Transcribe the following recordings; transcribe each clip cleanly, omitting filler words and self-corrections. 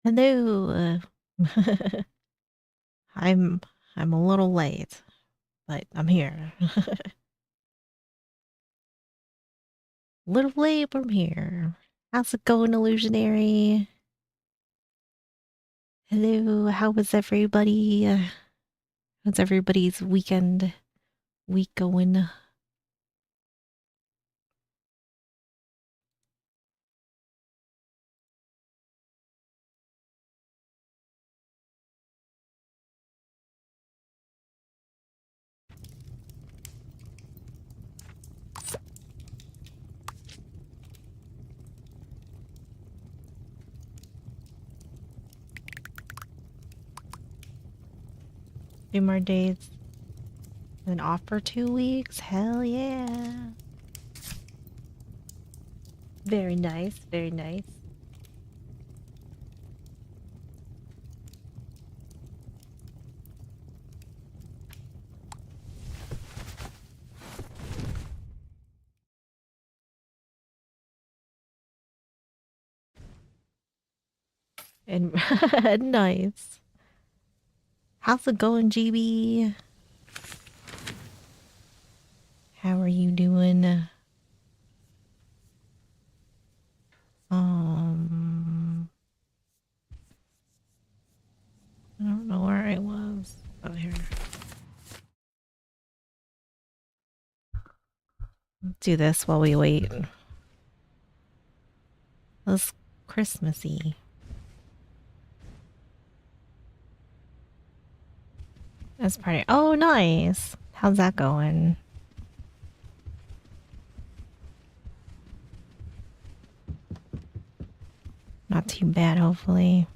Hello. I'm I'm a little late, but I'm here. Little late, but I'm here. How's it going, illusionary? Hello. How was everybody? How's everybody's week going? Few more days. Then off for 2 weeks. Hell yeah. Very nice. Very nice. And nice. How's it going, GB? How are you doing? Um, I don't know where I was. Oh, here. Let's do this while we wait. It's Christmassy. That's party. Oh, nice. How's that going? Not too bad, hopefully.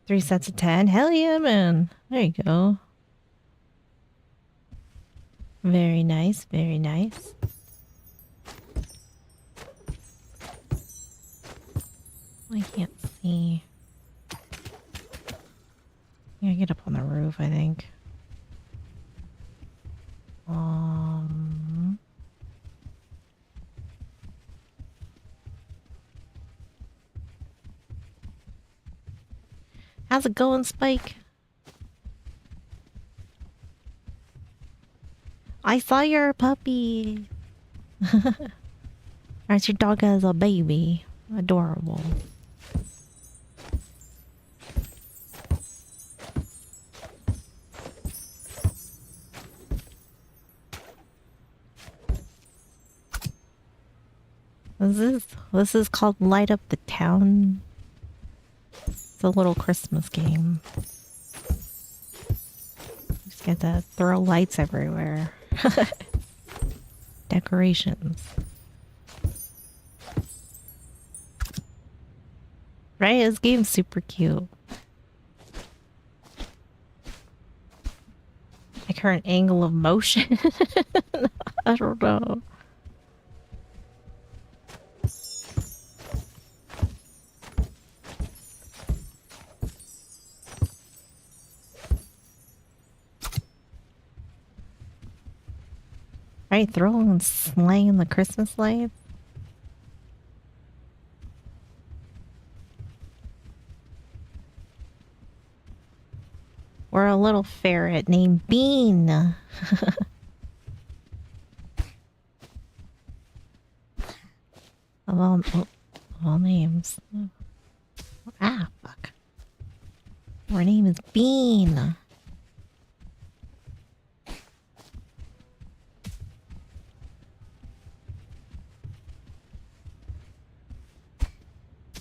3 sets of 10. Hell yeah, man. There you go. Very nice. Very nice. I can't see. Yeah, get up on the roof, I think. Um. How's it going, Spike? I saw your puppy. That's your dog as a baby. Adorable. This is called Light Up the Town. It's a little Christmas game. Just get to throw lights everywhere. Decorations. Right? This game's super cute. Like her angle of motion. I don't know. Right? Throwing and slaying the Christmas lights. We're a little ferret named Bean. Of all names. Ah, fuck. Her name is Bean.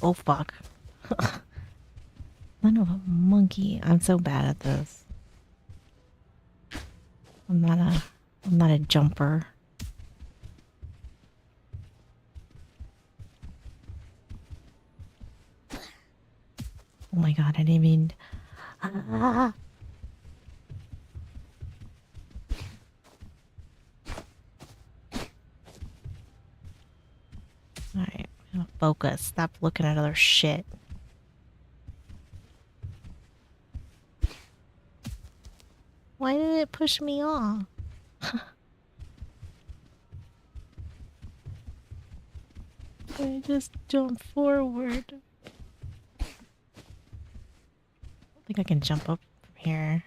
Oh, fuck. Son of a monkey. I'm so bad at this. I'm not a jumper. Oh my god, I didn't even... Ah. Alright, focus. Stop looking at other shit. Why did it push me off? I just jump forward. I think I can jump up from here.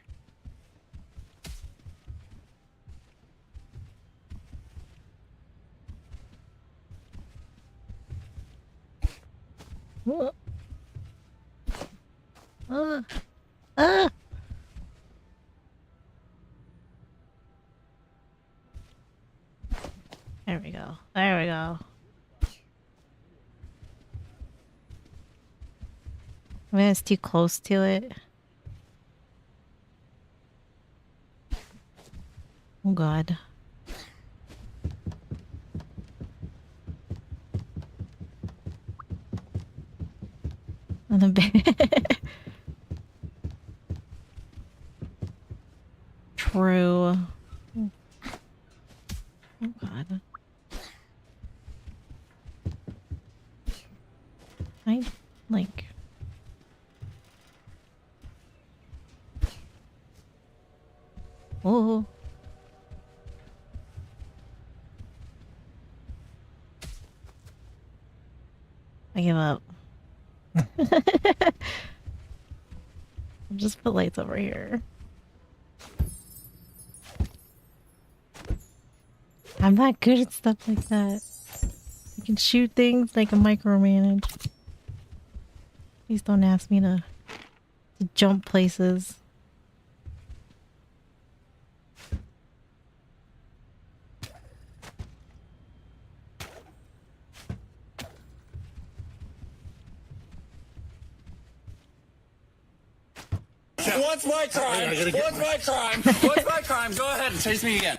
Uh, uh. There we go. There we go. I mean, it's too close to it. Oh god. And the True. Oh god. I like. Oh. I give up. I'll just put lights over here. I'm not good at stuff like that. I can shoot things like a micromanage. Please don't ask me to jump places. What's my crime? What's my crime? What's my crime? Go ahead and chase me again.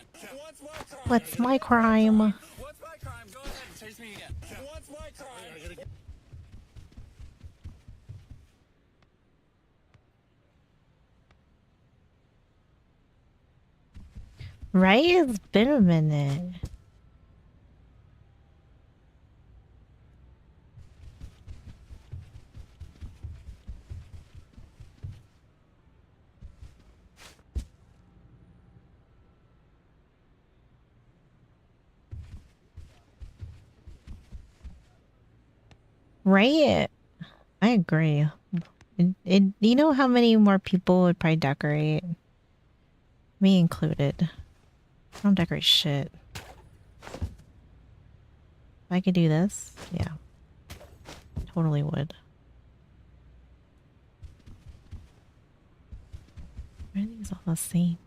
What's my crime? What's my crime? Go ahead and chase me again. What's my crime? Right? It's been a minute. Right? I agree. You know how many more people would probably decorate? Me included. I don't decorate shit. If I could do this, yeah. Totally would. Everything's all the same.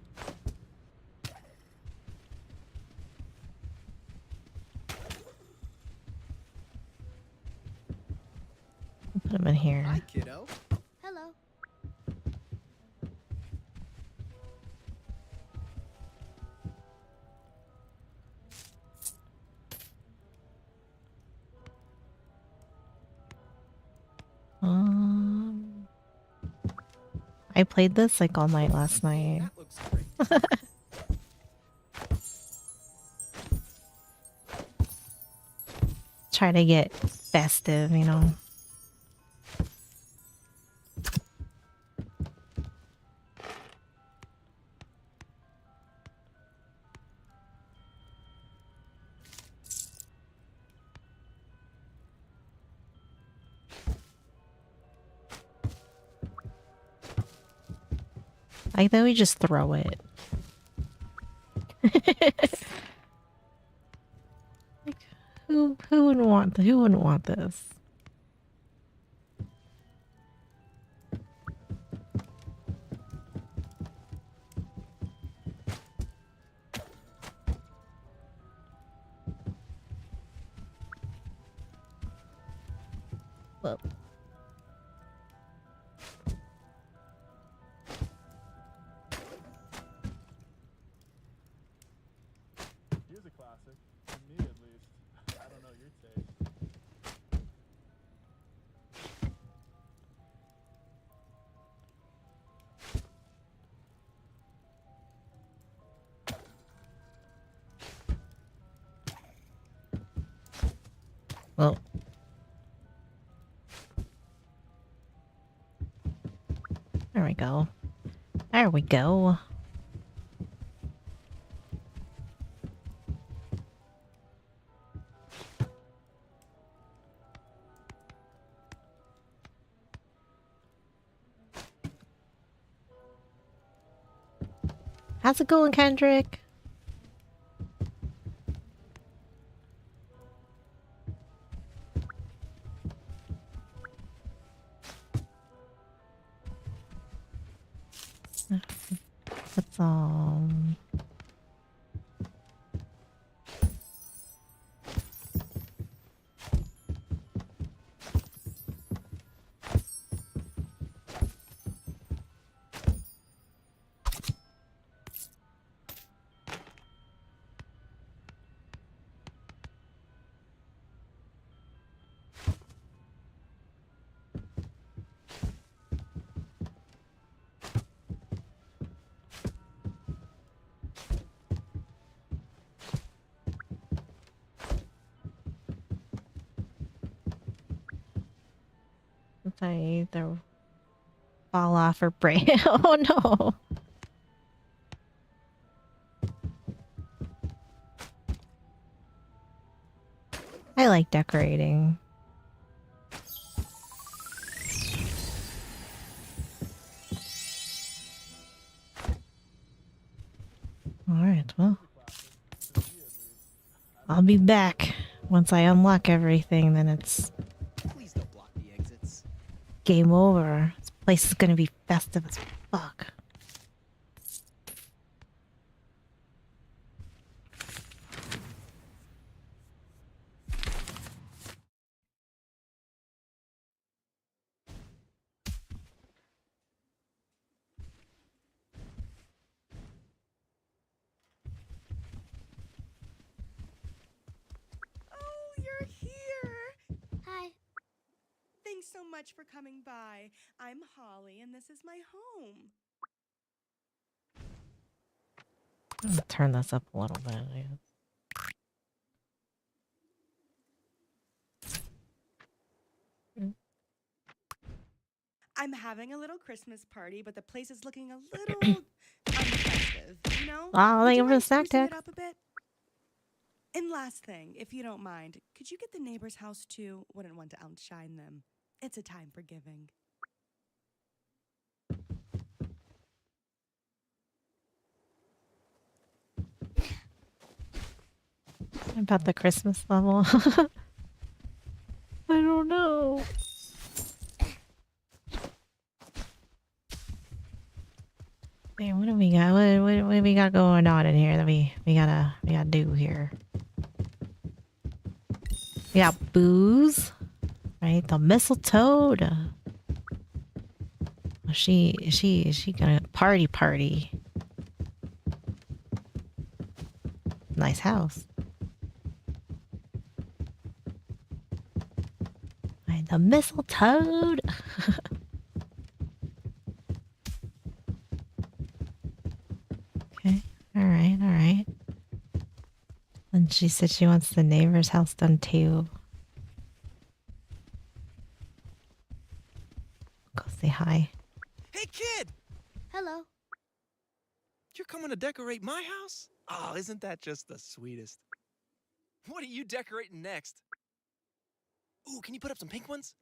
I'll put them in here. Hi, kiddo. Hello. I played this like all night last night. That looks great. Try to get festive, you know. I thought we just throw it. Like, who wouldn't want this? Well, Here's a classic. For me, at least. I don't know your taste. well. There we go. There we go. How's it going, Kendrick? That's I either fall off or break. Oh no. I like decorating. Alright, well. I'll be back. Once I unlock everything, then it's Please don't block the exits. game over. This place is gonna be festive as fuck. Oh, you're here! Hi. Thanks so much for coming by. I'm Holly, and this is my home. I'm gonna turn this up a little bit, I guess. I'm having a little Christmas party, but the place is looking a little unfestive, you know? Oh, Would thank you you for the mind snack sprucing it text. up a bit? And last thing, if you don't mind, could you get the neighbor's house too? Wouldn't want to outshine them. It's a time for giving. About the Christmas level. I don't know. Hey, what do we got? What do we got going on in here that we gotta do here? We got booze, right? The mistletoe. She gonna party. Nice house. Right, the mistletoe. Okay. All right. And she said she wants the neighbor's house done too. Go say hi. Hey, kid! Hello. You're coming to decorate my house? Oh, isn't that just the sweetest? What are you decorating next? Ooh, can you put up some pink ones?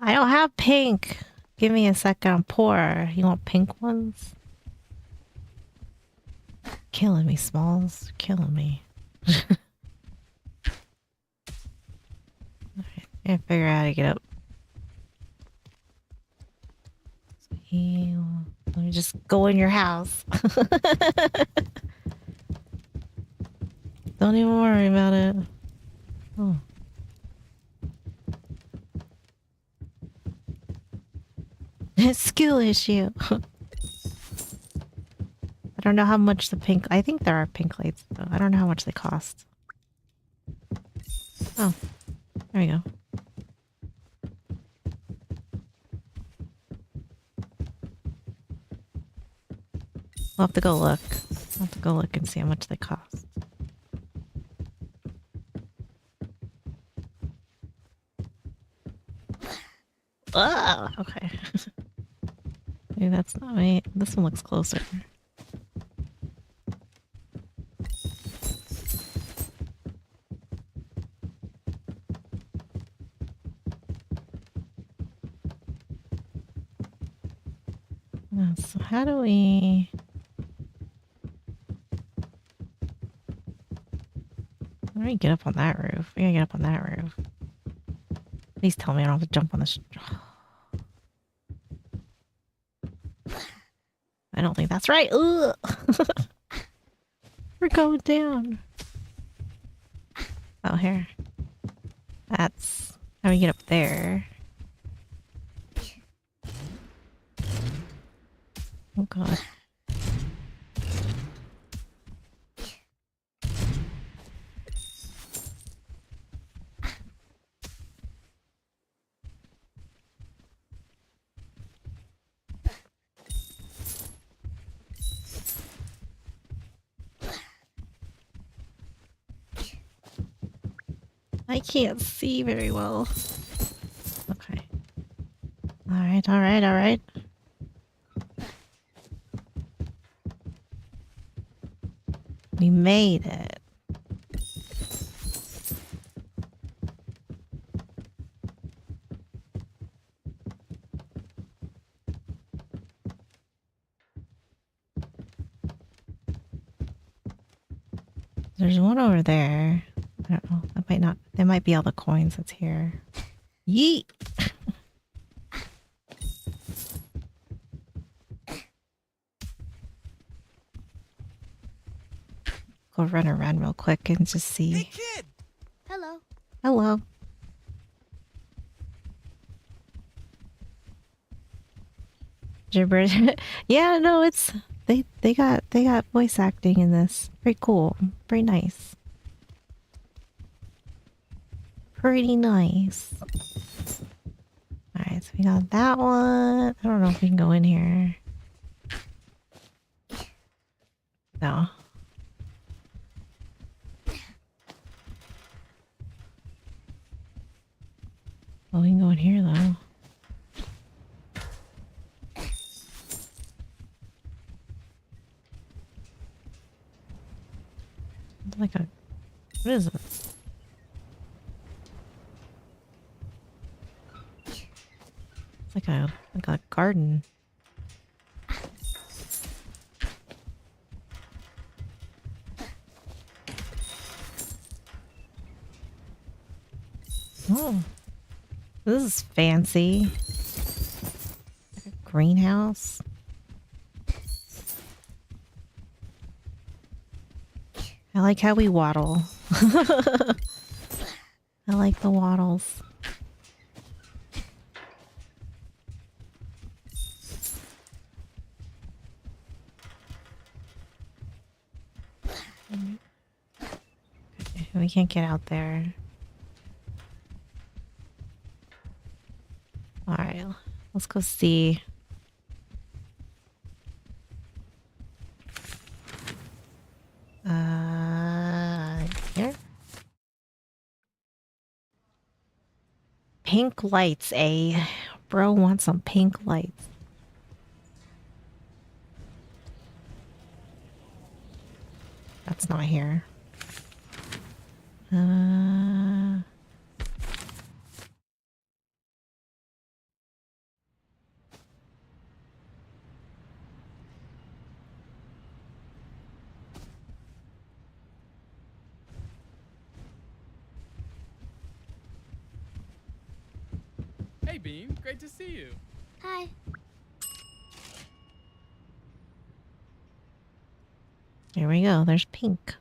I don't have pink. Give me a second. I'm poor. You want pink ones? Killing me, Smalls. Killing me. Alright, I figure out how to get up. So let me just go in your house. Don't even worry about it. Oh. Skill issue. I don't know how much the pink... I think there are pink lights, though. I don't know how much they cost. Oh. There we go. We'll have to go look. We'll have to go look and see how much they cost. Ah, okay. Maybe that's not me. This one looks closer. So how do we... Let me get up on that roof. We gotta get up on that roof. Please tell me I don't have to jump on this. I don't think that's right. Ugh. We're going down. Oh, here. That's how we get up there. Oh god. I can't see very well. Okay. Alright, alright, alright. We made it. There's one over there. I don't know. That might not. That might be all the coins that's here. Yeet! Go run around real quick and just see. Hey, kid! Hello. Hello. Gibberish. Yeah, no, it's they got voice acting in this. Pretty cool. Pretty nice. Pretty nice. Alright, so we got that one. I don't know if we can go in here. No. Well, we can go in here though. It's like a, what is it? It's like a garden. Oh, this is fancy. Like a greenhouse. I like how we waddle. I like the waddles. Okay, we can't get out there. Alright, let's go see. Here? Pink lights, eh? Bro wants some pink lights. That's not here. Hey, Bean. Great to see you. Hi. Here we go. There's pink.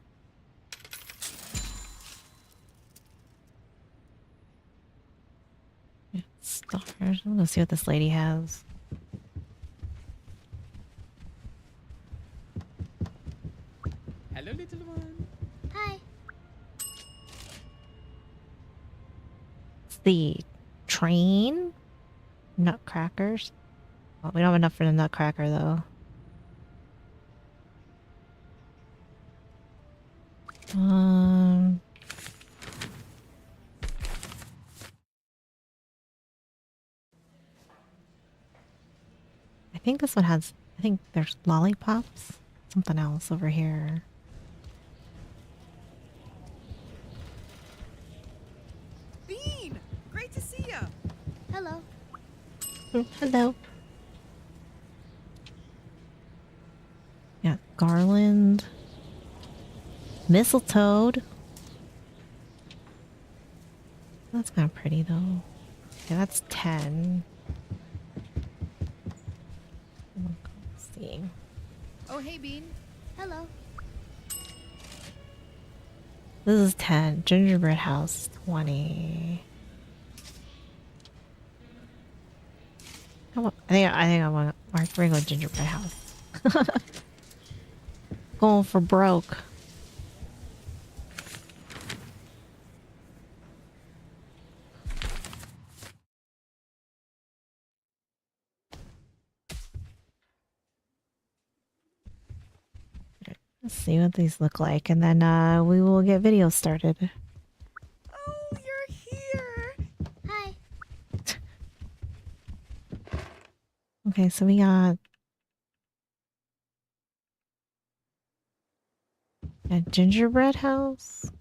Yeah, stars. I'm gonna see what this lady has. Hello, little one. Hi. It's the train. Nutcrackers. Well, we don't have enough for the nutcracker though. I think this one has, I think there's lollipops. Something else over here. Bean! Great to see ya! Hello. Oh, hello. Yeah, garland. Mistletoe. That's kind of pretty though. Okay, that's 10. Let's see. Oh, hey, Bean. Hello. This is 10. Gingerbread house, 20. I think I want our regular gingerbread house. Going for broke. Let's see what these look like, and then we will get videos started. Oh, you're here. Hi. Okay, so we got a gingerbread house.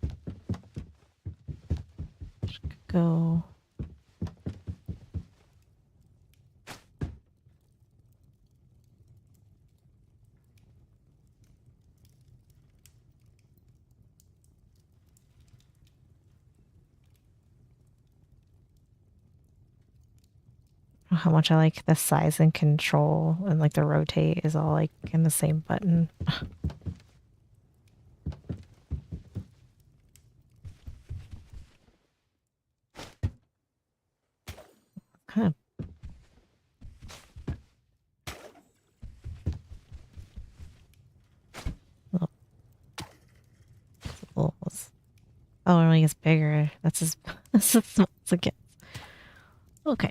Go. How much I like the size and control and like the rotate is all like in the same button. Kind of. Little, oh, it only gets bigger. That's as that's as small as it gets. Okay.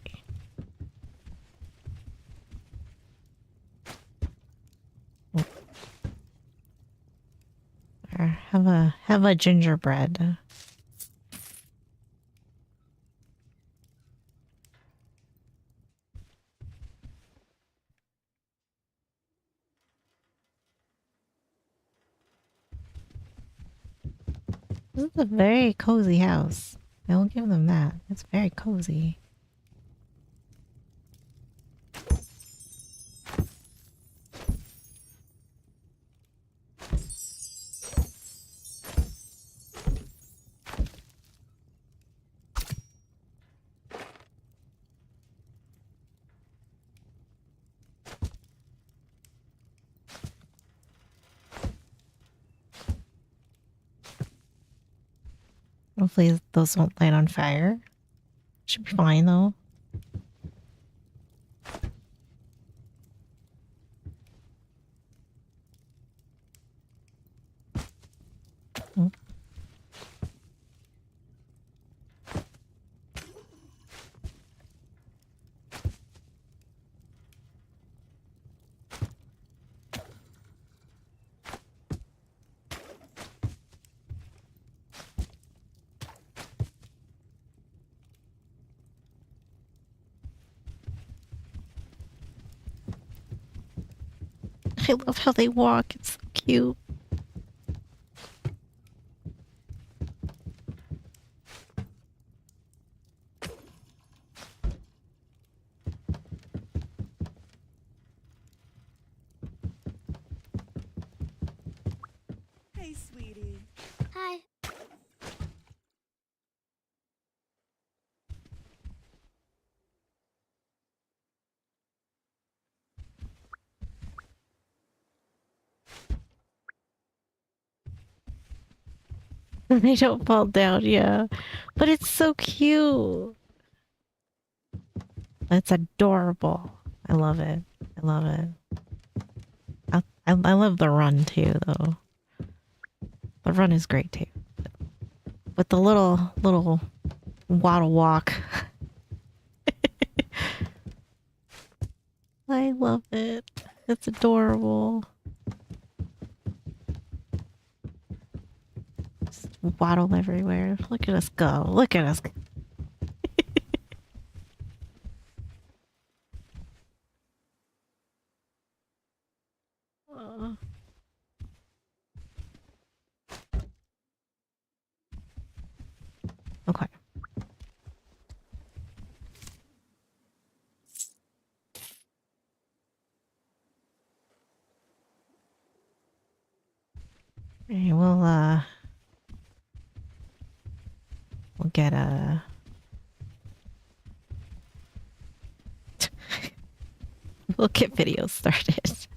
There, have a gingerbread. This is a very cozy house. I will give them that. It's very cozy. Hopefully those won't light on fire. Should be fine though. Oh. I love how they walk. It's so cute. Hey, sweetie. Hi. They don't fall down, yeah. But it's so cute. It's adorable. I love it. I love it. I love the run too, though. The run is great too. With the little waddle walk. I love it. It's adorable. Just waddle everywhere. Look at us go. Look at us. Uh, okay. Okay, we'll get a We'll get videos started.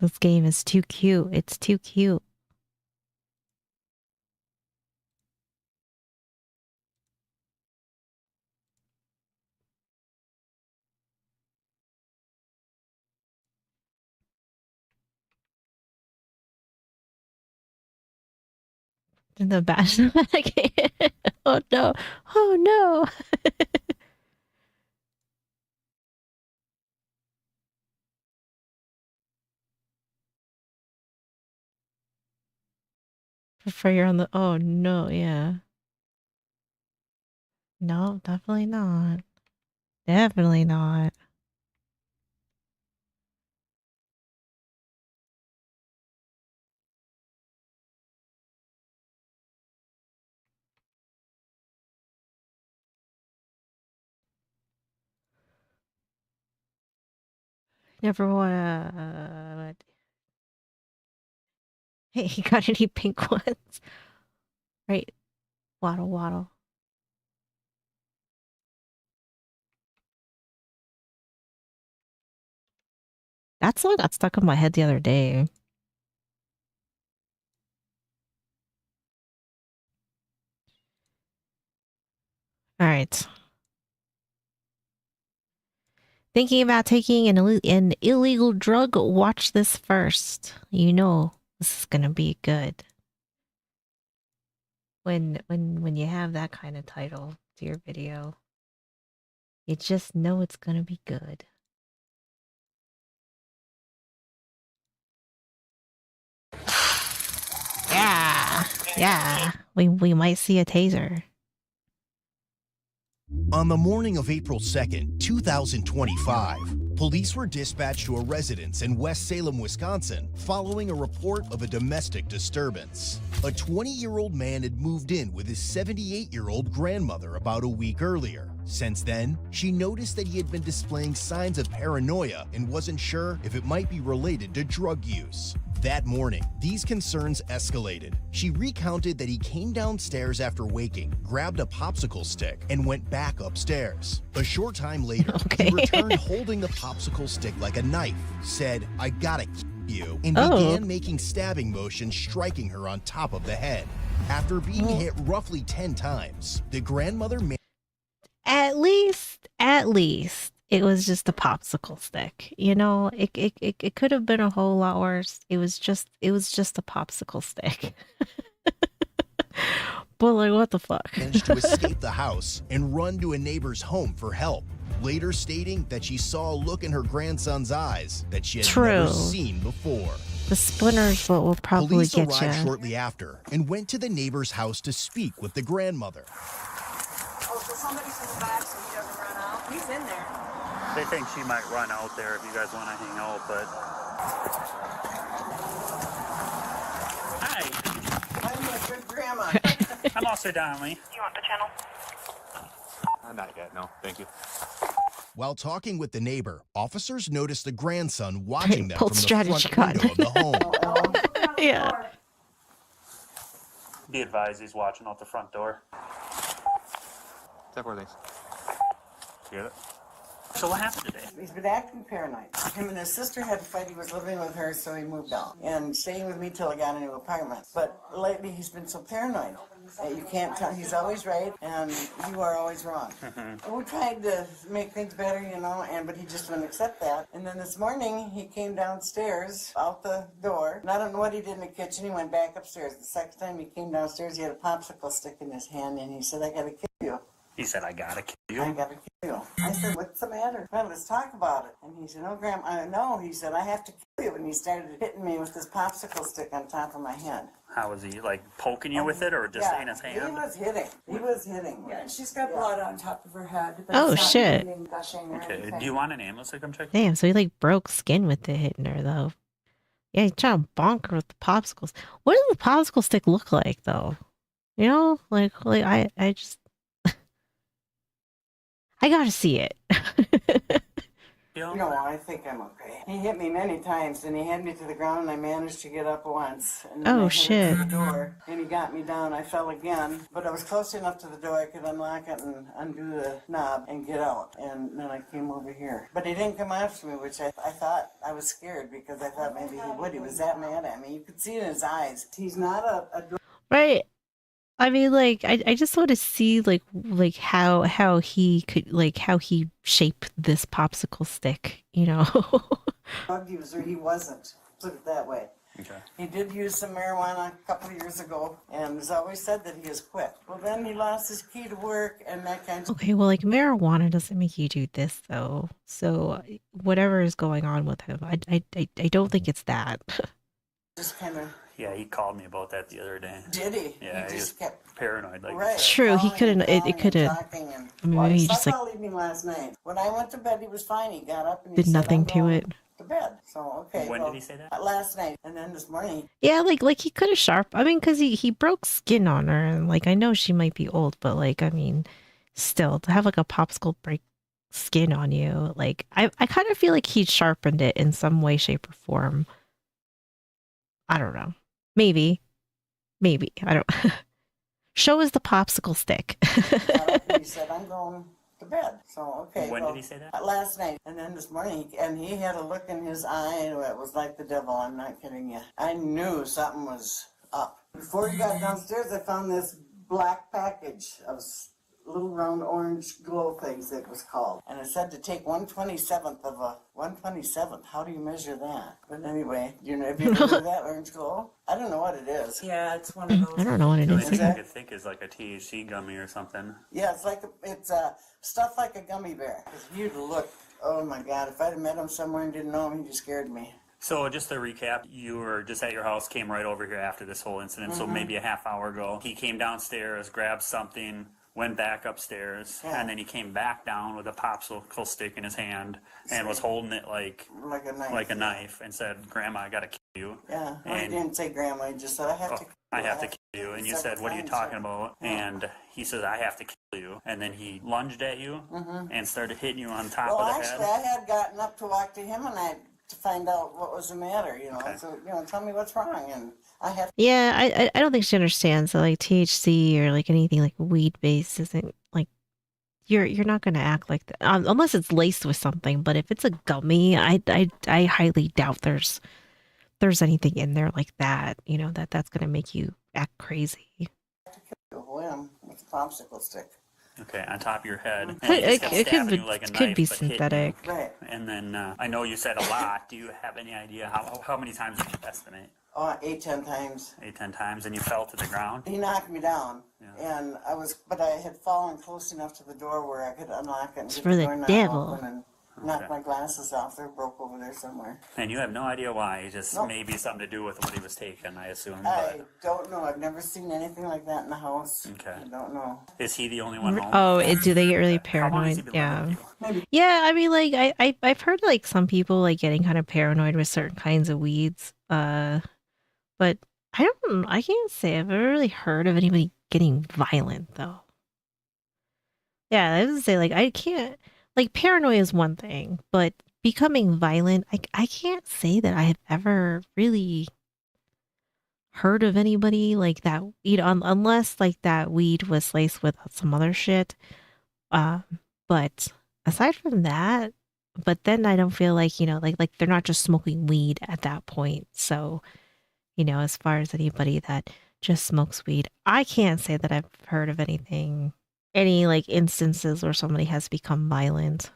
This game is too cute. It's too cute. In the bash. Oh no. Oh no. Prefer you're on the oh no, yeah. No, definitely not. Definitely not. Never wanna Hey, you got any pink ones? Right. Waddle waddle. That song got stuck in my head the other day. Alright. Thinking about taking an illegal drug? Watch this first. You know this is gonna be good. When you have that kind of title to your video, you just know it's gonna be good. Yeah. We might see a taser. On the morning of April 2nd, 2025, police were dispatched to a residence in West Salem, Wisconsin, following a report of a domestic disturbance. A 20-year-old man had moved in with his 78-year-old grandmother about a week earlier. Since then, she noticed that he had been displaying signs of paranoia and wasn't sure if it might be related to drug use. That morning, these concerns escalated. She recounted that he came downstairs after waking, grabbed a popsicle stick, and went back upstairs. A short time later, he returned holding the popsicle stick like a knife, said, "I gotta kill you," and began making stabbing motions, striking her on top of the head. After being hit roughly 10 times, the grandmother At least it was just a popsicle stick. You know, it could have been a whole lot worse. It was just a popsicle stick. But like, what the fuck? managed to escape the house and run to a neighbor's home for help, later stating that she saw a look in her grandson's eyes that she had never seen before. The splinters will probably Police get arrived you. shortly after and went to the neighbor's house to speak with the grandmother. Oh, so somebody's in the back so he doesn't run out? He's in there. They think she might run out there if you guys want to hang out, but... Hi. I'm a good grandma. I'm also Donnelly. You want the channel? Not yet, no. Thank you. While talking with the neighbor, officers noticed the grandson watching them from Bold the strategy front window of the home. Yeah. Be advised, he's watching out the front door. Check where these. You get it? So what happened today? He's been acting paranoid. Him and his sister had a fight. He was living with her, so he moved out. And staying with me till I got a new apartment. But lately he's been so paranoid that you can't tell. He's always right, and you are always wrong. We tried to make things better, you know, but he just wouldn't accept that. And then this morning, he came downstairs, out the door. And I don't know what he did in the kitchen. He went back upstairs. The second time he came downstairs, he had a popsicle stick in his hand, and he said, "I gotta kill you." He said, I gotta kill you. I gotta kill you. I said, "What's the matter?" "Well, let's talk about it." And he said, "Oh, Grandma, I know." He said, "I have to kill you." And he started hitting me with this popsicle stick on top of my head. How was he, like, poking you with it or just in his hand? He was hitting. He was hitting. Yeah, and she's got blood on top of her head. But Oh, it's not shit. bleeding, gushing or Okay, anything. do you want an ambulance to come check? Damn, so he like broke skin with it hitting her though. Yeah, he's trying to bonk her with the popsicles. What does the popsicle stick look like though? You know, like I just I gotta see it. No, I think I'm okay. He hit me many times, and he had me to the ground, and I managed to get up once. And then Oh, I shit. headed to the door, and he got me down. I fell again, but I was close enough to the door I could unlock it and undo the knob and get out. And then I came over here. But he didn't come after me, which I thought I was scared because I thought maybe he would. He was that mad at me. You could see it in his eyes. He's not a Right. I mean, like, I just want to see, like how he could, like, how he shaped this popsicle stick, you know? drug user. He wasn't. Put it that way. Okay. He did use some marijuana a couple of years ago, and has always said that he has quit. Well, then he lost his key to work and that kind of Okay, well, like, marijuana doesn't make you do this, though. So, whatever is going on with him, I don't think it's that. just kind of Yeah, he called me about that the other day. did he? Yeah, he he just was kept paranoid. Like, right. True, he calling couldn't- and it calling and couldn't- talking and- I mean, well, he he just, slept like, all evening last night. When I went to bed, he was fine. He got up and he did said, nothing "I'm to going it. to bed." So okay. When well, did he say that? Last night, and then this morning. Yeah, like he could have I mean, because he broke skin on her, and, like, I know she might be old, but, like, I mean, still, to have, like, a popsicle break skin on you, like, I kind of feel like he sharpened it in some way, shape, or form. I don't know. Maybe. I don't. Show us the popsicle stick. Got up and he said, "I'm going to bed." So okay. When well, did he say that? Last night, and then this morning, and he had a look in his eye that was like the devil. I'm not kidding you. I knew something was up. Before he got downstairs, I found this black package of little round orange glow things, it was called, and it said to take 1/27th of a 1/27th. How do you measure that? But anyway, you know, have you ever heard of that orange glow? I don't know what it is. Yeah, it's one of those. I don't know what it The only is. thing I that- could think is like a THC gummy or something. Yeah, it's like it's stuff like a gummy bear. Because you'd look, oh my God, if I'd have met him somewhere and didn't know him, he just scared me. So just to recap, you were just at your house, came right over here after this whole incident. So maybe a half hour ago, he came downstairs, grabbed something, went back upstairs, Yeah. and then he came back down with a popsicle stick in his hand and was holding it like Like a knife. and said, "Grandma, I gotta kill you." Yeah, well, he And- didn't say grandma, he just said, I have to kill you. I have to kill you. And you said, "What are you talking about?" Yeah. And he says, "I have to kill you." And then he lunged at you and started hitting you on top Well, of the actually, head. I had gotten up to walk to him and to find out what was the matter, you know. Okay. So, you know, tell me what's wrong. And I have Yeah, I don't think she understands that, like, THC or, like, anything like weed based isn't like you're not gonna act like that unless it's laced with something. But if it's a gummy, I highly doubt there's anything in there like that. You know, that's gonna make you act crazy. to whim with a popsicle stick. Okay, on top of your head. And Could- he just kept it stabbing could you like a could knife, be but hitting you. synthetic. Right. And then I know you said a lot. Do you have any idea how many times did you estimate? Oh, 8, 10 times. 8, 10 times, and you fell to the ground? He knocked me down, Yeah. and but I had fallen close enough to the door where I could unlock it and It's get for the the door knob devil. open and knock Okay. my glasses off. They're broke over there somewhere. And you have no idea why. Just No. maybe something to do with what he was taking, I assume. I But don't know. I've never seen anything like that in the house. Okay. I don't know. is he the only one home? Oh, do they get really How long has he paranoid? been Yeah. living with you? Yeah, I mean, like, I've heard, like, some people, like, getting kind of paranoid with certain kinds of weeds. But I can't say I've ever really heard of anybody getting violent, though. Yeah, I was say, like, I can't, like, paranoia is one thing, but becoming violent, I can't say that I have ever really heard of anybody like that, you know, unless, like, that weed was laced with some other shit. But aside from that, but then I don't feel like, you know, like they're not just smoking weed at that point. So, you know, as far as anybody that just smokes weed, I can't say that I've heard of any like instances where somebody has become violent.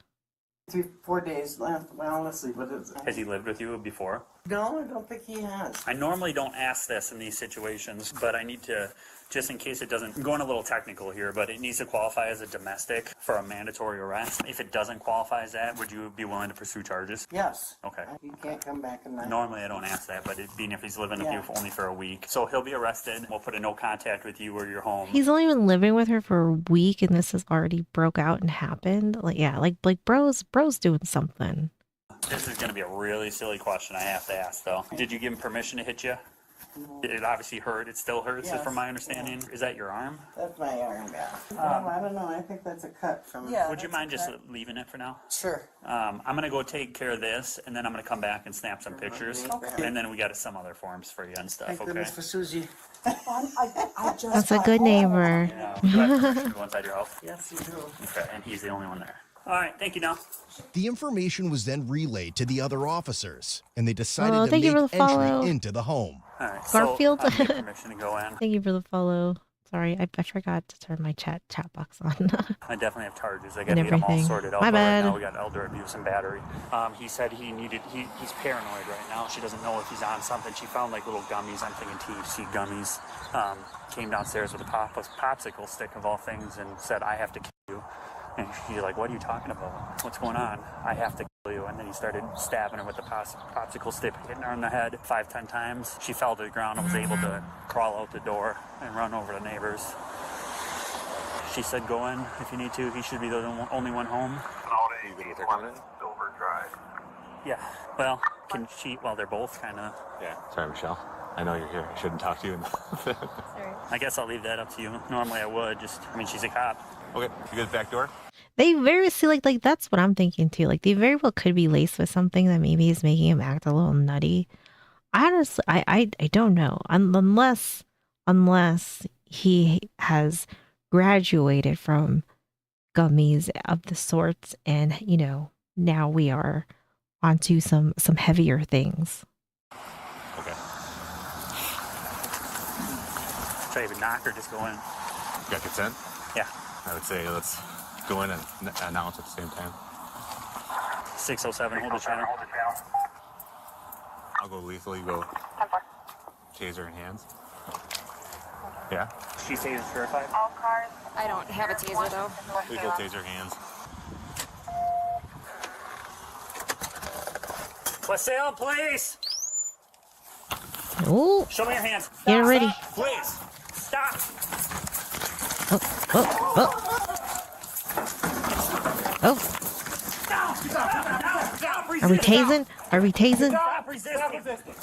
3, 4 days left. Well, let's see what is. Has he lived with you before? No, I don't think he has. I normally don't ask this in these situations, but I need to, just in case it doesn't, I'm going a little technical here, but it needs to qualify as a domestic for a mandatory arrest. If it doesn't qualify as that, would you be willing to pursue charges? Yes. Okay. He can't come back in that. Normally I don't ask that, but it being if he's living with you Yeah. for only for a week. So he'll be arrested. We'll put a no contact with you or your home. He's only been living with her for a week and this has already broke out and happened. Like, yeah, like bro's doing something. This is going to be a really silly question I have to ask, though. Did you give him permission to hit you? It obviously hurt. It still hurts, Yes, from my understanding. Is that your arm? That's my arm, yeah. I don't know. I think that's a cut from. Yeah. Would you mind just leaving it for now? Sure. I'm going to go take care of this, and then I'm going to come back and snap some pictures. Okay. And then we got some other forms for you and stuff, Thank okay? goodness for Susie. I just That's a got good home. neighbor. Yeah. Do you have permission to go inside your house? Yes, you do. Okay, and he's the only one there. All right, thank you now. The information was then relayed to the other officers, and they decided Oh, to thank make you for the follow. entry into the home. All right, Garfield? So I get permission to go in. Thank you for the follow. Sorry, I forgot to turn my chat box on. I definitely have charges. I got And to get them all everything. sorted out. My but bad. Right now we got elder abuse and battery. He said he's paranoid right now. She doesn't know if he's on something. She found like little gummies. I'm thinking THC gummies. Came downstairs with a popsicle stick of all things and said, "I have to kill you." And she's like, "What are you talking about? What's going on? I have to kill you." And then he started stabbing her with the popsicle stick, hitting her in the head 5-10 times. She fell to the ground and was able to crawl out the door and run over to neighbors. She said, "Go in if you need to. He should be the only one home." You good with her coming in? Silver Drive. Yeah. Well, can she? Well, they're both kind of. Yeah. Sorry, Michelle. I know you're here. I shouldn't talk to you. I guess I'll leave that up to you. Normally I would. She's a cop. Okay. You good back door? They very see like that's what I'm thinking too. Like they very well could be laced with something that maybe is making him act a little nutty. Honestly, I don't know unless he has graduated from gummies of the sorts, and now we are onto some heavier things. Okay. Should I even knock or just go in? You got consent? Yeah. I would say let's go in and announce at the same time. 607. Hold the channel. I'll go lethal. You go taser in hands. Yeah. She says certified. All cars. I don't have a taser though. Lethal taser hands. West Salem Police. Oh, Show me your hands. get ready. Stop, please. Stop. Oh. Are we tasing? Are we tasing? Stop resisting.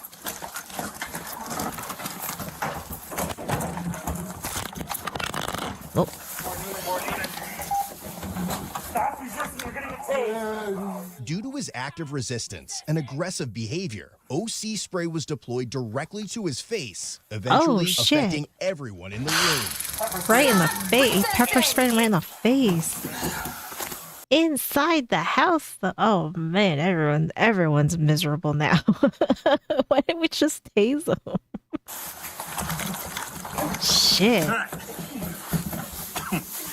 Oh. Stop resisting. You're gonna get tased. Due to his active resistance and aggressive behavior, OC spray was deployed directly to his face, eventually shit. affecting everyone in the room. Right in the face. Pepper spray right in the face. Inside the house. Oh man, everyone's miserable now. Why didn't we just tase them? Shit.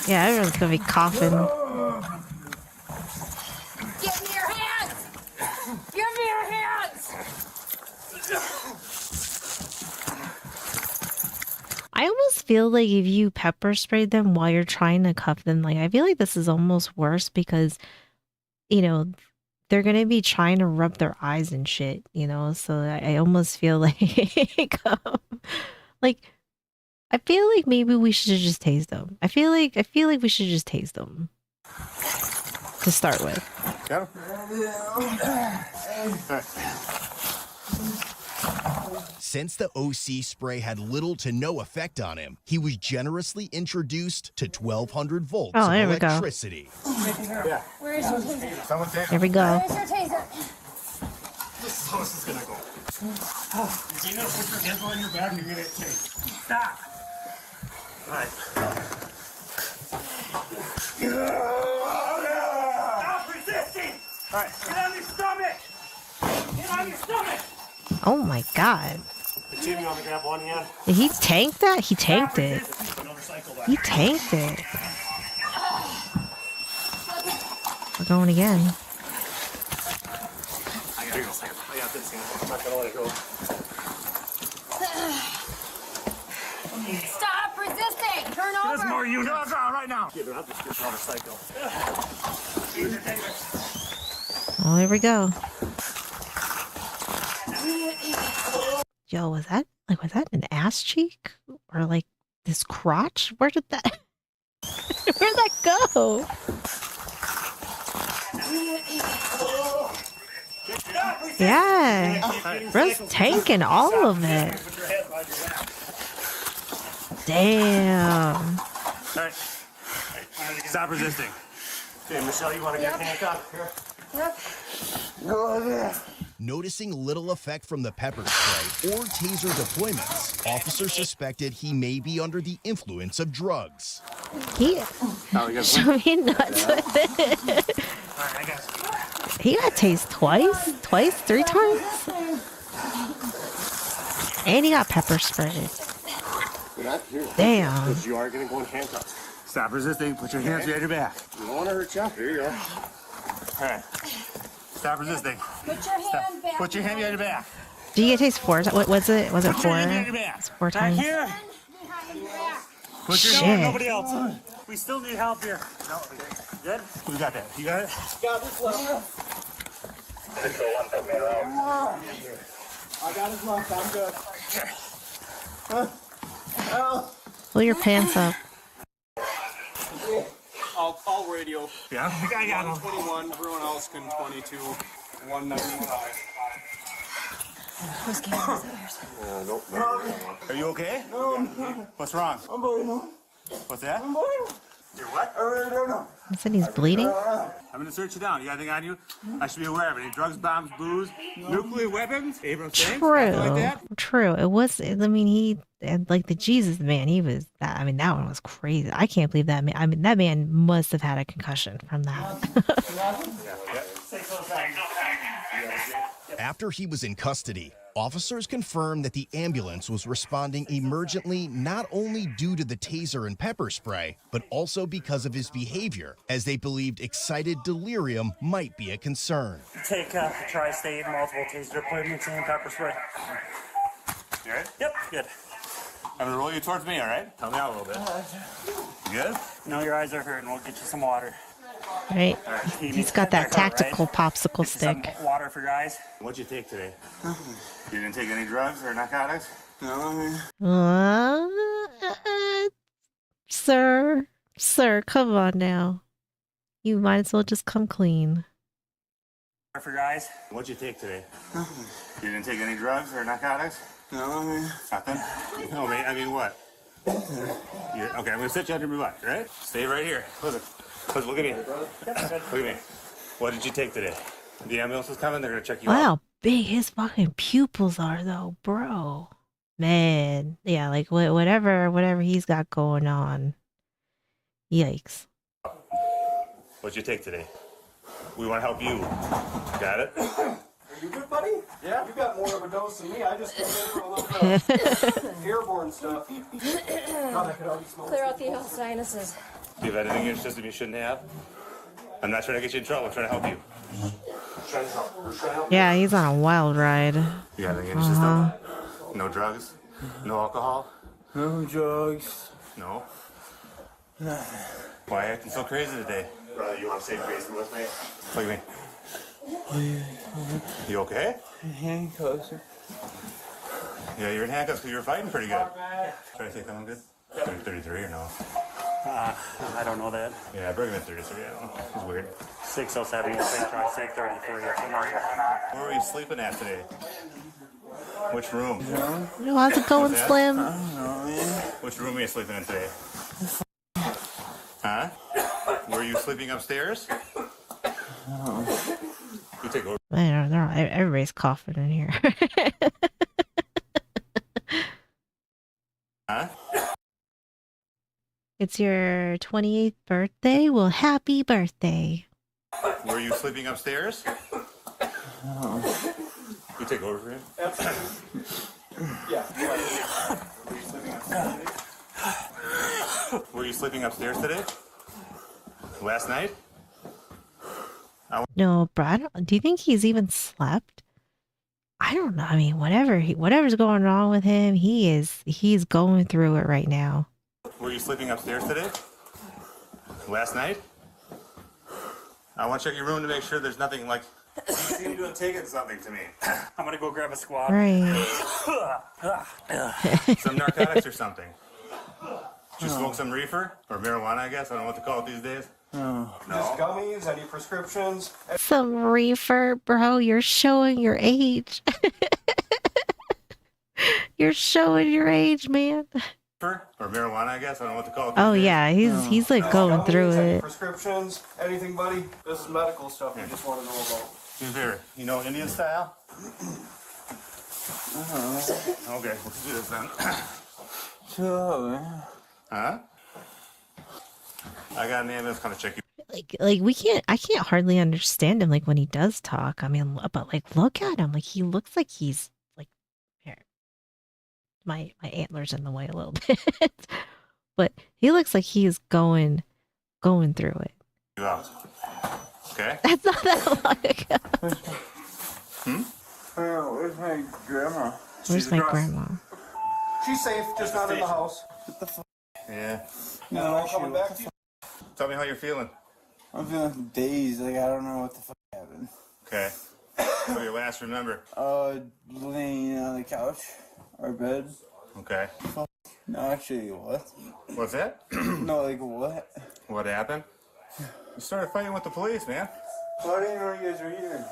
Yeah, everyone's gonna be coughing. Give me your hands! Give me your hands! I almost feel like if you pepper sprayed them while you're trying to cuff them, like I feel like this is almost worse because, they're gonna be trying to rub their eyes and shit, So I almost feel like, I feel like maybe we should just tase them. I feel like we should just tase them to start with. Got him. Since the OC spray had little to no effect on him, he was generously introduced to 1,200 volts of there we go. electricity. Where is your taser? Someone take There we go. Where's your taser? This is how this is gonna go. You know, put your hands on your back and you're gonna get tased. Stop. All right. Stop resisting. All right. Get on your stomach. Get on your stomach. Oh my god. Jimmy, you want to grab one hand? Did he tank that? He tanked it. Another cycle back. He tanked it. We're going again. I got this hand. I'm not gonna let it go. Stop resisting! Turn over! There's more units. Go right now. Yeah, they'll have to skip another cycle. Oh, here we go. Yo, was that an ass cheek? Or like this crotch? Where'd that go? Yeah. Bro's tanking all of it. Damn. All right. Stop resisting. Okay, Michelle, you want to get handcuffed? Here. Yep. Noticing little effect from the pepper spray or taser deployments, officers suspected he may be under the influence of drugs. He showed me nuts with it. He got tased twice, 3 times. And he got pepper sprayed. Damn. Because you are going to go in handcuffs. Stop resisting. Put your hands behind your back. You don't want to hurt you. Here you go. All right. Stop resisting. Put your hand back. Put your hand behind your back. Did you get tased 4 times? What was it? Was it Put 4? your hand behind your back. It's 4 times. Back here. Behind your back. Put your Shit. hand. Nobody else. We still need help here. No, good? We got that. You got it? Got this one. I got his lunch. I'm good. Pull your pants up. I'll radio. Yeah? I got him. 121, everyone else can 22, 195. Are you okay? No. What's wrong? I'm bleeding. What's that? I'm bleeding. You're what? I really don't know. He said he's bleeding. I'm going to search you down. You got anything on you? I should be aware of it. Any drugs, bombs, booze, nuclear weapons, Abrams tanks, nothing like that? True. It was. I mean, he and like the Jesus man. He was. I mean, that one was crazy. I can't believe that man. I mean, that man must have had a concussion from that. After he was in custody, officers confirmed that the ambulance was responding emergently not only due to the taser and pepper spray, but also because of his behavior, as they believed excited delirium might be a concern. Take tri-state, multiple taser deployments, and pepper spray. You all right? Yep, good. I'm going to roll you towards me, all right? Help me out a little bit. You good? No, your eyes are hurting. We'll get you some water. Right. You He's got that tactical popsicle Get you some stick. water for your eyes. What'd you take today? You didn't take any drugs or narcotics? No, Sir, come on now. You might as well just come clean. For your eyes. What'd you take today? You didn't take any drugs or narcotics? no, Nothing? No, mate, I mean what? Okay, I'm going to sit you under my butt, right? Stay right here. Listen, look at me. Look at me. What did you take today? The ambulance is coming. They're going to check you out. Wow, how big his fucking pupils are, though, bro. Man, yeah, like whatever he's got going on. Yikes. What'd you take today? We want to help you. Got it? Are you good, buddy? Yeah. You got more of a dose than me. I just came in for a little bit of airborne stuff. God, I could already smell Clear out the sinuses. Do you have anything in your system you shouldn't have? I'm not trying to get you in trouble. I'm trying to help you. Yeah, he's on a wild ride. You got anything in your system? No drugs? No alcohol? No drugs. No? Why are you acting so crazy today? Brother, you want to save face with me? Look at me. You okay? Handcuffs. Yeah, you're in handcuffs because you were fighting pretty good. Try to take that one good? 33 or no? I don't know that. Yeah, bring him in 33. I don't know. It's weird. 607, you think try 33. Where were you sleeping at today? Which room? How's it going, Slim? Which room are you sleeping in today? Huh? Were you sleeping upstairs? You take over. Man, everybody's coughing in here. Huh? It's your 28th birthday? Well, happy birthday. Were you sleeping upstairs? You take over for him? Yeah. Were you sleeping upstairs today? Last night? No, bro. Do you think he's even slept? I don't know. I mean, whatever's going on with him, he's going through it right now. Were you sleeping upstairs today? Last night? I want to check your room to make sure there's nothing like... You seem to have taken something to me. I'm gonna go grab a squad. Right. Some narcotics or something. Did you smoke some reefer? Or marijuana, I guess? I don't know what to call it these days. Just gummies, any prescriptions? Some reefer, bro. You're showing your age. You're showing your age, man. Or marijuana, I guess. I don't know what to call it. Oh yeah, he's like going Gummies, through any it. prescriptions? Anything, buddy? This is medical stuff we just want to know about. Do me a favor. You know Indian style? Okay, let's do this then. Huh? I got an ambulance kind of check you. Like I can't hardly understand him like when he does talk. I mean, but like look at him. Like he looks like he's like here. My antlers in the way a little bit. But he looks like he is going through it. You out. Okay? That's not that long ago. Where's my grandma? Where's my grandma? She's safe, just not in the house. Yeah. No, coming back to you. Tell me how you're feeling. I'm feeling dazed, like I don't know what the fuck happened. Okay. What do you last remember? Laying on the couch or bed. Okay. No, actually, what? What's that? No, like what? What happened? You started fighting with the police, man. Well, I didn't know you guys were here.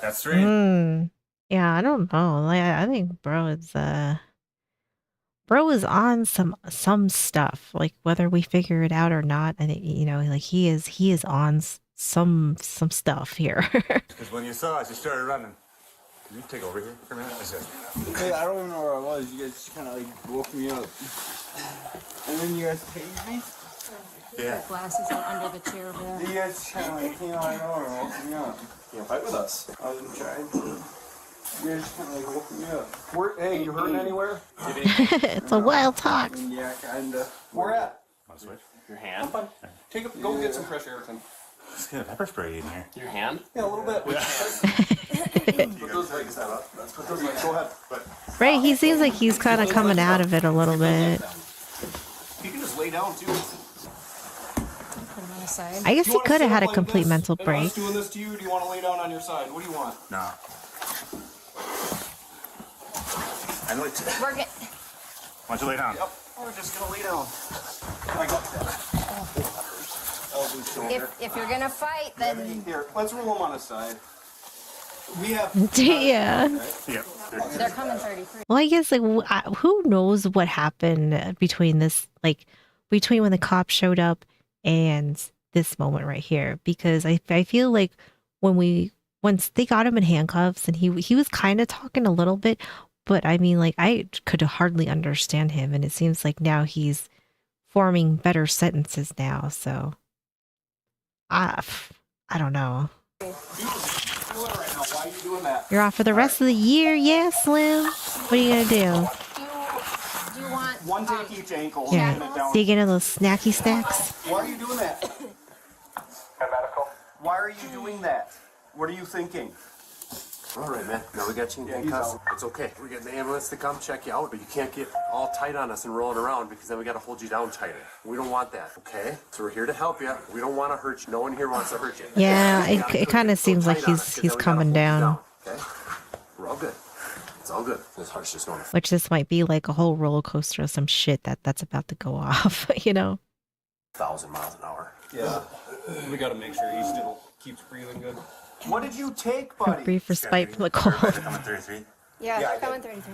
That's strange. Yeah, I don't know. Like I think bro is on some stuff. Like whether we figure it out or not, I think like he is on some stuff here. Because when you saw us, you started running. Can you take over here for a minute? Hey, I don't even know where I was. You guys just kind of like woke me up. And then you guys tased me? Yeah. Glasses are under the chair there. You guys just kind of like came out of nowhere and woke me up. Can't fight with us. I wasn't trying to. You guys just kind of like woke me up. Hey, you hurting anywhere? It's a wild talk. Yeah, kinda. Where at? Want to switch? Your hand? Go get some fresh air, Tim. Let's get a pepper spray in here. Your hand? Yeah, a little bit. Put those legs out. Let's put those legs. Go ahead. Right, he seems like he's kind of coming out of it a little bit. You can just lay down too. Put them on the side. I guess You he wanna could sit have had up a like complete this, mental and I was break. doing this to you. Do you want to lay down on your side? What do you want? No. I'd like to. We're good. Why don't you lay down? Yep. We're just gonna lay down. I got that. Elbows shoulder. If you're gonna fight, then Here, let's roll them on his side. We have. Yeah. Yep. they're coming 33. Well, I guess like who knows what happened between when the cop showed up and this moment right here, because I feel like once they got him in handcuffs and he was kind of talking a little bit, but I mean like I could hardly understand him, and it seems like now he's forming better sentences now, so I don't know. Right now. Why are you doing that? You're off for the rest of the year, yeah, Slim? What are you gonna do? Do you want One take each ankle. Yeah, and it down. dig into those snacky stacks. Why are you doing that? Medical. Why are you doing that? What are you thinking? All right, man. Now we got you in handcuffs. It's okay. We're getting the ambulance to come check you out, but you can't get all tight on us and rolling around because then we got to hold you down tighter. We don't want that, okay? So we're here to help you. We don't want to hurt you. No one here wants to hurt you. Yeah, You gotta it kind of seems like tight on us, 'cause he's then we gotta coming hold you down. Okay? We're all good. It's all good. This heart's just going to Which this might be like a whole roller coaster of some shit that's about to go off, 1,000 miles an hour. Yeah. We gotta make sure he still keeps breathing good. What did you take, buddy? Breathe respite from the cold. Coming 33. Yeah, Yeah, they're coming 33.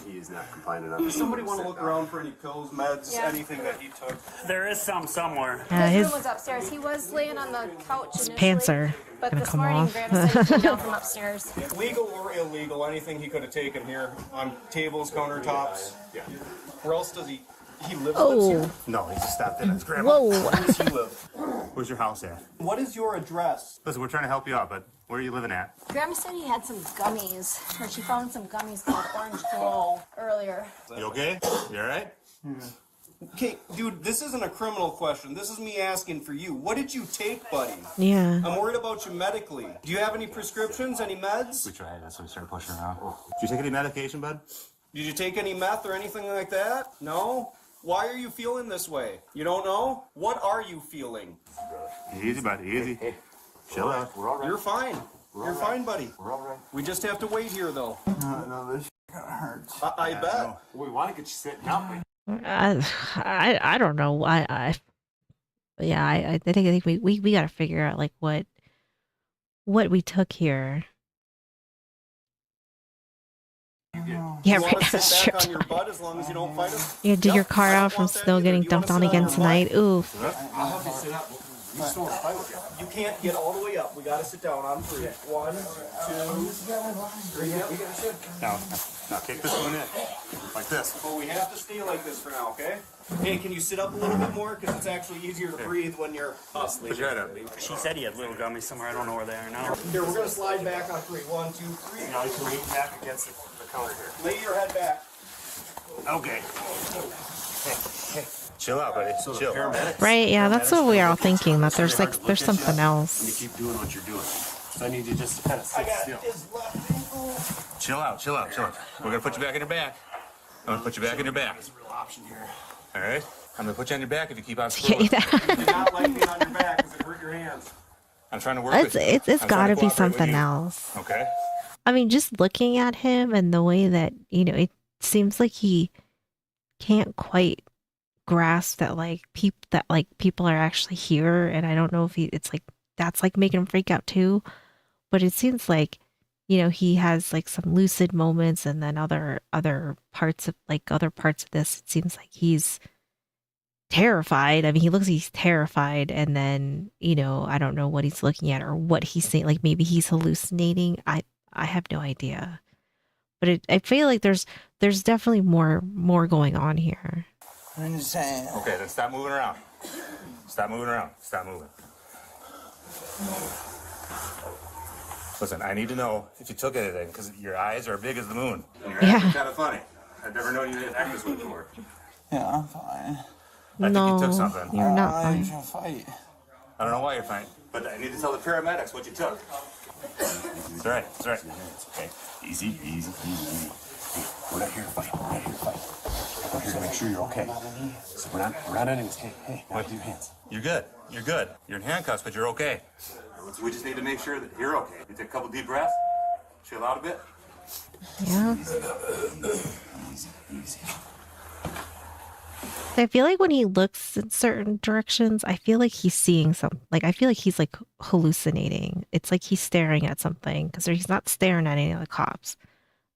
He is not confined enough. Does somebody want to look around for any pills, meds, Yeah. anything that he took? There is some somewhere. His His room was upstairs. He was laying on the couch initially, pants are but gonna this come morning off. Graham said he came down from upstairs. Legal or illegal, anything he could have taken here on tables, countertops. Yeah. Where else does he lives here? No, he just stopped in. It's grandma. Whoa. Where does he live? Where's your house at? What is your address? Listen, we're trying to help you out, but where are you living at? Graham said he had some gummies, or she found some gummies called Orange Glow earlier. You okay? You all right? Okay, dude, this isn't a criminal question. This is me asking for you. What did you take, buddy? Yeah. I'm worried about you medically. Do you have any prescriptions, any meds? We tried. That's why we started pushing around. Did you take any medication, bud? Did you take any meth or anything like that? No? Why are you feeling this way? You don't know? What are you feeling? Easy, buddy. Easy. Hey, chill out. We're all right. You're fine. You're fine, buddy. We're all right. We just have to wait here, though. No, this kind of hurts. I bet. We want to get you sitting up. I don't know. But yeah, I think we gotta figure out like what we took here. Yeah, You right want now to it's sit strip back on your time. butt as long as you don't fight him? You gotta dig your car I don't out from want that snow either. getting Do you wanna dumped on sit again your butt? tonight. Ooh. I'll help you sit up. We just don't fight with you. You can't get all the way up. We gotta sit down on 3. 1, 2, 3. Now kick this one in. Like this. But we have to stay like this for now, okay? Hey, can you sit up a little bit more? Because it's actually easier to breathe when you're up. Put your head up. She said he had little gummies somewhere. I don't know where they are now. Here, we're gonna slide back on 3. 1, 2, 3. Now you can lean back against the counter here. Lay your head back. Okay. Hey, chill out, buddy. Chill. Right, yeah, that's what we are all thinking, that there's something And you else. keep doing what you're doing. So I need you just to kind of sit still. Chill out. We're gonna put you back on your back. I'm gonna put you back on your back. There's a real option here. All right? I'm gonna put you on your back if you keep on Yeah, scrolling. Do not like being on your back because it hurt your hands. I'm trying to work with you. It's I'm trying gotta to be cooperate with something you. else. Okay? I mean, just looking at him and the way that, it seems like he can't quite grasp that people are actually here, and I don't know if it's like that's like making him freak out too. But it seems like, he has like some lucid moments, and then other parts of this, it seems like he's terrified. I mean, he's terrified, and then, I don't know what he's looking at or what he's saying. Like maybe he's hallucinating. I have no idea. But I feel like there's definitely more going on here. Okay, then stop moving around. Stop moving. Listen, I need to know if you took anything, because your eyes are big as the moon. And you're acting kind of funny. I've never known you to act this way before. Yeah, I'm fine. I think you took something. You're not I'm fine. trying to fight. I don't know why you're fine, but I need to tell the paramedics what you took. It's all right. Okay. Easy. Hey, we're not here to fight. We're here to make sure you're okay. So we're not enemies. Hey, now do your hands. You're good. You're in handcuffs, but you're okay. We just need to make sure that you're okay. You take a couple deep breaths, chill out a bit. Yeah. Easy. I feel like when he looks in certain directions, I feel like he's seeing something. Like I feel like he's like hallucinating. It's like he's staring at something, because he's not staring at any of the cops. I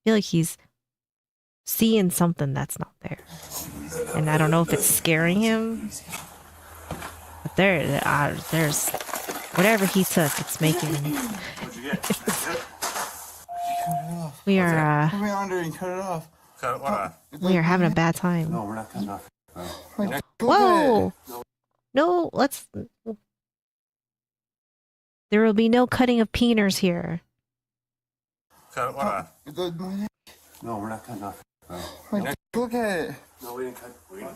feel like he's seeing something that's not there, and I don't know if it's scaring him. But there's whatever he took. It's making. What'd you get? We are Put me under and cut it off. Cut what off? we are having a bad time. No, we're not cutting off. Whoa! No, let's. There will be no cutting of peeners here. Cut what off? No, we're not cutting off. Look at it. No, we didn't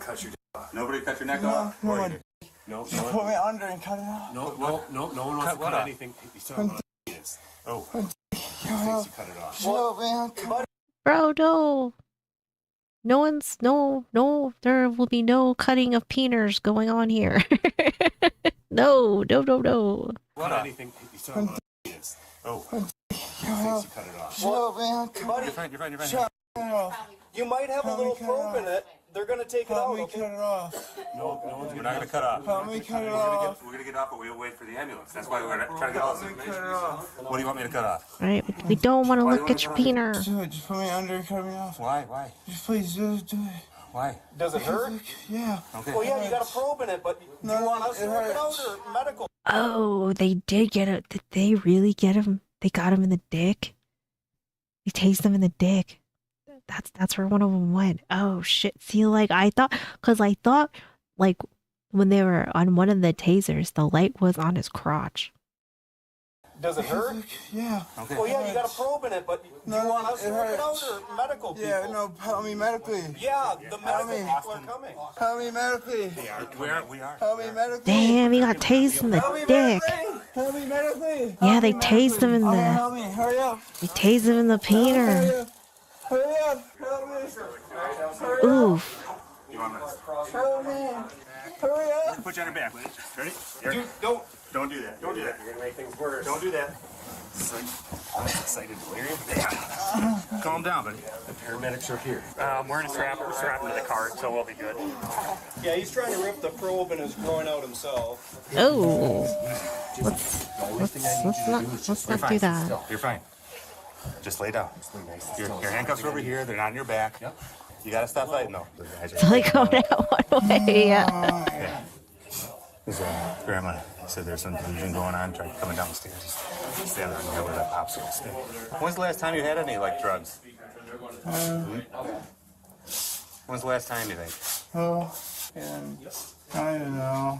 cut your dick off. Nobody cut your neck off? No, Or you my did? No, Just put me under and cut it off. no one wants Cut to what cut off? anything. He's talking about penis. Oh. Thinks you cut it off. Shut up, man. Bro, no. No, there will be no cutting of peeners going on here. No. What off? Anything. He's talking about penis. Oh. Thinks you cut it off. Shut up, man. You're fine. Shut up. You might have a little probe in it. They're gonna take it Help out, me okay? cut it off. No one's We're not going to cut off. Help me cut it We're off. going to get off, but we'll wait for the ambulance. That's why we're trying to get all this Help me cut information. it off. What do you want me to cut off? Right? We don't want to look at your peener. Just put me under and cut me off. Why? Just please do it. Why? Does it hurt? Yeah. Okay. Well, yeah, you got a probe in it, but do you want us to work it out or medical? Oh, they did get it. Did they really get him? They got him in the dick. They tased him in the dick. That's where one of them went. Oh shit! See, like I thought, like when they were on one of the tasers, the light was on his crotch. Does it hurt? Yeah. Okay. Well, yeah, you got a probe in it, but do you want us to work it out or medical people? Yeah, no, help me medically. Yeah, the medical me. people are coming. Help me medically. We are. Help me medically. Damn, he got tased in the dick. Help me medically. Yeah, they tased him in Okay, the. help me. Hurry up. They tased him in the peener. Hurry up. Help me. Oof. You want me? Help me. Hurry up. Put you on your back. Ready? Here. Dude, don't. Don't do that. You're gonna make things worse. Don't do that. I'm excited to hear you. Calm down, buddy. The paramedics are here. We're gonna strap him to the cart, so we'll be good. Yeah, he's trying to rip the probe and is growing out himself. Oh, let's not do that. You're fine. Just lay down. Your handcuffs are over here. They're not on your back. Yep. You gotta stop fighting though. It's like going out one way. Yeah. Yeah. His grandma said there's some delusion going on, tried coming down the stairs. Standing on the hill with that popsicle stick. When's the last time you had any like drugs? When's the last time you think? Oh, and I don't know.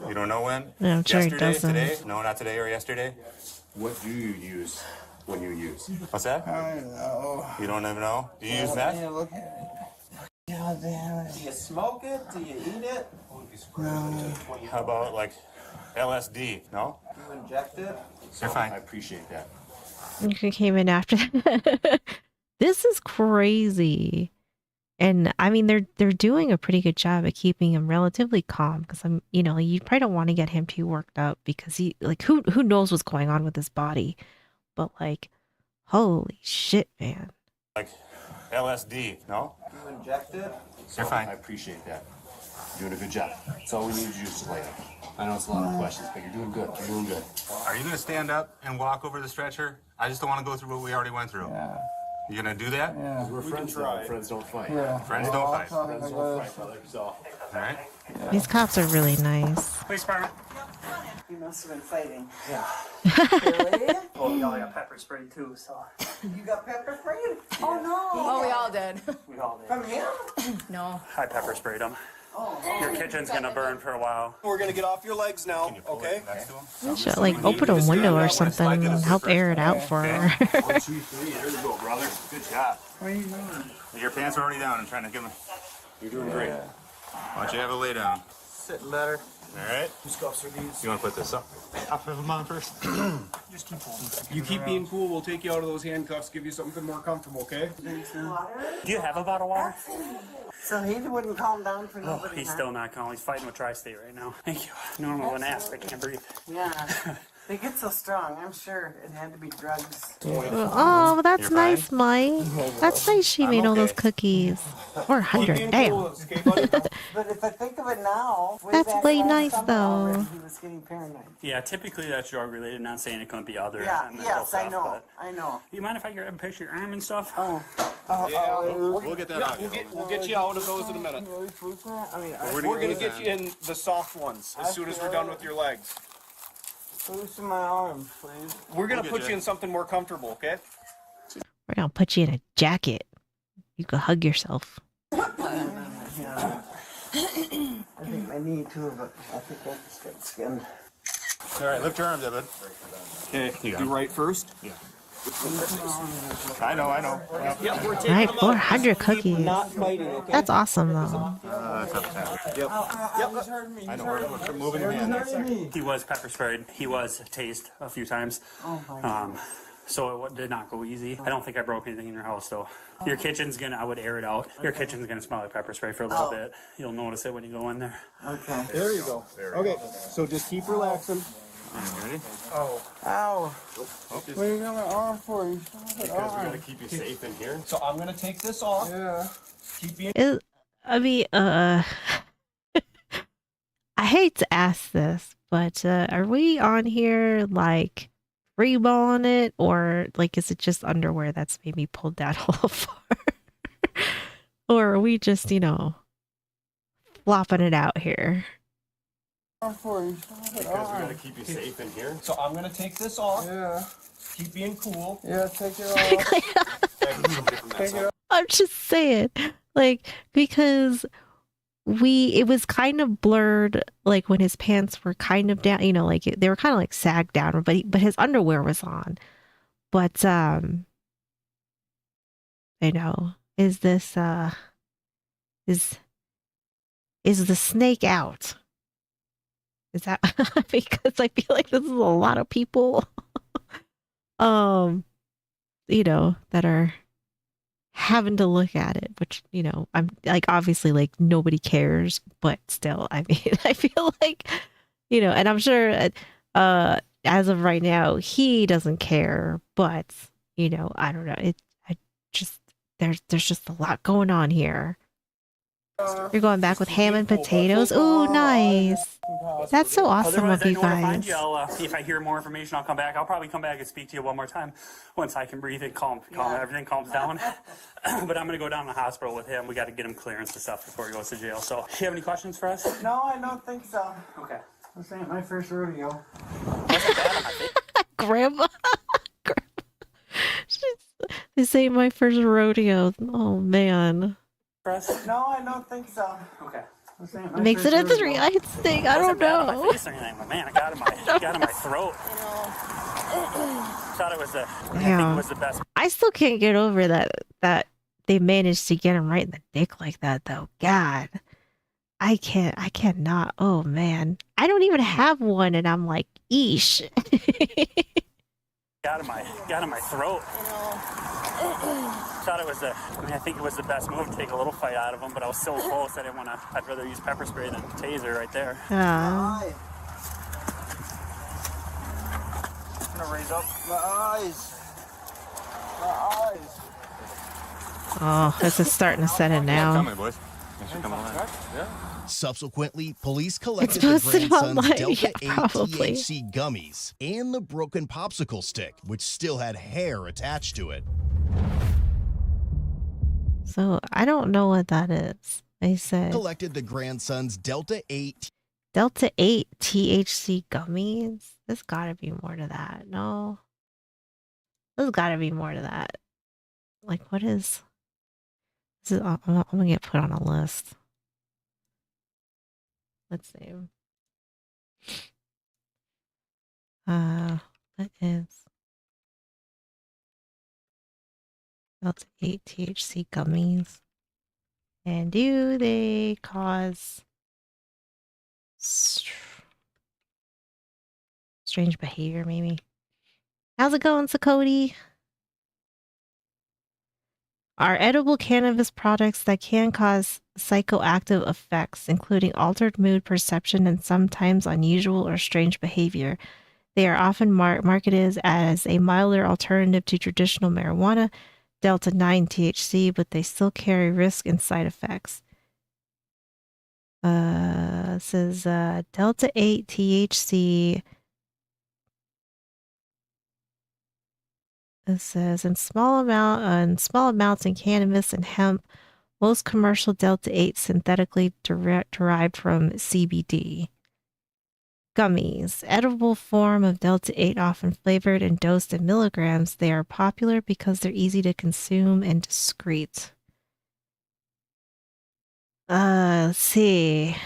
You don't know when? No, I'm sure he Yesterday, doesn't. today? No, not today or yesterday. What do you use when you use? What's that? I don't know. You don't even know? Do you use meth? Yeah, look at it. God damn it. Do you smoke it? Do you eat it? No. How about like LSD? No? Do you inject it? You're fine. I appreciate that. You came in after that. This is crazy. And I mean, they're doing a pretty good job at keeping him relatively calm because you probably don't want to get him too worked up because he like who knows what's going on with his body, but like, holy shit, man. Like LSD? No? Do you inject it? You're fine. I appreciate that. You're doing a good job. That's all we need you to do later. I know it's a lot of questions, but you're doing good. You're doing good. Are you gonna stand up and walk over the stretcher? I just don't want to go through what we already went through. Yeah. You gonna do that? Yeah. We're friends, though. Friends don't fight. Yeah. Friends don't fight. All Friends don't fight, brother. So. right. These cops are really nice. Police department. You must have been fighting. Yeah. Really? Oh, y'all got pepper spray too, so. You got pepper sprayed? Oh no. Oh, we all did. We all did. From him? No. I pepper sprayed them. Your kitchen's gonna burn for a while. We're gonna get off your legs now, okay? You should like open a window or something and help air it out for her. 1, 2, 3. There you go, brother. Good job. What are you doing? Your pants are already down. I'm trying to give them. You're doing great. Why don't you have a lay down? Sitting better. All right. Whose cuffs are these? You want to put this up? I'll put them on first. Just keep holding. You keep being cool, we'll take you out of those handcuffs, give you something more comfortable, okay? Do you have a bottle of water? So he wouldn't calm down for Oh, nobody, he's huh? still not calm. He's fighting with Tri-State right now. Thank you. Normally when asked, I can't breathe. Yeah. They get so strong. I'm sure it had to be drugs. Oh, well, that's nice, Mike. That's nice she made all those cookies. 400, damn. But if I think of it now, way That's back way last nice, summer though. already, He was getting paranoid. Yeah, typically that's drug related. Not saying it couldn't be other. Yeah, mental yes, stuff, I know. but- I know. You mind if I grab a picture of your arm and stuff? Oh. We'll get that out. We'll get you out of those in a minute. I mean, We're gonna get you in the soft ones as soon as we're done with your legs. Loosen my arms, please. We're gonna put you in something more comfortable, okay? We're gonna put you in a jacket. You can hug yourself. I think my knee too, but I think that's good skin. All right, lift your arms, Evan. Okay, You got do it. right first. Yeah. I know. Yep, we're All right, 400 cookies. not fighting, okay? That's awesome, though. That's up to Yep. I know. We're moving your hand. He was pepper sprayed. He was tased a few times. Oh my God. So it did not go easy. I don't think I broke anything in your house though. Your kitchen's I would air it out. Your kitchen's gonna smell like pepper spray for a little bit. You'll notice it when you go in there. Okay. There you go. Okay, so just keep relaxing. You ready? Ow. What are you got my arm for? You Because we gotta keep you safe in here. So I'm gonna take this off. Yeah. Keep being. I mean, I hate to ask this, but are we on here like freeballing it, or like is it just underwear that's maybe pulled down a little far, or are we just flopping it out here? For you. Because we gotta keep you safe in here. So I'm gonna take this off. Yeah. Keep being cool. Yeah, take it off. Take it off. I'm just saying, like, because it was kind of blurred, like when his pants were kind of down, like they were kind of like sagged down, but his underwear was on. But is this is the snake out? Is that because I feel like this is a lot of people, that are having to look at it, which, I'm like, obviously like nobody cares, but still, I mean, I feel like, and I'm sure, as of right now, he doesn't care. But you know, I don't know. I just there's just a lot going on here. You're going back with ham and potatoes. Ooh, nice. That's so awesome Otherwise, of I you know where to find guys. you. I'll, if I hear more information, I'll come back. I'll probably come back and speak to you one more time once I can breathe and everything calms down. But I'm going to go down to the hospital with him. We got to get him clearance and stuff before he goes to jail. So, do you have any questions for us? No, I don't think so. Okay. This ain't my first rodeo. Grandma. This ain't my first rodeo. Oh man. For us? No, I don't think so. Okay. This ain't my Makes it first a 3 eyed thing. I don't Bad on my know. face or anything, but man, I got in my throat. Thought it was the. I think it was the best. I still can't get over that they managed to get him right in the dick like that though. God. I cannot. Oh man. I don't even have one and I'm like, eesh. Got in my throat. Thought it was the. I think it was the best move to take a little fight out of him, but I was so close. I didn't want to. I'd rather use pepper spray than taser right there. Uh, I'm gonna raise up my eyes. My eyes. oh, this is starting to set in now. Coming, boys. Thanks for coming on. Yeah. Subsequently, police collected the posted grandson's online, Delta 8 yeah, probably. THC gummies and the broken popsicle stick, which still had hair attached to it. So I don't know what that is. They said Collected the grandson's Delta 8 THC gummies. There's gotta be more to that. No. There's gotta be more to that. Like what is this is I'm gonna get put on a list. Let's see. What is Delta 8 THC gummies? And do they cause strange behavior, maybe? How's it going, Sakoti? Are edible cannabis products that can cause psychoactive effects, including altered mood perception and sometimes unusual or strange behavior. They are often marketed as a milder alternative to traditional marijuana, Delta 9 THC, but they still carry risk and side effects. It says Delta 8 THC. It says in small amounts in cannabis and hemp, most commercial Delta 8 synthetically derived from CBD. Gummies, edible form of Delta 8, often flavored and dosed in milligrams. They are popular because they're easy to consume and discreet. Let's see.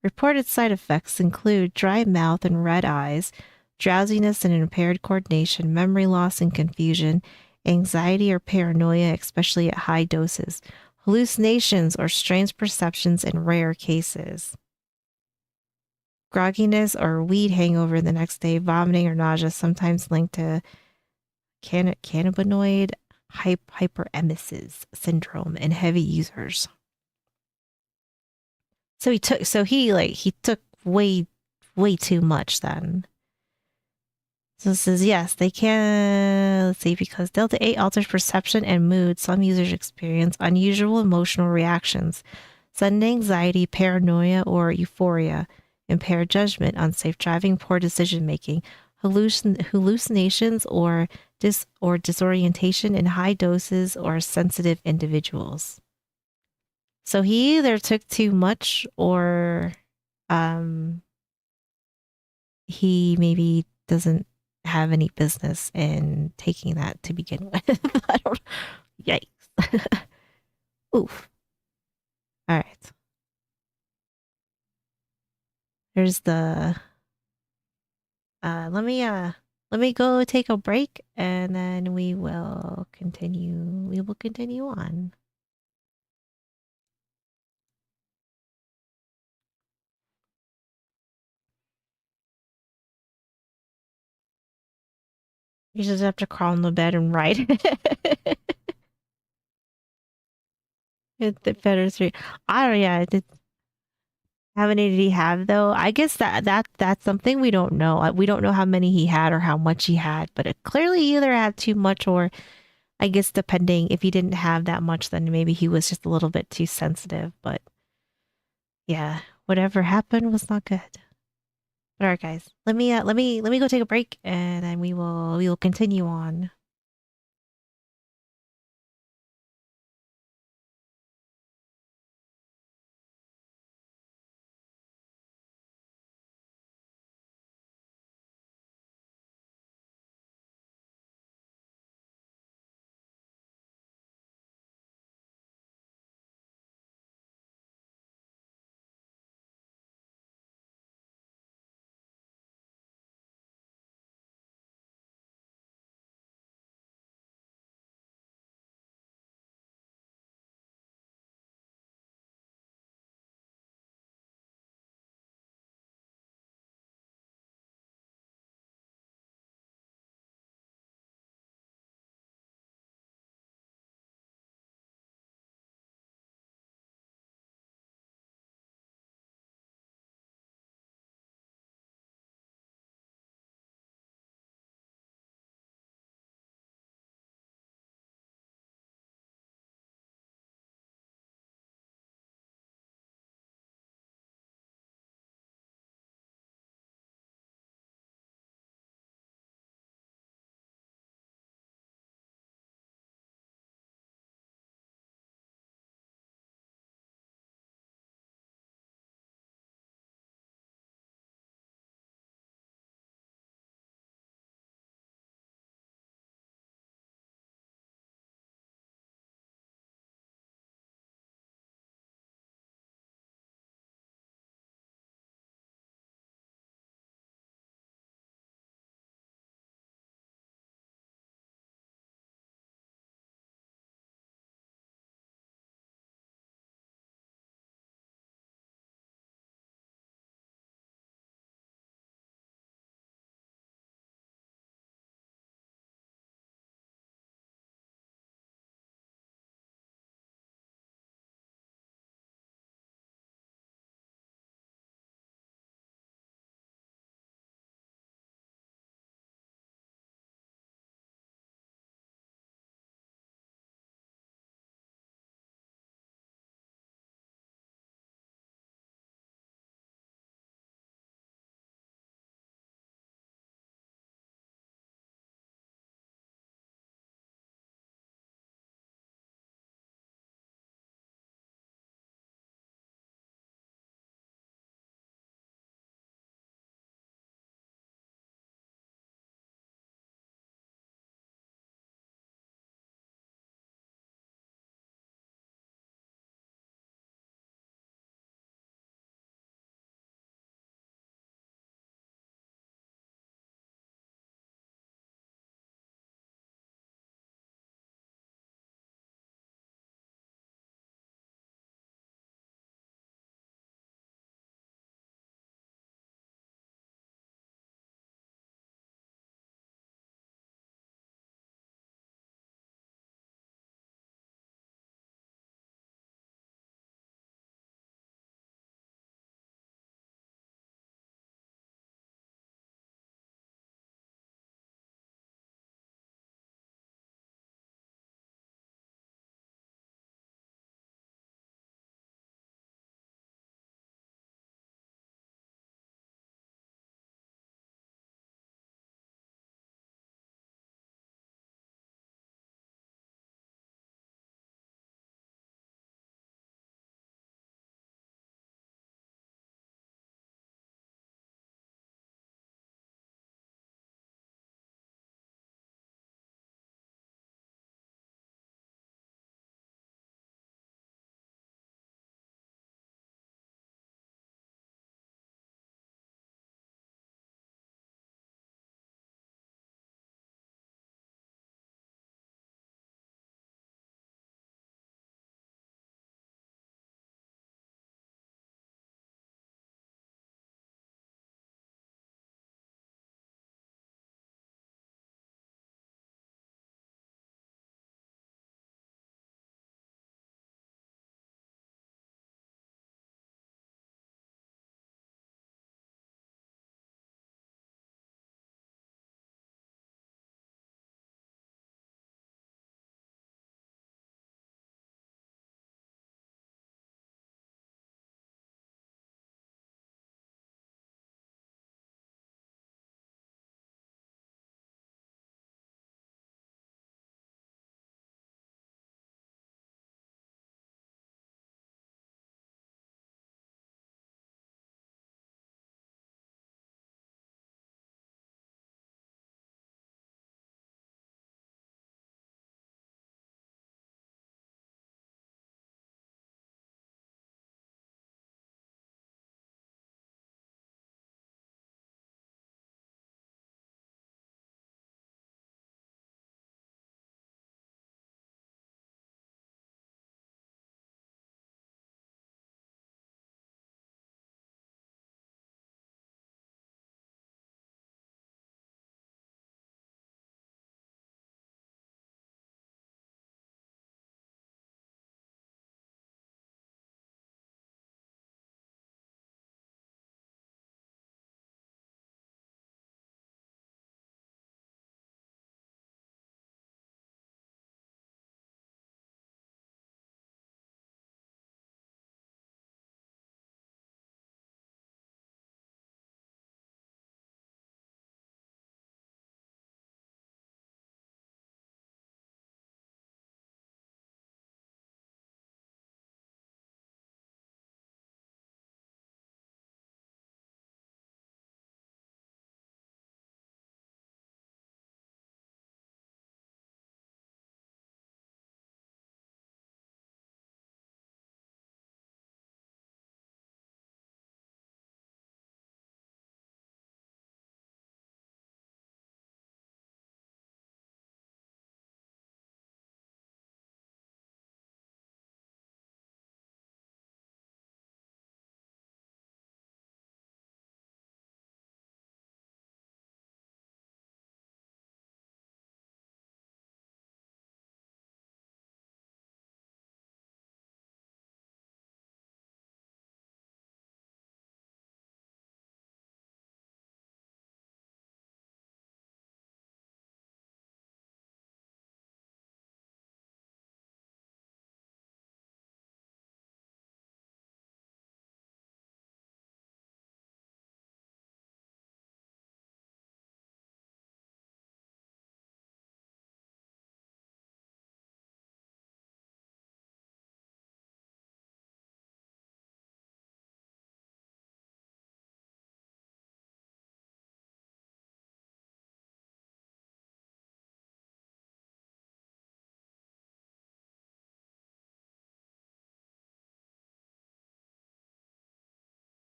Reported side effects include dry mouth and red eyes, drowsiness and impaired coordination, memory loss and confusion, anxiety or paranoia, especially at high doses, hallucinations or strange perceptions in rare cases, grogginess or weed hangover the next day, vomiting or nausea, sometimes linked to cannabinoid hyperemesis syndrome in heavy users. So he took way too much then. So it says, yes, they can, let's see, because Delta 8 alters perception and mood. Some users experience unusual emotional reactions, sudden anxiety, paranoia, or euphoria, impaired judgment, unsafe driving, poor decision making, hallucinations, or disorientation in high doses or sensitive individuals. So he either took too much or he maybe doesn't have any business in taking that to begin with. I don't. Yikes. Oof. All right. There's the. Let me go take a break and then we will continue. We will continue on. You just have to crawl in the bed and write it. It's the better three. I don't. Yeah. How many did he have though? I guess that's something we don't know. We don't know how many he had or how much he had, but it clearly either had too much or I guess depending if he didn't have that much, then maybe he was just a little bit too sensitive. But yeah, whatever happened was not good. But all right, guys, let me go take a break, and then we will continue on.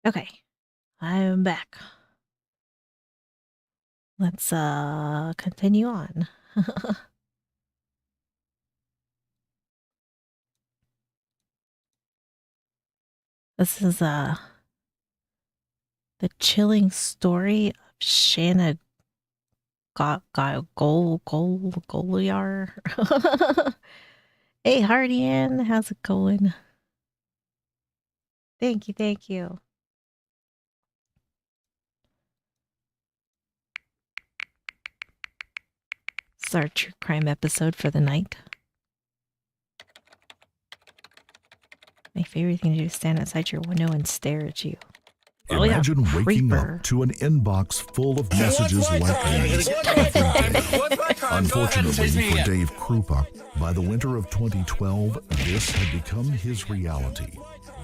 Okay, I'm back. Let's continue on. This is the chilling story of Shanna Goliar. Hey Hardian, how's it going? Thank you, thank you. This is our true crime episode for the night. My favorite thing to do is stand outside your window and stare at you. Imagine waking up to an inbox full of messages like these every day. Unfortunately for Dave Krupa, by the winter of 2012, this had become his reality.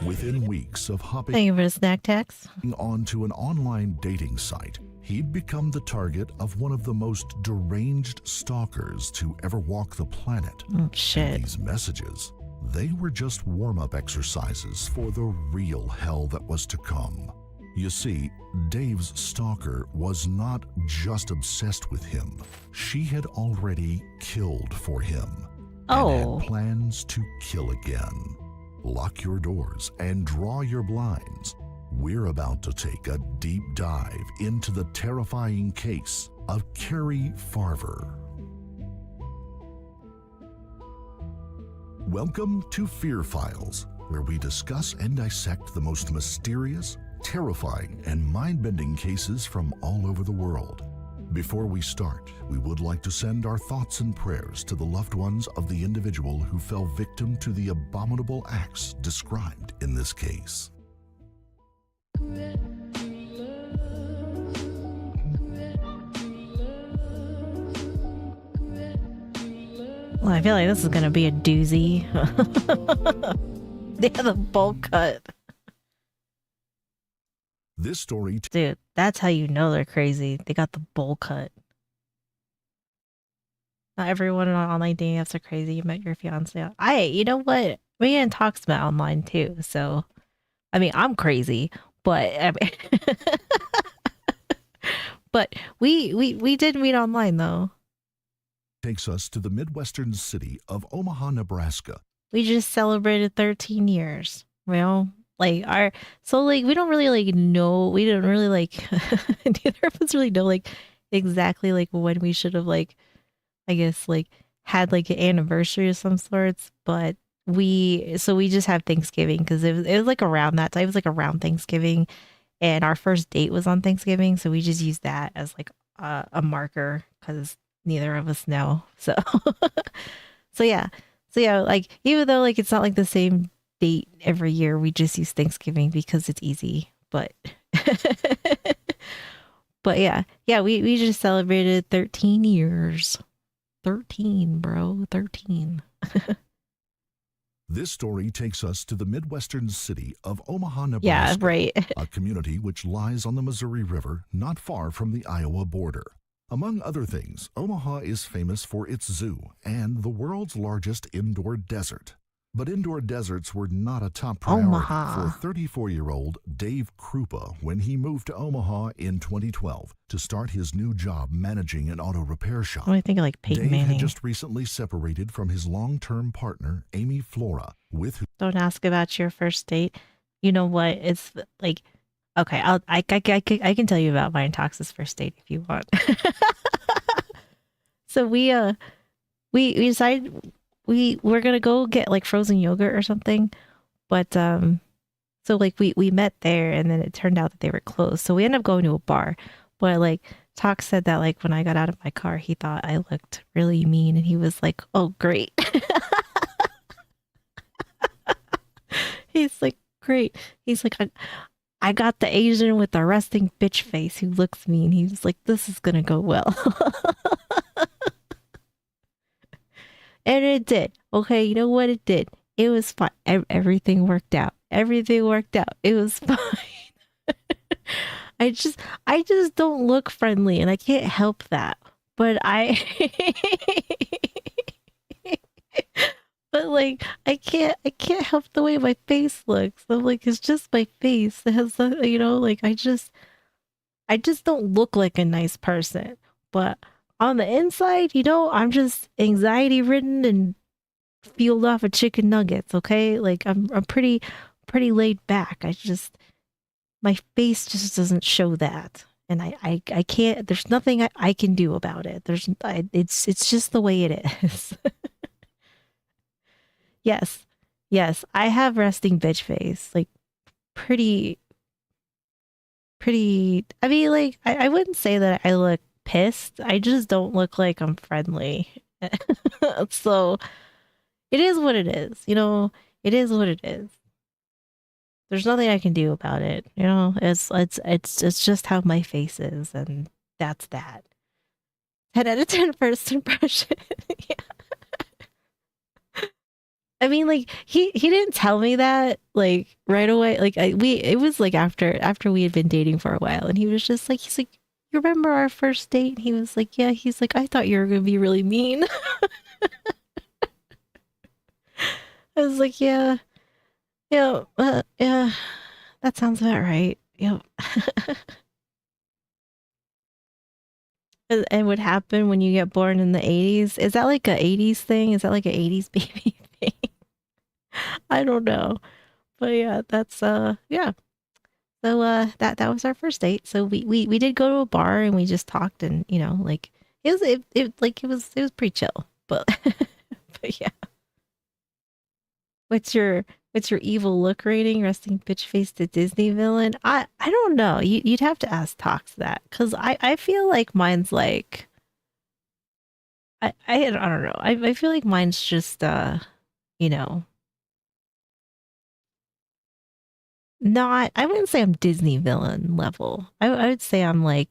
Within weeks of hopping Thank you for the snack tax. onto an online dating site, he'd become the target of one of the most deranged stalkers to ever walk the planet. Oh, shit. And these messages, they were just warm-up exercises for the real hell that was to come. You see, Dave's stalker was not just obsessed with him. She had already killed for him. And had plans to kill again. Lock your doors and draw your blinds. We're about to take a deep dive into the terrifying case of Carrie Farver. Welcome to Fear Files, where we discuss and dissect the most mysterious, terrifying, and mind-bending cases from all over the world. Before we start, we would like to send our thoughts and prayers to the loved ones of the individual who fell victim to the abominable acts described in this case. Well, I feel like this is gonna be a doozy. They have the bowl cut. This story, dude, that's how you know they're crazy. They got the bowl cut. Not everyone on online dating apps are crazy. You met your fiance. You know what? Me and Talks met online too. So, I mean, I'm crazy, but I mean, but we did meet online though. takes us to the Midwestern city of Omaha, Nebraska. We just celebrated 13 years. Well, like we don't really know. We don't really neither of us really know exactly when we should have I guess had an anniversary of some sorts. But we just have Thanksgiving because it was around that time. It was around Thanksgiving, and our first date was on Thanksgiving. So we just used that as a marker because neither of us know. So so yeah, even though it's not the same date every year, we just use Thanksgiving because it's easy. But but yeah, we just celebrated 13 years. 13, bro, 13. This story takes us to the Midwestern city of Omaha, Nebraska. Yeah, right. A community which lies on the Missouri River, not far from the Iowa border. Among other things, Omaha is famous for its zoo and the world's largest indoor desert. But indoor deserts were not a top priority for 34-year-old Dave Krupa when he moved to Omaha in 2012 to start his new job managing an auto repair shop. I think Peyton Dave Manning. had just recently separated from his long-term partner, Amy Flora, with whom... Don't ask about your first date. You know what? It's okay, I can tell you about Mine Talks' first date if you want. So we decided we're gonna go get frozen yogurt or something, but so we met there, and then it turned out that they were closed, so we ended up going to a bar. But Talk said that when I got out of my car, he thought I looked really mean, and he was like, "Oh, great." He's like, "Great." He's like, I got the Asian with the resting bitch face who looks mean. He's like, "This is gonna go well." And it did. Okay, you know what? It did. It was fine. Everything worked out. Everything worked out. It was fine. I just don't look friendly, and I can't help that. But But like I can't help the way my face looks. I'm like, it's just my face. It has like I just don't look like a nice person. But on the inside, I'm just anxiety ridden and fueled off of chicken nuggets, okay? Like I'm pretty laid back. My face just doesn't show that. And I can't, there's nothing I can do about it. It's just the way it is. Yes. Yes, I have resting bitch face. Like pretty I mean, like, I wouldn't say that I look pissed. I just don't look like I'm friendly. So it is what it is, it is what it is. There's nothing I can do about it, it's just how my face is, and that's that. 10 out of 10 first impression. Yeah. I mean, like he didn't tell me that like right away. Like it was like after we had been dating for a while, and he was just like, he's like, you remember our first date? And he was like, yeah. He's like, I thought you were gonna be really mean. I was like, yeah, yeah, that sounds about right. Yep. And what happened when you get born in the 80s? Is that like a 80s thing? Is that like a 80s baby thing? I don't know. But yeah, that's yeah. So that was our first date. So we did go to a bar and we just talked, and like it was pretty chill. But but yeah. What's your evil look rating? Resting bitch face to Disney villain? I don't know. You'd have to ask Tox that, because I feel like mine's like I don't know. I feel like mine's just you know not, I wouldn't say I'm Disney villain level. I would say I'm like,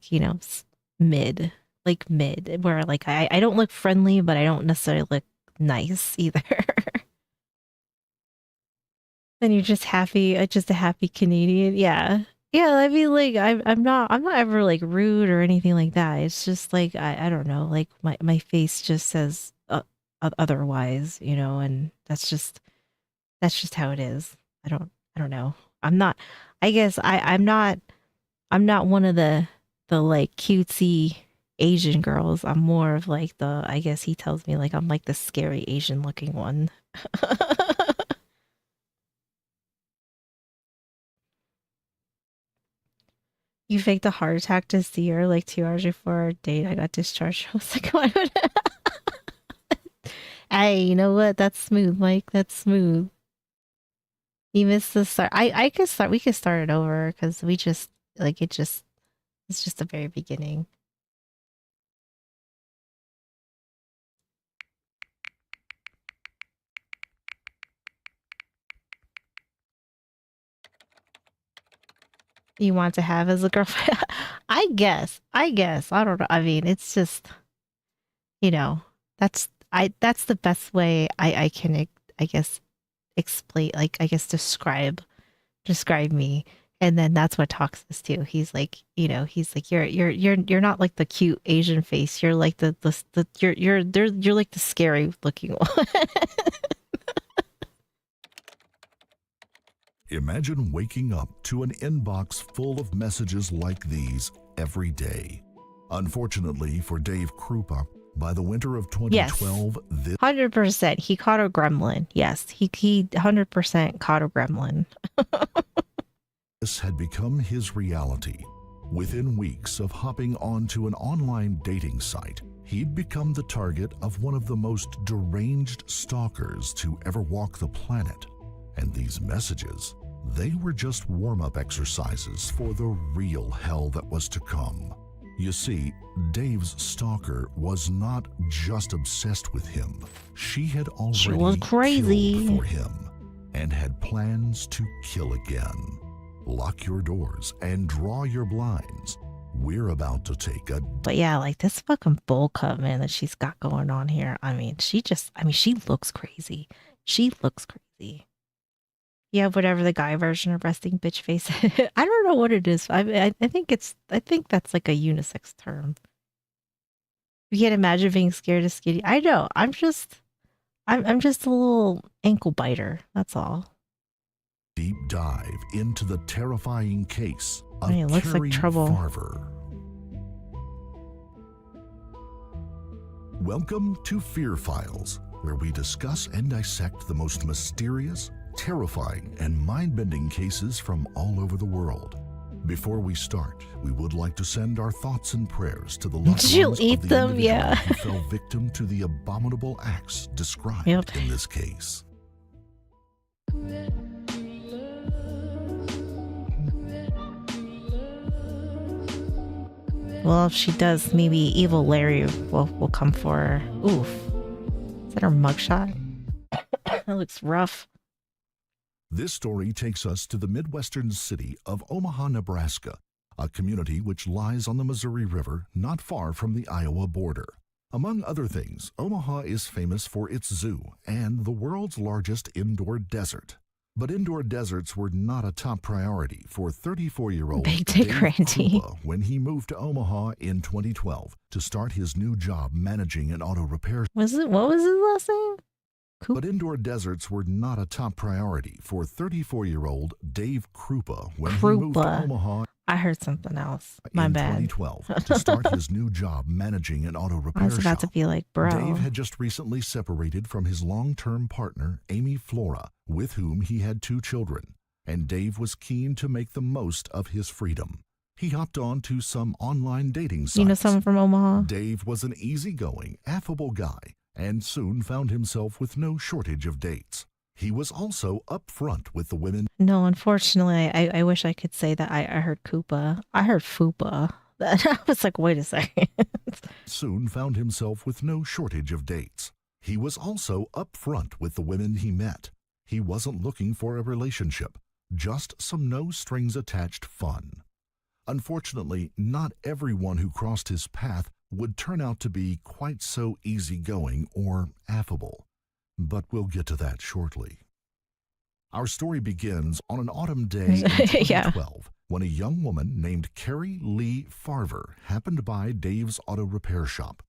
mid, like mid, where like I don't look friendly, but I don't necessarily look nice either. Then you're just a happy Canadian. Yeah. Yeah, I mean, like I'm not ever like rude or anything like that. It's just like I don't know, like my face just says otherwise, and that's just how it is. I don't know. I'm not, I guess I'm not one of the like cutesy Asian girls. I'm more of like I guess he tells me like I'm like the scary Asian looking one. You faked a heart attack to see her like 2 hours before our date. I got discharged. I was like, why would Hey, you know what? That's smooth, Mike. That's smooth. You missed the start. I could start. We could start it over because we just like it's just the very beginning. You want to have as a girlfriend? I guess. I don't know. I mean, it's just, you know, that's the best way I can I guess explain, like I guess describe me. And then that's what Tox is too. He's like, he's like, you're not like the cute Asian face. You're like the you're like the scary looking one. Imagine waking up to an inbox full of messages like these every day. Unfortunately for Dave Krupa, by the winter of 2012, Yes. 100%. He caught a gremlin. Yes, he 100% caught a gremlin. this had become his reality. Within weeks of hopping onto an online dating site, he'd become the target of one of the most deranged stalkers to ever walk the planet. And these messages, they were just warm-up exercises for the real hell that was to come. You see, Dave's stalker was not just obsessed with him. She had already was crazy killed for him and had plans to kill again. Lock your doors and draw your blinds. We're about to take a... But yeah, like this fucking bull cut, man, that she's got going on here. I mean, she looks crazy. She looks crazy. Yeah, whatever the guy version of resting bitch face. I don't know what it is. I think that's like a unisex term. You can't imagine being scared of skinny. I know. I'm just a little ankle biter. That's all. Deep dive into the terrifying case of I mean, it looks like Carrie trouble. Farver. Welcome to Fear Files, where we discuss and dissect the most mysterious, terrifying, and mind-bending cases from all over the world. Before we start, we would like to send our thoughts and prayers to the loved Did you ones eat of the them? individual Yeah. who fell victim to the abominable acts described Yep. in this case. Well, if she does, maybe evil Larry will come for her. Oof. Is that her mugshot? That looks rough. This story takes us to the Midwestern city of Omaha, Nebraska, a community which lies on the Missouri River not far from the Iowa border. Among other things, Omaha is famous for its zoo and the world's largest indoor desert. But indoor deserts were not a top priority for 34-year-old Big Dick Dave Randy. Krupa when he moved to Omaha in 2012 to start his new job managing an auto repair. What was his last name? But indoor deserts were not a top priority for 34-year-old Dave Krupa when he moved to Krupa. Omaha I heard something else. My in bad. 2012 to start his new job managing an auto repair I was about to shop. be like, bro. Dave had just recently separated from his long-term partner, Amy Flora, with whom he had 2 children, and Dave was keen to make the most of his freedom. He hopped on to some online dating sites. You know someone from Omaha? Dave was an easygoing, affable guy, and soon found himself with no shortage of dates. He was also upfront with the women. No, unfortunately, I wish I could say that I heard Koopa. I heard Fupa. I was like, wait a second. Soon found himself with no shortage of dates. He was also upfront with the women he met. He wasn't looking for a relationship, just some no-strings-attached fun. Unfortunately, not everyone who crossed his path would turn out to be quite so easygoing or affable. But we'll get to that shortly. Our story begins on an autumn day in 2012 when a young woman named Carrie Lee Farver happened by Dave's auto repair shop.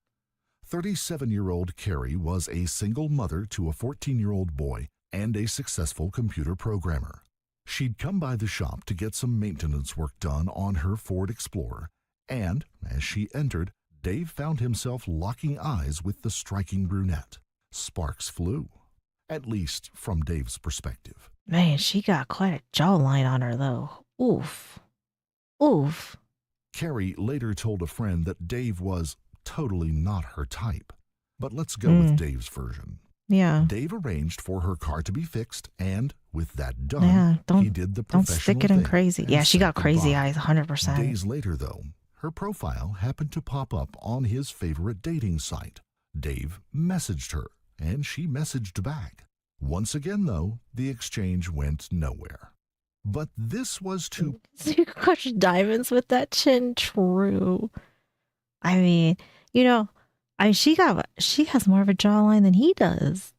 37-year-old Carrie was a single mother to a 14-year-old boy and a successful computer programmer. She'd come by the shop to get some maintenance work done on her Ford Explorer, and as she entered, Dave found himself locking eyes with the striking brunette. Sparks flew, at least from Dave's perspective. Man, she got quite a jawline on her, though. Oof. Oof. Carrie later told a friend that Dave was totally not her type. But let's go with Dave's version. Yeah. Dave arranged for her car to be fixed, and with that done, he did the don't professional stick it in thing crazy. and Yeah, she said got crazy goodbye. eyes, 100%. Days later, though, her profile happened to pop up on his favorite dating site. Dave messaged her, and she messaged back. Once again, though, the exchange went nowhere. But this was to... You crush diamonds with that chin? True. I mean, she has more of a jawline than he does.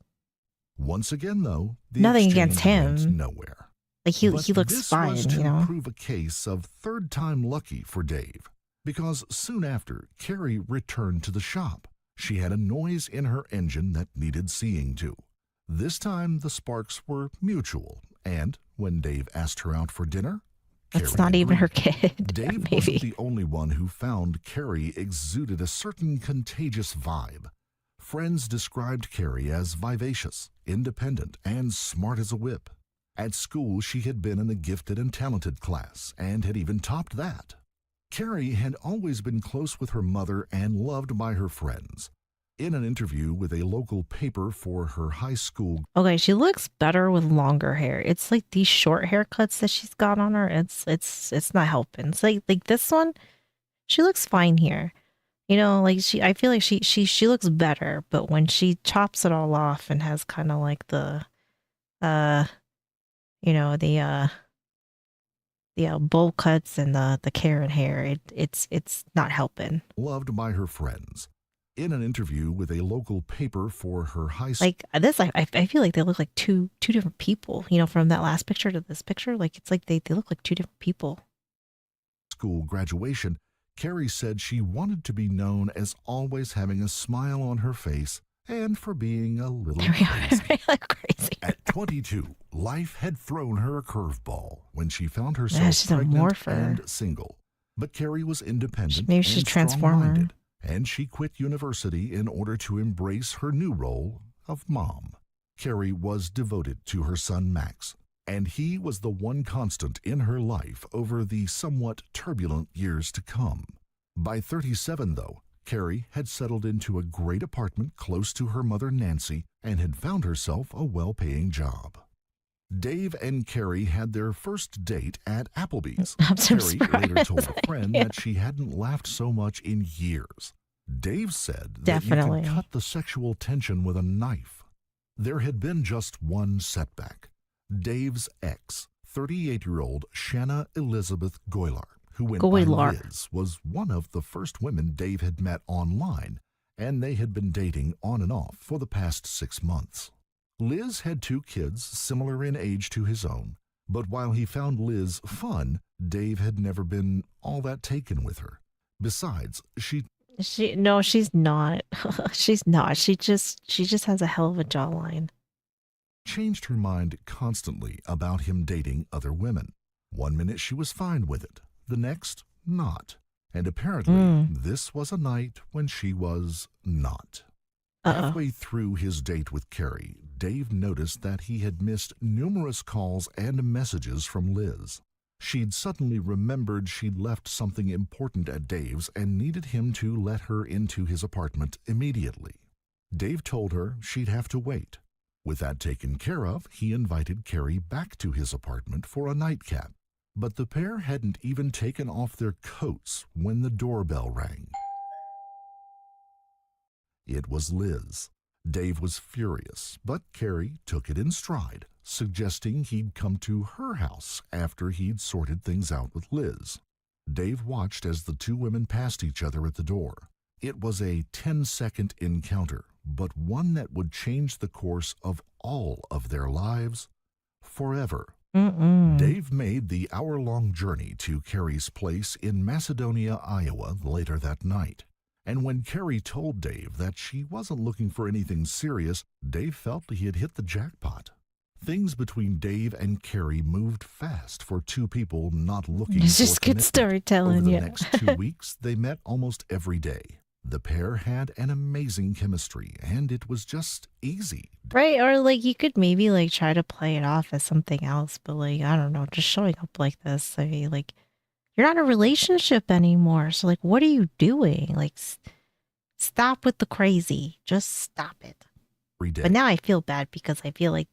Once again, though, the Nothing exchange against him. went nowhere. Like he But looks this fine, was you to know. prove a case of third time lucky for Dave, because soon after, Carrie returned to the shop. She had a noise in her engine that needed seeing to. This time, the sparks were mutual, and when Dave asked her out for dinner, That's Carrie not even her agreed. kid. Dave Maybe. wasn't the only one who found Carrie exuded a certain contagious vibe. Friends described Carrie as vivacious, independent, and smart as a whip. At school, she had been in the gifted and talented class, and had even topped that. Carrie had always been close with her mother and loved by her friends. In an interview with a local paper for her high school... Okay, she looks better with longer hair. It's like these short haircuts that she's got on her. It's not helping. It's like this one, she looks fine here. Like I feel like she looks better, but when she chops it all off and has kind of like the bowl cuts and the Karen hair, it's not helping. Loved by her friends. In an interview with a local paper for her high school... Like this, I feel like they look like two different people, from that last picture to this picture. Like it's like they look like two different people. School graduation, Carrie said she wanted to be known as always having a smile on her face and for being a little crazy. At 22, life had thrown her a curveball when she found herself Yeah, she's a pregnant morpher. and single. But Carrie was independent Maybe she's and a transformer. strong-minded, and she quit university in order to embrace her new role of mom. Carrie was devoted to her son Max, and he was the one constant in her life over the somewhat turbulent years to come. By 37, though, Carrie had settled into a great apartment close to her mother Nancy and had found herself a well-paying job. Dave and Carrie had their first date at Applebee's. Carrie later told a friend that she hadn't laughed so much in years. Dave said that you could cut the sexual tension with a knife. There had been just one setback. Dave's ex, 38-year-old Shanna Elizabeth Goylar, who went by Liz, was one of the first women Dave had met online, and they had been dating on and off for the past 6 months. Liz had 2 kids similar in age to his own, but while he found Liz fun, Dave had never been all that taken with her. Besides, she's not. She's not. She just has a hell of a jawline. Changed her mind constantly about him dating other women. One minute she was fine with it, the next not. And apparently this was a night when she was not. Halfway through his date with Carrie, Dave noticed that he had missed numerous calls and messages from Liz. She'd suddenly remembered she'd left something important at Dave's and needed him to let her into his apartment immediately. Dave told her she'd have to wait. With that taken care of, he invited Carrie back to his apartment for a nightcap. But the pair hadn't even taken off their coats when the doorbell rang. It was Liz. Dave was furious, but Carrie took it in stride, suggesting he'd come to her house after he'd sorted things out with Liz. Dave watched as the 2 women passed each other at the door. It was a 10-second encounter, but one that would change the course of all of their lives forever. Dave made the hour-long journey to Carrie's place in Macedonia, Iowa later that night. And when Carrie told Dave that she wasn't looking for anything serious, Dave felt he had hit the jackpot. Things between Dave and Carrie moved fast for 2 people not looking for just good commitment. storytelling. Over the next 2 weeks, they met almost every day. The pair had an amazing chemistry, and it was just easy. Right, or like you could maybe like try to play it off as something else, but like I don't know, just showing up like this. I mean, like you're not in a relationship anymore, so like what are you doing? Like stop with the crazy. Just stop it. But now I feel bad because I feel like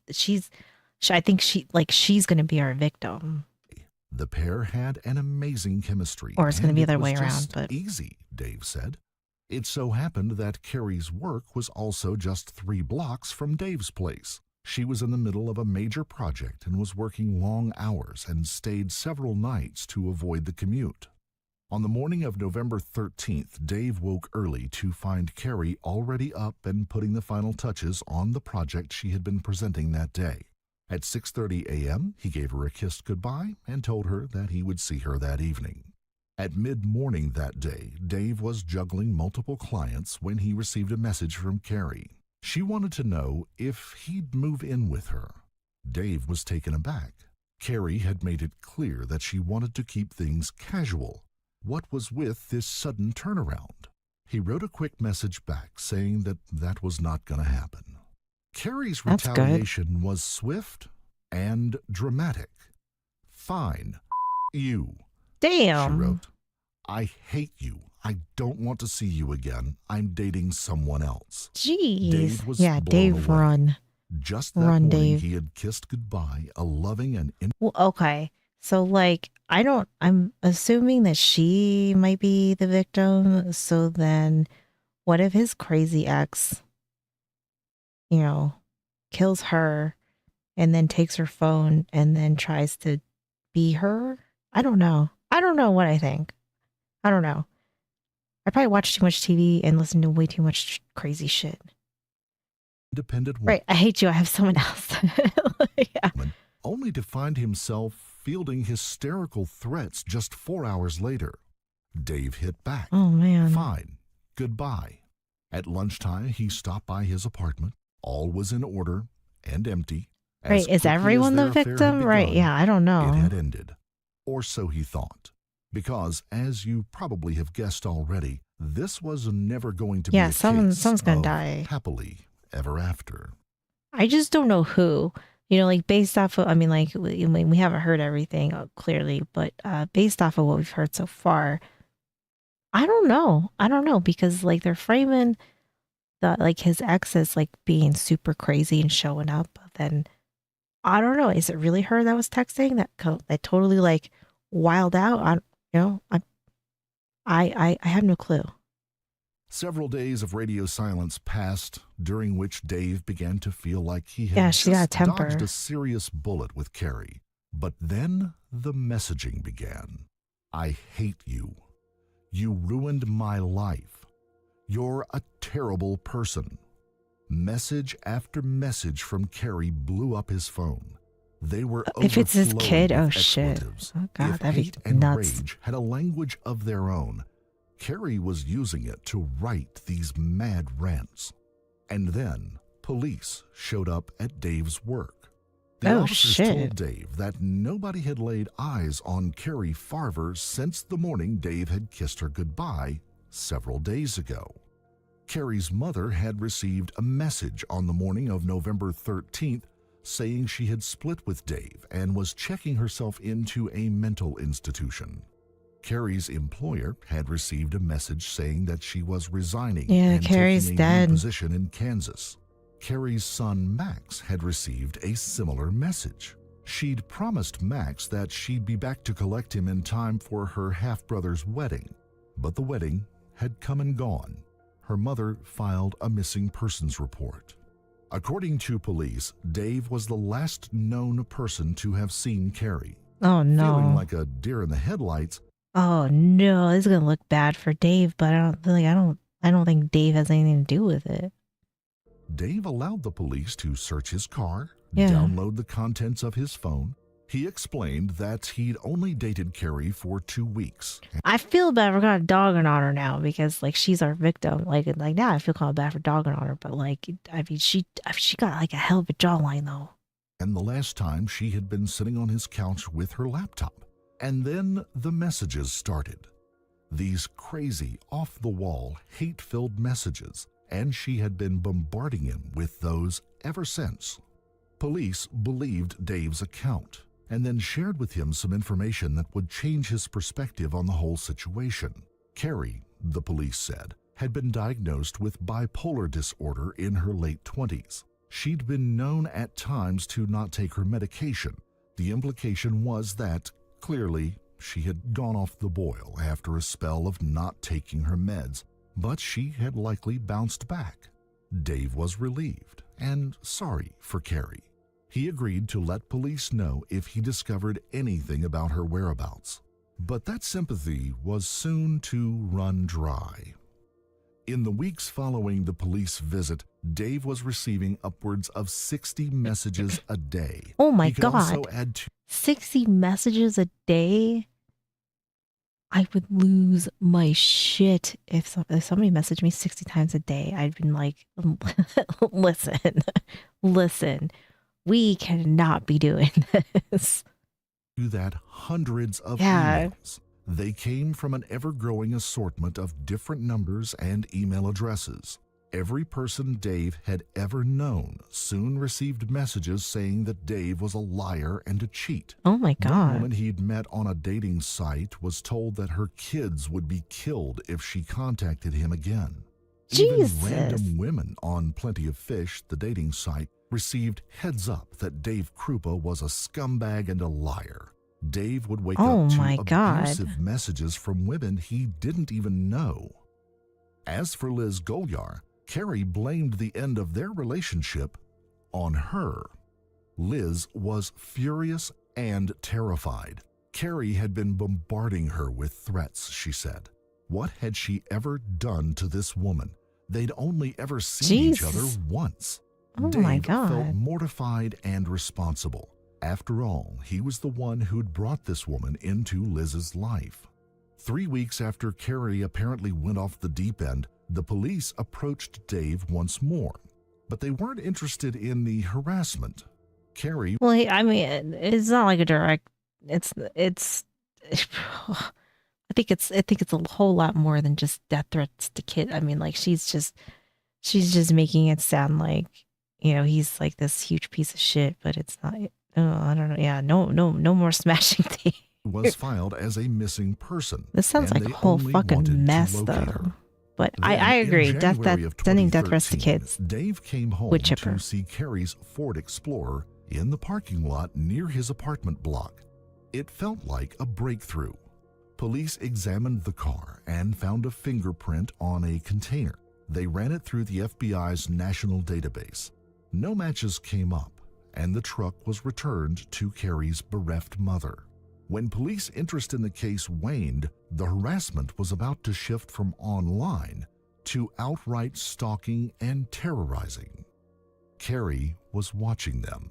I think she's going to be our victim. The pair had an amazing chemistry. Or it's going to be the other way was around, just but easy, Dave said. It so happened that Carrie's work was also just 3 blocks from Dave's place. She was in the middle of a major project and was working long hours and stayed several nights to avoid the commute. On the morning of November 13th, Dave woke early to find Carrie already up and putting the final touches on the project she had been presenting that day. At 6:30 a.m., he gave her a kiss goodbye and told her that he would see her that evening. At mid-morning that day, Dave was juggling multiple clients when he received a message from Carrie. She wanted to know if he'd move in with her. Dave was taken aback. Carrie had made it clear that she wanted to keep things casual. What was with this sudden turnaround? He wrote a quick message back saying that was not going to happen. Carrie's retaliation was swift and dramatic. Fine, you. Damn. She wrote, I hate you. I don't want to see you again. I'm dating someone else. Jeez. Dave was yeah, blown Dave, away. run. Just that Run, morning, Dave. he had kissed goodbye a loving and Well, okay. So, like, I'm assuming that she might be the victim. So then what if his crazy ex, kills her and then takes her phone and then tries to be her? I don't know. I don't know what I think. I don't know. I probably watch too much TV and listen to way too much crazy shit. independent Right. I hate you. I have someone else. Yeah. woman, only to find himself fielding hysterical threats just 4 hours later. Dave hit back. Oh, man. Fine. Goodbye. At lunchtime, he stopped by his apartment. All was in order and empty. Right, is everyone the victim? Right, yeah, I don't know. It had ended. Or so he thought. Because, as you probably have guessed already, this was never going to be a case someone's gonna of die. happily ever after. I just don't know who. You know, like based off of, I mean, like we haven't heard everything clearly, but based off of what we've heard so far, I don't know. I don't know because like they're framing the like his ex as like being super crazy and showing up. But then I don't know. Is it really her that was texting that totally like wild out? I have no clue. Several days of radio silence passed, during which Dave began to feel like he had she got a temper. dodged a serious bullet with Carrie. But then the messaging began. I hate you. You ruined my life. You're a terrible person. Message after message from Carrie blew up his phone. They were if it's his overflowing kid, with oh shit. expletives. Oh god, if that'd be hate and nuts. rage had a language of their own, Carrie was using it to write these mad rants. And then police showed up at Dave's work. The officers told Dave that nobody had laid eyes on Carrie Farver since the morning Dave had kissed her goodbye several days ago. Carrie's mother had received a message on the morning of November 13th saying she had split with Dave and was checking herself into a mental institution. Carrie's employer had received a message saying that she was resigning and Carrie's taking a dead. new position in Kansas. Carrie's son Max had received a similar message. She'd promised Max that she'd be back to collect him in time for her half-brother's wedding, but the wedding had come and gone. Her mother filed a missing persons report. According to police, Dave was the last known person to have seen Carrie. Oh no. Feeling like a deer in the headlights, oh no, this is gonna look bad for Dave, but I don't think Dave has anything to do with it. Dave allowed the police to search his car, download the contents of his phone. He explained that he'd only dated Carrie for 2 weeks. I feel bad for kind of dogging on her now because like she's our victim. Like now I feel kind of bad for dogging on her, but like I mean she got like a hell of a jawline though. And the last time she had been sitting on his couch with her laptop. And then the messages started. These crazy, off-the-wall, hate-filled messages, and she had been bombarding him with those ever since. Police believed Dave's account, and then shared with him some information that would change his perspective on the whole situation. Carrie, the police said, had been diagnosed with bipolar disorder in her late 20s. She'd been known at times to not take her medication. The implication was that, clearly, she had gone off the boil after a spell of not taking her meds, but she had likely bounced back. Dave was relieved and sorry for Carrie. He agreed to let police know if he discovered anything about her whereabouts. But that sympathy was soon to run dry. In the weeks following the police visit, Dave was receiving upwards of 60 messages a day. Oh my He could also god. add 60 messages a day? I would lose my shit if somebody messaged me 60 times a day. I'd been like, listen, we cannot be doing this. to that hundreds of Yeah. emails. They came from an ever-growing assortment of different numbers and email addresses. Every person Dave had ever known soon received messages saying that Dave was a liar and a cheat. Oh my One god. woman he'd met on a dating site was told that her kids would be killed if she contacted him again. Jesus. Even random women on Plenty of Fish, the dating site, received heads up that Dave Krupa was a scumbag and a liar. Dave would wake Oh up to my God. abusive messages from women he didn't even know. As for Liz Golyar, Carrie blamed the end of their relationship on her. Liz was furious and terrified. Carrie had been bombarding her with threats, she said. What had she ever done to this woman? They'd only ever seen each other Jesus. once. Oh Dave my God. felt mortified and responsible. After all, he was the one who'd brought this woman into Liz's life. 3 weeks after Carrie apparently went off the deep end, The police approached Dave once more, but they weren't interested in the harassment. Carrie... Well, I mean, it's not like a direct. It's. I think it's a whole lot more than just death threats to kid. I mean, like she's just making it sound like, you know, he's like this huge piece of shit, but it's not. Oh, I don't know. Yeah, no more smashing Dave. was filed as a missing person. This sounds like a whole fucking mess, though. But I agree. Sending death threats to kids. Dave came home to see Carrie's Ford Explorer in the parking lot near his apartment block. It felt like a breakthrough. Police examined the car and found a fingerprint on a container. They ran it through the FBI's national database. No matches came up, and the truck was returned to Carrie's bereft mother. When police interest in the case waned, the harassment was about to shift from online to outright stalking and terrorizing. Carrie was watching them,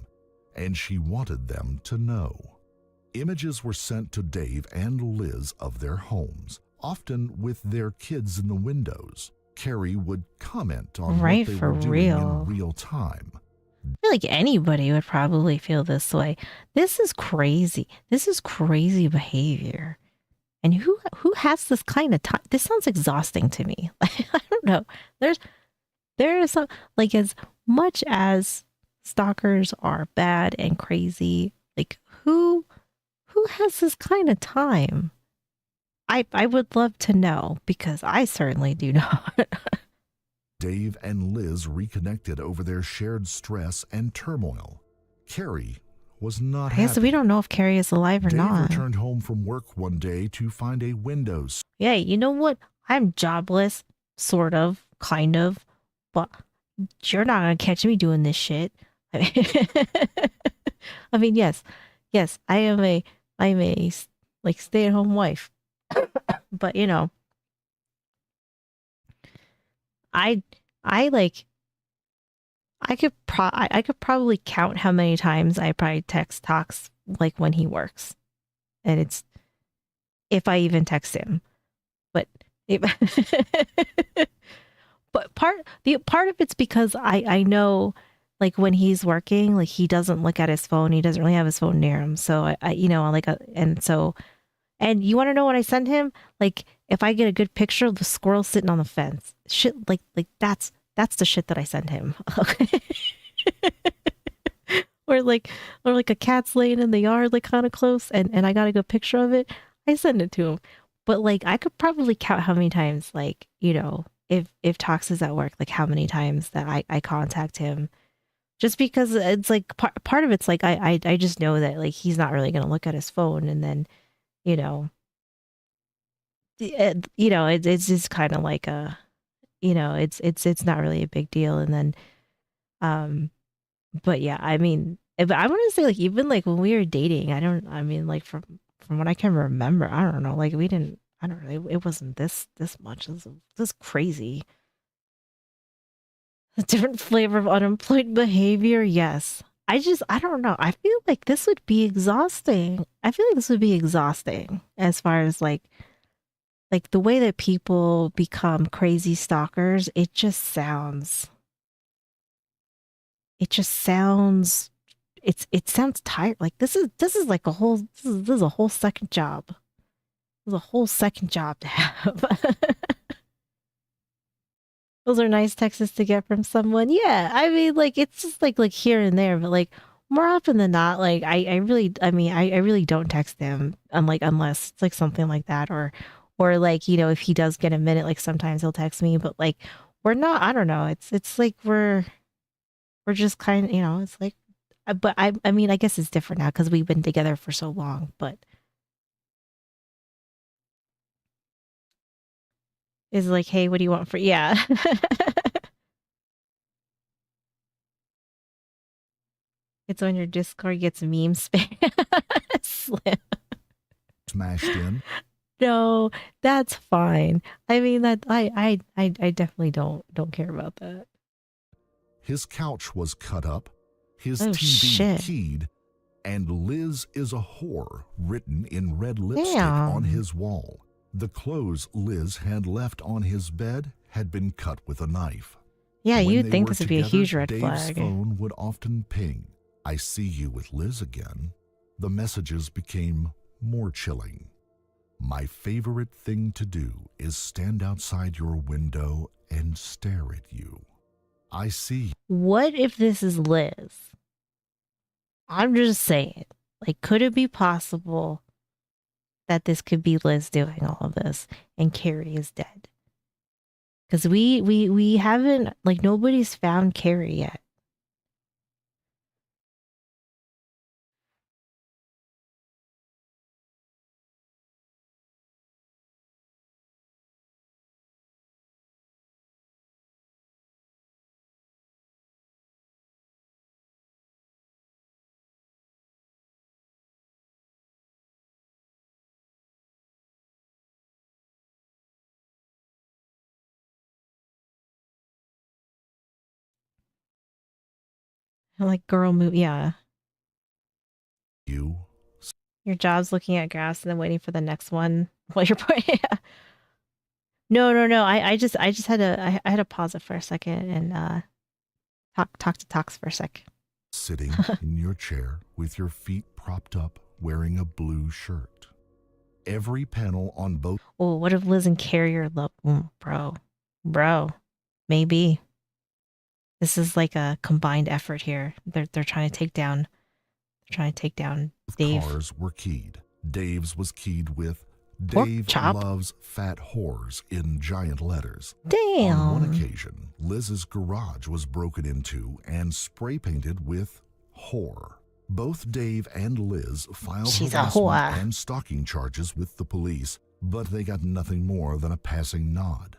and she wanted them to know. Images were sent to Dave and Liz of their homes, often with their kids in the windows. Carrie would comment on what they were doing in real time. I feel like anybody would probably feel this way. This is crazy. This is crazy behavior. And who has this kind of time? This sounds exhausting to me. I don't know. There is some, like, as much as stalkers are bad and crazy, like who has this kind of time? I would love to know, because I certainly do not. Dave and Liz reconnected over their shared stress and turmoil. Carrie was not happy. So we don't know if Carrie is alive or not. Dave returned home from work one day to find a Windows. Yeah, you know what? I'm jobless, sort of, kind of, but you're not gonna catch me doing this shit. I mean, yes, I'm a like stay-at-home wife, but you know, I could probably count how many times I probably text Tox like when he works, and it's if I even text him. But but part of it's because I know, like, when he's working, like, he doesn't look at his phone. He doesn't really have his phone near him. So I you know, like, and you want to know what I send him? Like, if I get a good picture of the squirrel sitting on the fence, shit, like that's the shit that I send him. Okay. or like a cat's laying in the yard, like kind of close, and I got a good picture of it, I send it to him. But like, I could probably count how many times, like, you know, if Tox is at work, like how many times that I contact him, just because it's like part of it's like I just know that, like, he's not really gonna look at his phone, and then, you know, it's just kind of like a, you know, it's not really a big deal. And then but yeah, I mean, if I want to say, like, even like when we were dating, I mean like from what I can remember, I don't know, like, I don't know, it wasn't this much. This crazy. A different flavor of unemployed behavior, yes. I don't know. I feel like this would be exhausting. I feel like this would be exhausting as far as like the way that people become crazy stalkers. It sounds tired. Like, this is like a whole, this is a whole second job. This is a whole second job to have. Those are nice texts to get from someone. Yeah, I mean, like, it's just like here and there, but like more often than not, like I really don't text him, unless it's like something like that, or like, you know, if he does get a minute, like sometimes he'll text me, but like we're not. I don't know. It's like we're just kind of, you know, it's like, but I mean, I guess it's different now because we've been together for so long, but. Is like, hey, what do you want for, yeah. It's on your Discord, gets meme spam. Smashed in. No, that's fine. I mean, that I definitely don't care about that. His couch was cut up, his TV keyed, and "Liz is a whore" written in red lipstick on his wall. The clothes Liz had left on his bed had been cut with a knife. Yeah, When you'd they think were this would be a together, huge red Dave's flag. phone would often ping, "I see you with Liz again." The messages became more chilling. "My favorite thing to do is stand outside your window and stare at you. I see." What if this is Liz? I'm just saying. Like, could it be possible that this could be Liz doing all of this and Carrie is dead? Because we haven't, like, nobody's found Carrie yet. Like, girl move, yeah. You. Your job's looking at grass and then waiting for the next one while you're putting. Yeah. No. I just had to I had to pause it for a second and talk to Tox for a sec. Sitting in your chair with your feet propped up, wearing a blue shirt. Every panel on both. Oh, what if Liz and Carrie are bro, maybe. This is like a combined effort here. They're trying to take down. They're trying to take down Dave. Cars were keyed. Dave's was keyed with Pork "Dave chop. loves fat whores" in giant letters. Damn. On one occasion, Liz's garage was broken into and spray painted with "whore." Both Dave and Liz filed She's a harassment whore. and stalking charges with the police, but they got nothing more than a passing nod.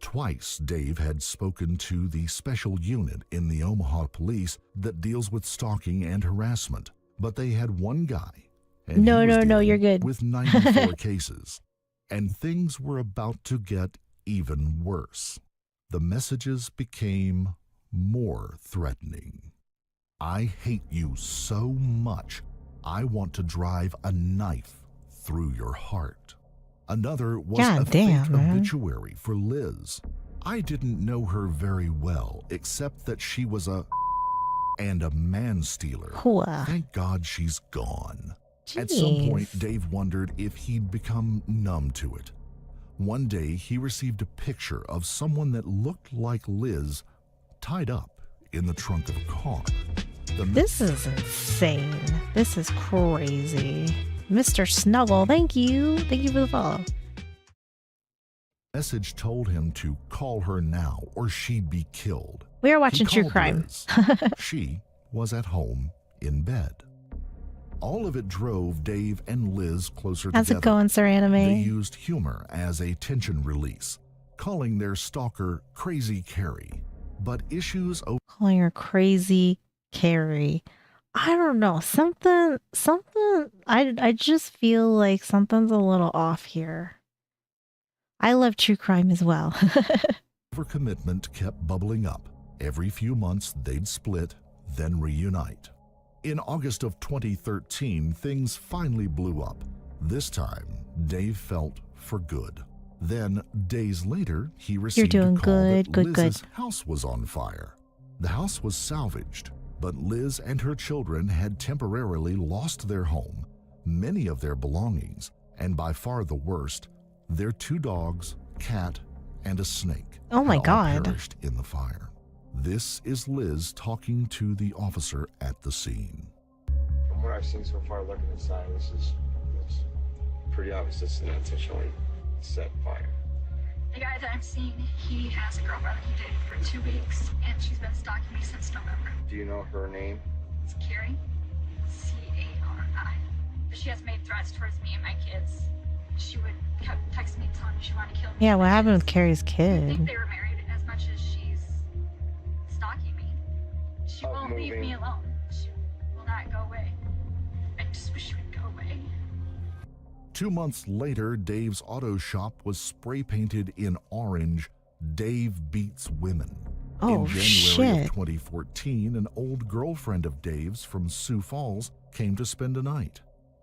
Twice, Dave had spoken to the special unit in the Omaha police that deals with stalking and harassment, but they had one guy. And No, he was no, dealing you're good. with 94 cases. And things were about to get even worse. The messages became more threatening. "I hate you so much, I want to drive a knife through your heart." Another was God a damn, fake man. obituary for Liz. "I didn't know her very well, except that she was a and a man-stealer. Whore. Thank God she's gone." At some point, Jeez. Dave wondered if he'd become numb to it. One day, he received a picture of someone that looked like Liz tied up in the trunk of a car. This is insane. This is crazy. Mr. Snuggle, thank you. Thank you for the follow. Message told him to call her now or she'd be killed. We are watching He True called Crime. Liz. She was at home in bed. All of it drove Dave and Liz closer How's together. it going, Sir Anime? They used humor as a tension release, calling their stalker Crazy Carrie. But issues over Calling her Crazy Carrie. I don't know. Something I just feel like something's a little off here. I love true crime as well. commitment kept bubbling up. Every few months, they'd split, then reunite. In August of 2013, things finally blew up. This time, Dave felt for good. Then, days later, he received doing a call that good, Liz's good. house was on fire. The house was salvaged, but Liz and her children had temporarily lost their home, many of their belongings, and by far the worst, their 2 dogs, cat, and a snake. Oh my had all God. perished in the fire. This is Liz talking to the officer at the scene. From what I've seen so far, looking inside, it's pretty obvious this is an intentionally set fire. The guy that I'm seeing, he has a girlfriend that he dated for 2 weeks, and she's been stalking me since November. Do you know her name? It's Carrie, C-A-R-I. She has made threats towards me and my kids. She would kept texting me telling me she wanted to kill me. Yeah, what happened with Carrie's I think kid? they were married as much as she's stalking me. She won't leave me alone. She will not go away. I just wish she would go away. 2 months later, Dave's auto shop was spray painted in orange, "Dave Beats Women." Oh, in January shit. of 2014, an old girlfriend of Dave's from Sioux Falls came to spend a night.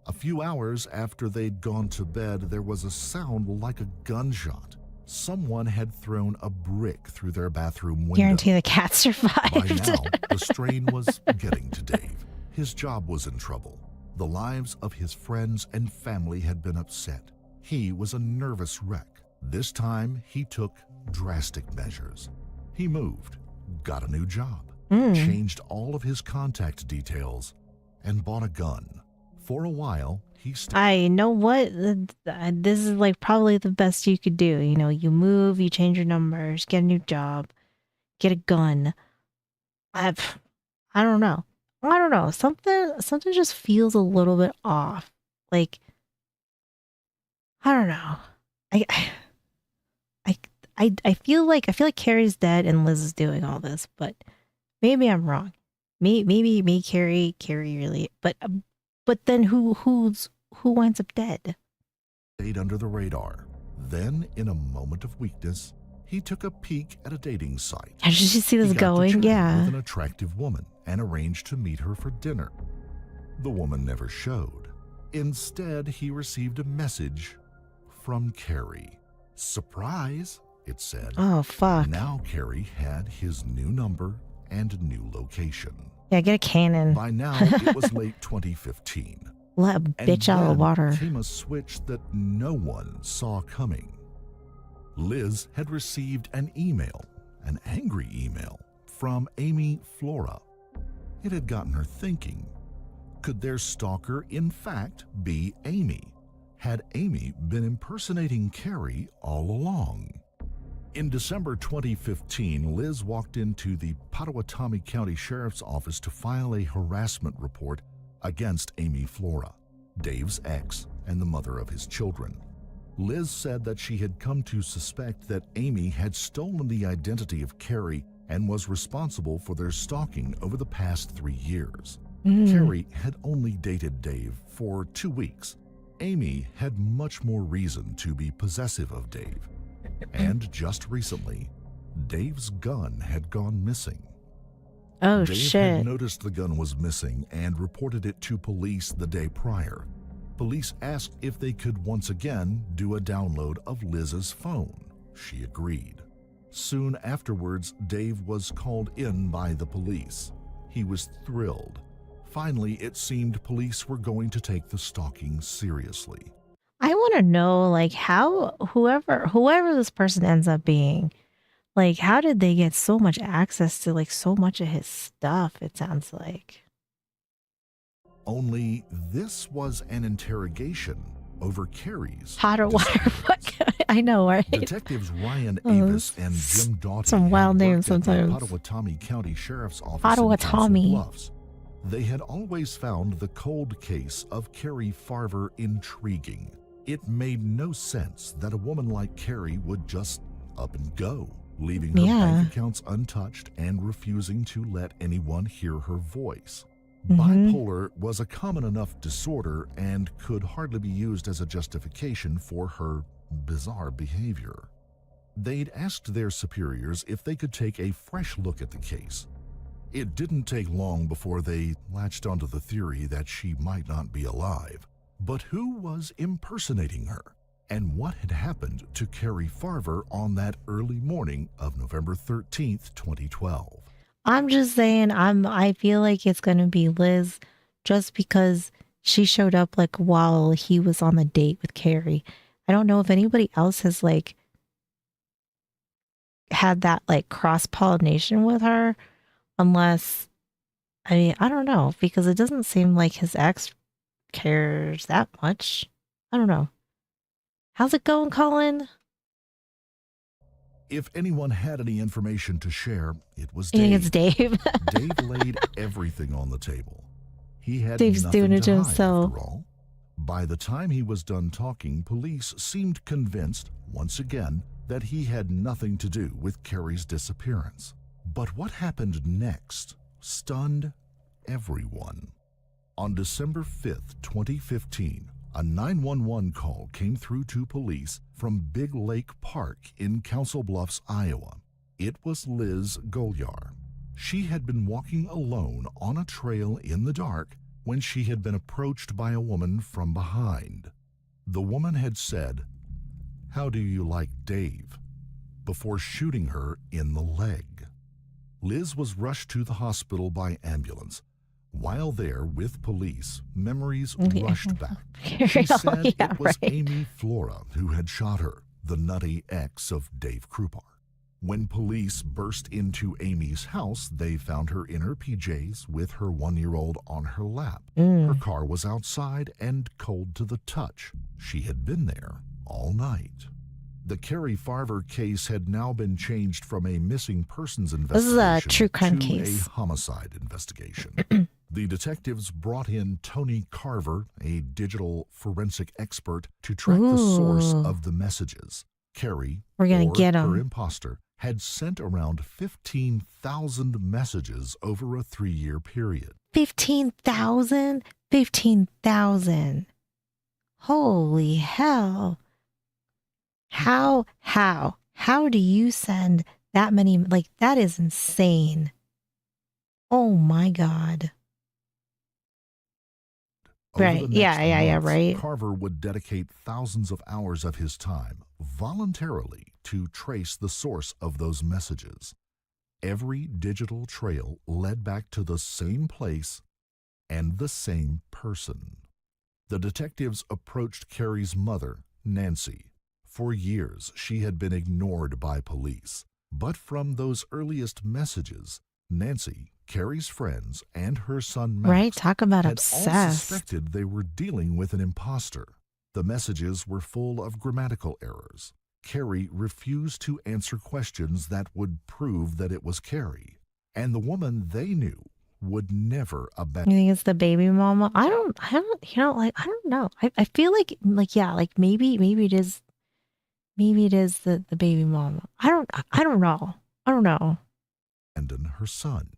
A few hours after they'd gone to bed, there was a sound like a gunshot. Someone had thrown a brick through their bathroom window. Guarantee the cat By survived. now, the strain was getting to Dave. His job was in trouble. The lives of his friends and family had been upset. He was a nervous wreck. This time, he took drastic measures. He moved, got a new job, changed all of his contact details, and bought a gun. For a while, he I know what this is like probably the best you could do. You know, you move, you change your numbers, get a new job, get a gun. I don't know. I don't know. Something just feels a little bit off. Like I don't know. I feel like Carrie's dead and Liz is doing all this, but maybe I'm wrong. Maybe Carrie really, but then who winds up dead? stayed under the radar. Then, in a moment of weakness, he took a peek at a dating site. How did you see this He got to going? chat Yeah. with an attractive woman and arranged to meet her for dinner. The woman never showed. Instead, he received a message from Carrie. Surprise, it said. Oh, fuck. Now Carrie had his new number and new location. Yeah, get a cannon. By now, it was late 2015. Let a bitch out of the then water. came a switch that no one saw coming. Liz had received an email, an angry email, from Amy Flora. It had gotten her thinking. Could their stalker, in fact, be Amy? Had Amy been impersonating Carrie all along? In December 2015, Liz walked into the Pottawatomie County Sheriff's Office to file a harassment report against Amy Flora, Dave's ex and the mother of his children. Liz said that she had come to suspect that Amy had stolen the identity of Carrie and was responsible for their stalking over the past 3 years. Carrie had only dated Dave for 2 weeks. Amy had much more reason to be possessive of Dave. And just recently, Dave's gun had gone missing. Oh, Dave shit. had noticed the gun was missing and reported it to police the day prior. Police asked if they could once again do a download of Liz's phone. She agreed. Soon afterwards, Dave was called in by the police. He was thrilled. Finally, it seemed police were going to take the stalking seriously. I want to know, like, how whoever this person ends up being, like, how did they get so much access to, like, so much of his stuff, it sounds like. Only this was an interrogation over Carrie's. Hot or water. I know, right? Detectives Ryan Oh, Avis and Jim Doughty some wild had names worked at the sometimes. Pottawatomie County Sheriff's Office in Council Pottawatomie. Bluffs. They had always found the cold case of Carrie Farver intriguing. It made no sense that a woman like Carrie would just up and go, leaving her bank accounts untouched and refusing to let anyone hear her voice. Bipolar was a common enough disorder and could hardly be used as a justification for her bizarre behavior. They'd asked their superiors if they could take a fresh look at the case. It didn't take long before they latched onto the theory that she might not be alive. But who was impersonating her? And what had happened to Carrie Farver on that early morning of November 13th, 2012? I'm just saying, I feel like it's gonna be Liz, just because she showed up like while he was on the date with Carrie. I don't know if anybody else has like had that like cross pollination with her, unless, I mean, I don't know, because it doesn't seem like his ex cares that much. I don't know. How's it going, Colin? If anyone had any information to share, it was You Dave. think it's Dave? Dave laid everything on the table. He had Dave's nothing doing it to to hide, himself. after all. By the time he was done talking, police seemed convinced, once again, that he had nothing to do with Carrie's disappearance. But what happened next stunned everyone. On December 5th, 2015, a 911 call came through to police from Big Lake Park in Council Bluffs, Iowa. It was Liz Golyar. She had been walking alone on a trail in the dark when she had been approached by a woman from behind. The woman had said, How do you like Dave? Before shooting her in the leg. Liz was rushed to the hospital by ambulance. While there with police, memories rushed back. She said it was Amy Flora who had shot her, the nutty ex of Dave Krupar. When police burst into Amy's house, they found her in her PJs with her 1-year-old on her lap. Her car was outside and cold to the touch. She had been there all night. The Carrie Farver case had now been changed from a missing persons investigation this is a true crime to case. a homicide investigation. The detectives brought in Tony Carver, a digital forensic expert, to track the source of the messages. Carrie, we're gonna get her him. imposter, had sent around 15,000 messages over a 3-year period. 15,000? 15,000. Holy hell. How do you send that many? Like, that is insane. Oh my God. Right. Yeah, right. Carver would dedicate thousands of hours of his time voluntarily to trace the source of those messages. Every digital trail led back to the same place and the same person. The detectives approached Carrie's mother, Nancy. For years, she had been ignored by police. But from those earliest messages, Nancy, Carrie's friends, and her son Max right, talk about had obsessed. all suspected they were dealing with an imposter. The messages were full of grammatical errors. Carrie refused to answer questions that would prove that it was Carrie. And the woman they knew would never abandon. You think it's the baby mama? I don't, I don't know. I feel like yeah, like maybe it is the baby mama. I don't know. I don't know. Abandon her son.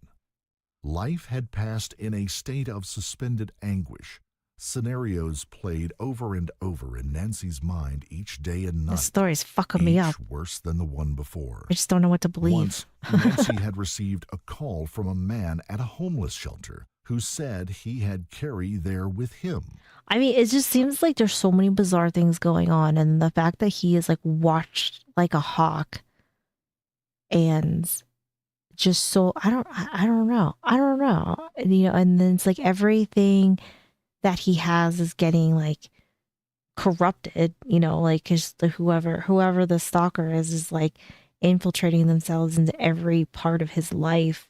Life had passed in a state of suspended anguish. Scenarios played over and over in Nancy's mind each day and night. This story's fucking me up. Worse than the one before. I just don't know what to believe. Once, Nancy had received a call from a man at a homeless shelter who said he had Carrie there with him. I mean, it just seems like there's so many bizarre things going on, and the fact that he is like watched like a hawk, and just so I don't know, and, you know, and then it's like everything that he has is getting like corrupted, you know, like because whoever the stalker is like infiltrating themselves into every part of his life.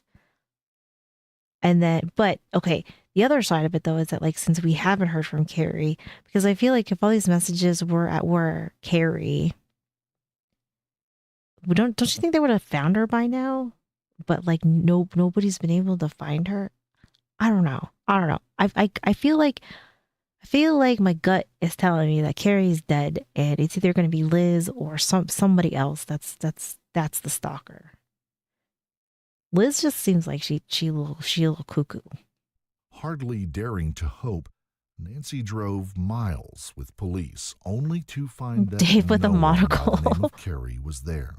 And then, but okay, the other side of it though is that like since we haven't heard from Carrie, because I feel like if all these messages were Carrie, don't you think they would have found her by now? But like nobody's been able to find her. I don't know. I feel like my gut is telling me that Carrie's dead, and it's either going to be Liz or somebody else. That's the stalker. Liz just seems like she a little cuckoo. Hardly daring to hope, Nancy drove miles with police, only to find that Dave with a monocle. The name of Carrie was there.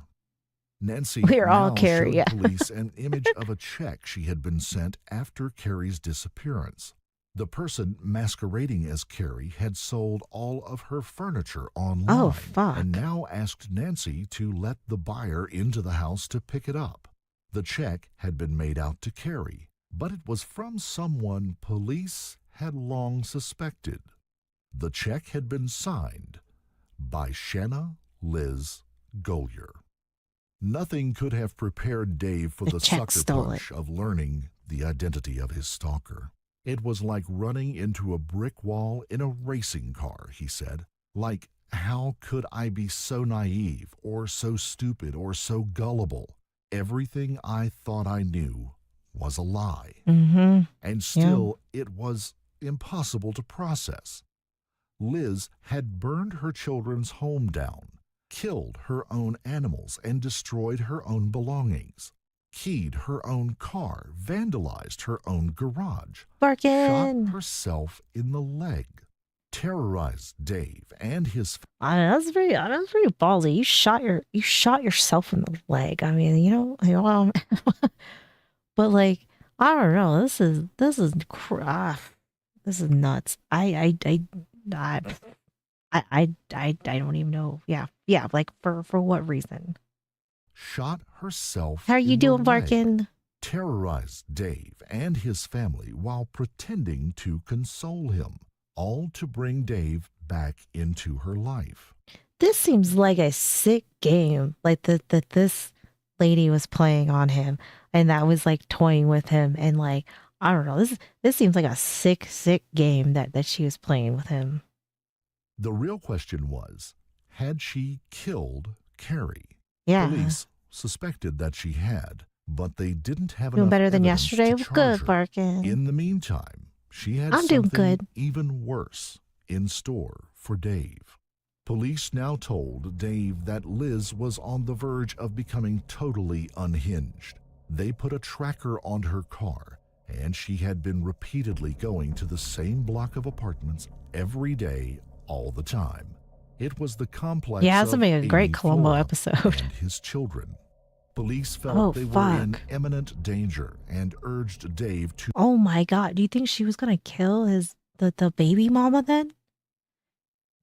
Nancy We're all now Carrie, showed yeah. police an image of a check she had been sent after Carrie's disappearance. The person masquerading as Carrie had sold all of her furniture online. Oh, fuck. And now asked Nancy to let the buyer into the house to pick it up. The check had been made out to Carrie, but it was from someone police had long suspected. The check had been signed by Shanna Liz Golyer. Nothing could have prepared Dave for the sucker punch of learning the identity of his stalker. It was like running into a brick wall in a racing car, he said. Like, how could I be so naive or so stupid or so gullible? Everything I thought I knew was a lie. Mm-hmm. And still, it was impossible to process. Liz had burned her children's home down, killed her own animals, and destroyed her own belongings, keyed her own car, vandalized her own garage, Barkin. shot herself in the leg, terrorized Dave and his. That's pretty ballsy. You shot yourself in the leg. I mean, you know, well, but like, I don't know. This is nuts. I don't even know. Yeah. Yeah. Like for what reason? Shot herself How are you in the doing, leg, Barkin? terrorized Dave and his family while pretending to console him, all to bring Dave back into her life. This seems like a sick game. Like that this lady was playing on him and that was like toying with him and like I don't know. This seems like a sick game that she was playing with him. The real question was, had she killed Carrie? Yeah. Police suspected that she had, but they didn't have Doing enough better than evidence yesterday? to charge Good, her. Barkin. In the meantime, she had I'm doing something good. even worse in store for Dave. Police now told Dave that Liz was on the verge of becoming totally unhinged. They put a tracker on her car, and she had been repeatedly going to the same block of apartments every day, all the time. It was the complex Yeah, this of would make a great Amy Columbo Flora episode. and his children. Police felt Oh, they were in fuck. imminent danger and urged Dave to Oh my god. Do you think she was gonna kill the baby mama then?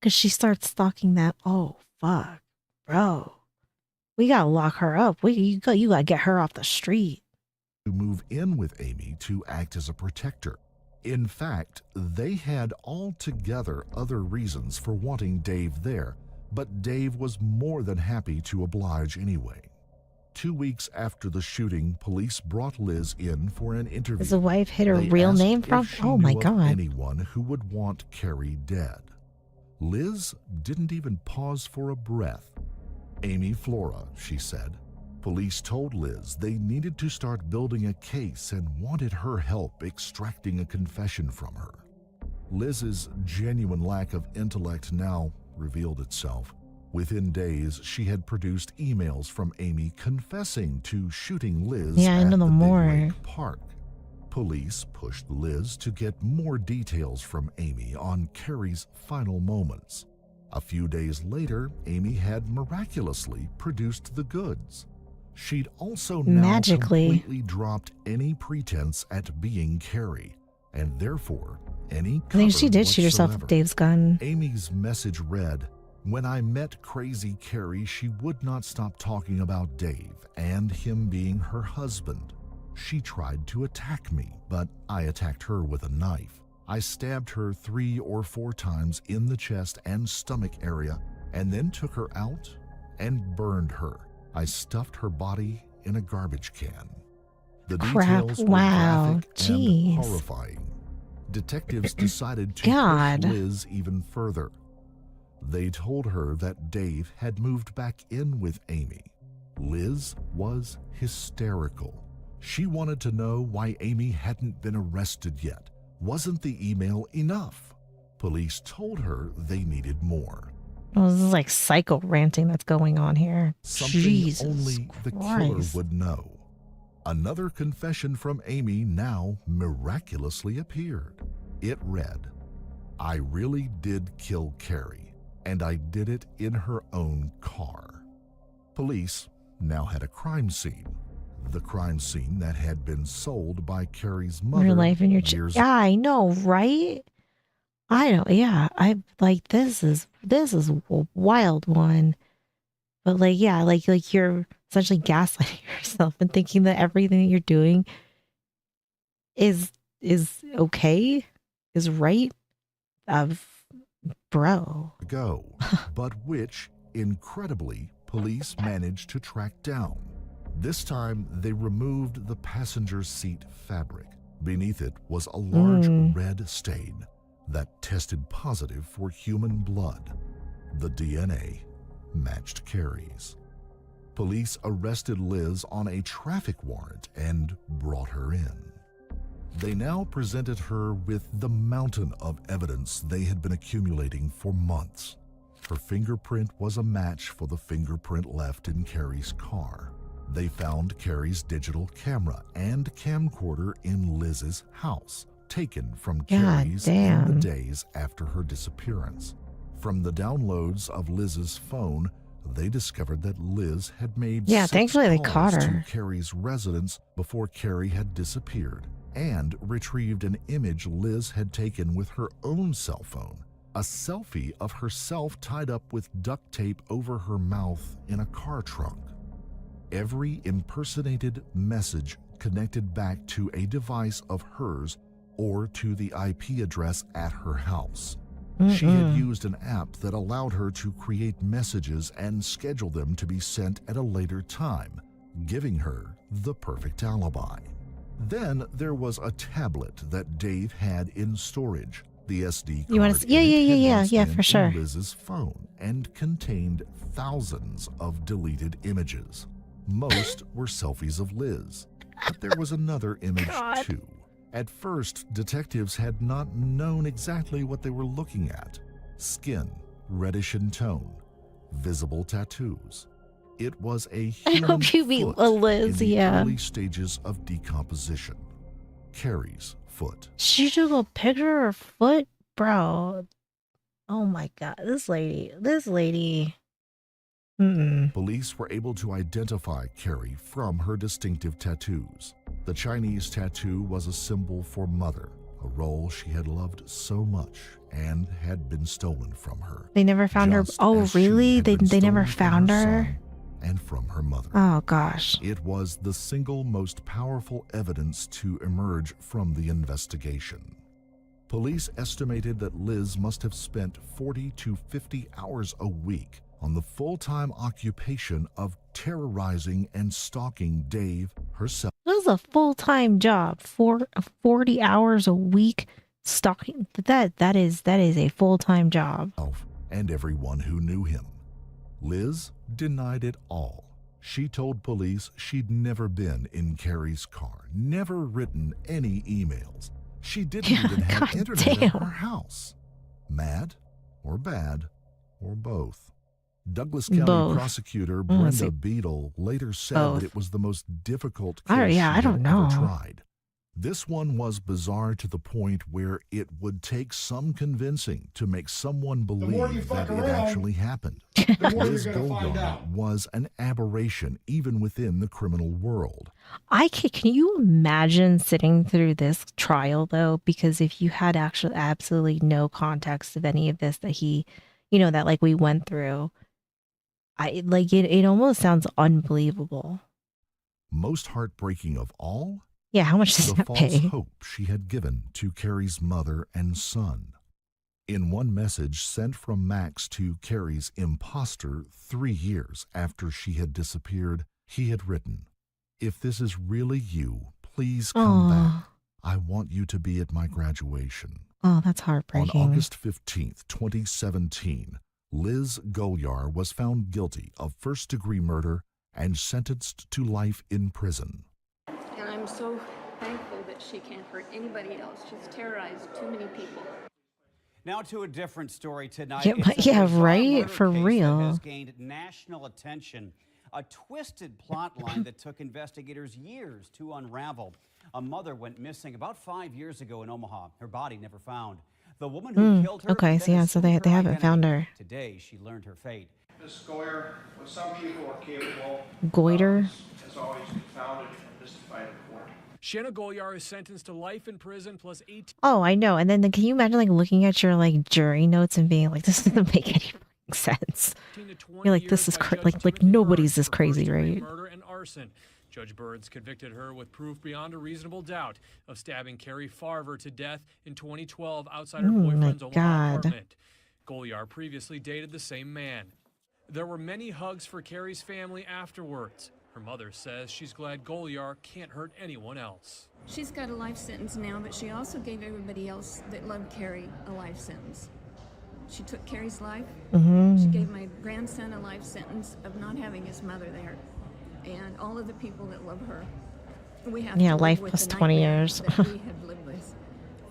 Cause she starts stalking that. Oh fuck. Bro. We gotta lock her up. You gotta get her off the street. move in with Amy to act as a protector. In fact, they had altogether other reasons for wanting Dave there, but Dave was more than happy to oblige anyway. 2 weeks after the shooting, police brought Liz in for an interview. Does the wife hit her They real asked name if from? she Oh my knew of god. anyone who would want Carrie dead. Liz didn't even pause for a breath. Amy Flora, she said. Police told Liz they needed to start building a case and wanted her help extracting a confession from her. Liz's genuine lack of intellect now revealed itself. Within days, she had produced emails from Amy confessing to shooting Liz Yeah, I at know the the Big more. Lake Park. Police pushed Liz to get more details from Amy on Carrie's final moments. A few days later, Amy had miraculously produced the goods. She'd also now Magically. completely dropped any pretense at being Carrie, and therefore any I think she cover did shoot herself whatsoever. with Dave's gun. Amy's message read, "When I met Crazy Carrie, she would not stop talking about Dave and him being her husband. She tried to attack me, but I attacked her with a knife. I stabbed her 3 or 4 times in the chest and stomach area, and then took her out and burned her. I stuffed her body in a garbage can." The Crap. details were Wow. graphic Jeez. and horrifying. Detectives decided to God. push Liz even further. They told her that Dave had moved back in with Amy. Liz was hysterical. She wanted to know why Amy hadn't been arrested yet. Wasn't the email enough? Police told her they needed more. Oh, this is like psycho ranting that's going on here. Something Jesus only the killer Christ. would know. Another confession from Amy now miraculously appeared. It read, "I really did kill Carrie, and I did it in her own car." Police now had a crime scene. The crime scene that had been sold by Carrie's mother Your life and your years yeah, I know, right? I know. Yeah, I like this is a wild one, but like yeah, like you're essentially gaslighting yourself and thinking that everything that you're doing is okay, is right. Bro. ago, but which, incredibly, police managed to track down. This time, they removed the passenger seat fabric. Beneath it was a large red stain that tested positive for human blood. The DNA matched Carrie's. Police arrested Liz on a traffic warrant and brought her in. They now presented her with the mountain of evidence they had been accumulating for months. Her fingerprint was a match for the fingerprint left in Carrie's car. They found Carrie's digital camera and camcorder in Liz's house, taken from Carrie's in the days after her disappearance. From the downloads of Liz's phone, they discovered that Liz had made 6 thankfully they calls caught her. to Carrie's residence before Carrie had disappeared, and retrieved an image Liz had taken with her own cell phone a selfie of herself tied up with duct tape over her mouth in a car trunk. Every impersonated message connected back to a device of hers or to the IP address at her house. She had used an app that allowed her to create messages and schedule them to be sent at a later time, giving her the perfect alibi. Then there was a tablet that Dave had in storage. The SD card You want to? Yeah, for sure. in Liz's phone and contained thousands of deleted images. Most were selfies of Liz, but there was another image too. At first, detectives had not known exactly what they were looking at. Skin, reddish in tone, visible tattoos. It was a human hope you meet foot Liz, in the yeah. early stages of decomposition. Carrie's foot. She took a picture of her foot? Bro. Oh my god. This lady. Police were able to identify Carrie from her distinctive tattoos. The Chinese tattoo was a symbol for mother, a role she had loved so much and had been stolen from her. They never found her. Just Oh, as she really? had They been never stolen found from her? son and from her mother. Oh gosh. It was the single most powerful evidence to emerge from the investigation. Police estimated that Liz must have spent 40 to 50 hours a week on the full-time occupation of terrorizing and stalking Dave herself. This is a full-time job. 40 hours a week stalking. That is a full-time job. And everyone who knew him. Liz denied it all. She told police she'd never been in Carrie's car, never written any emails. She didn't even have internet in her house. Mad or bad or both. Douglas County prosecutor Brenda Beadle later said that it was the most difficult case she had ever tried. This one was bizarre to the point where it would take some convincing to make someone believe that it actually happened. Liz Goldar was an aberration even within the criminal world. Can you imagine sitting through this trial though? Because if you had actually absolutely no context of any of this that he, that like we went through, it almost sounds unbelievable. Most heartbreaking of all? Yeah, how much does the that false pay? hope she had given to Carrie's mother and son. In one message sent from Max to Carrie's imposter 3 years after she had disappeared, he had written, "If this is really you, please come back. I want you to be at my graduation." Oh, that's heartbreaking. On August 15th, 2017, Liz Golyar was found guilty of first-degree murder and sentenced to life in prison. And I'm so thankful that she can't hurt anybody else. She's terrorized too many people. Now to a different story tonight. Yeah, It's a yeah, bizarre right? murder For case real. that has gained national attention. A twisted plot line that took investigators years to unravel. A mother went missing about 5 years ago in Omaha. Her body never found. The woman who killed her. Okay, so yeah, so they haven't found her. Today she learned her fate. Ms. Goyer, what some people are capable Goiter. has always confounded and mystified the court. Shanna Golyar is sentenced to life in prison plus 18. Oh, I know. And then can you imagine like looking at your like jury notes and being like, this doesn't make any fucking sense. You're like, this is like nobody's this crazy, right? Murder and arson. Judge Burns convicted her with proof beyond a reasonable doubt of stabbing Carrie Farver to death in 2012 outside her boyfriend's Omaha apartment. Golyar previously dated the same man. There were many hugs for Carrie's family afterwards. Her mother says she's glad Golyar can't hurt anyone else. She's got a life sentence now, but she also gave everybody else that loved Carrie a life sentence. She took Carrie's life. She gave my grandson a life sentence of not having his mother there. And all of the people that love her. We have to live life with plus the 20 nightmare years. that we have lived with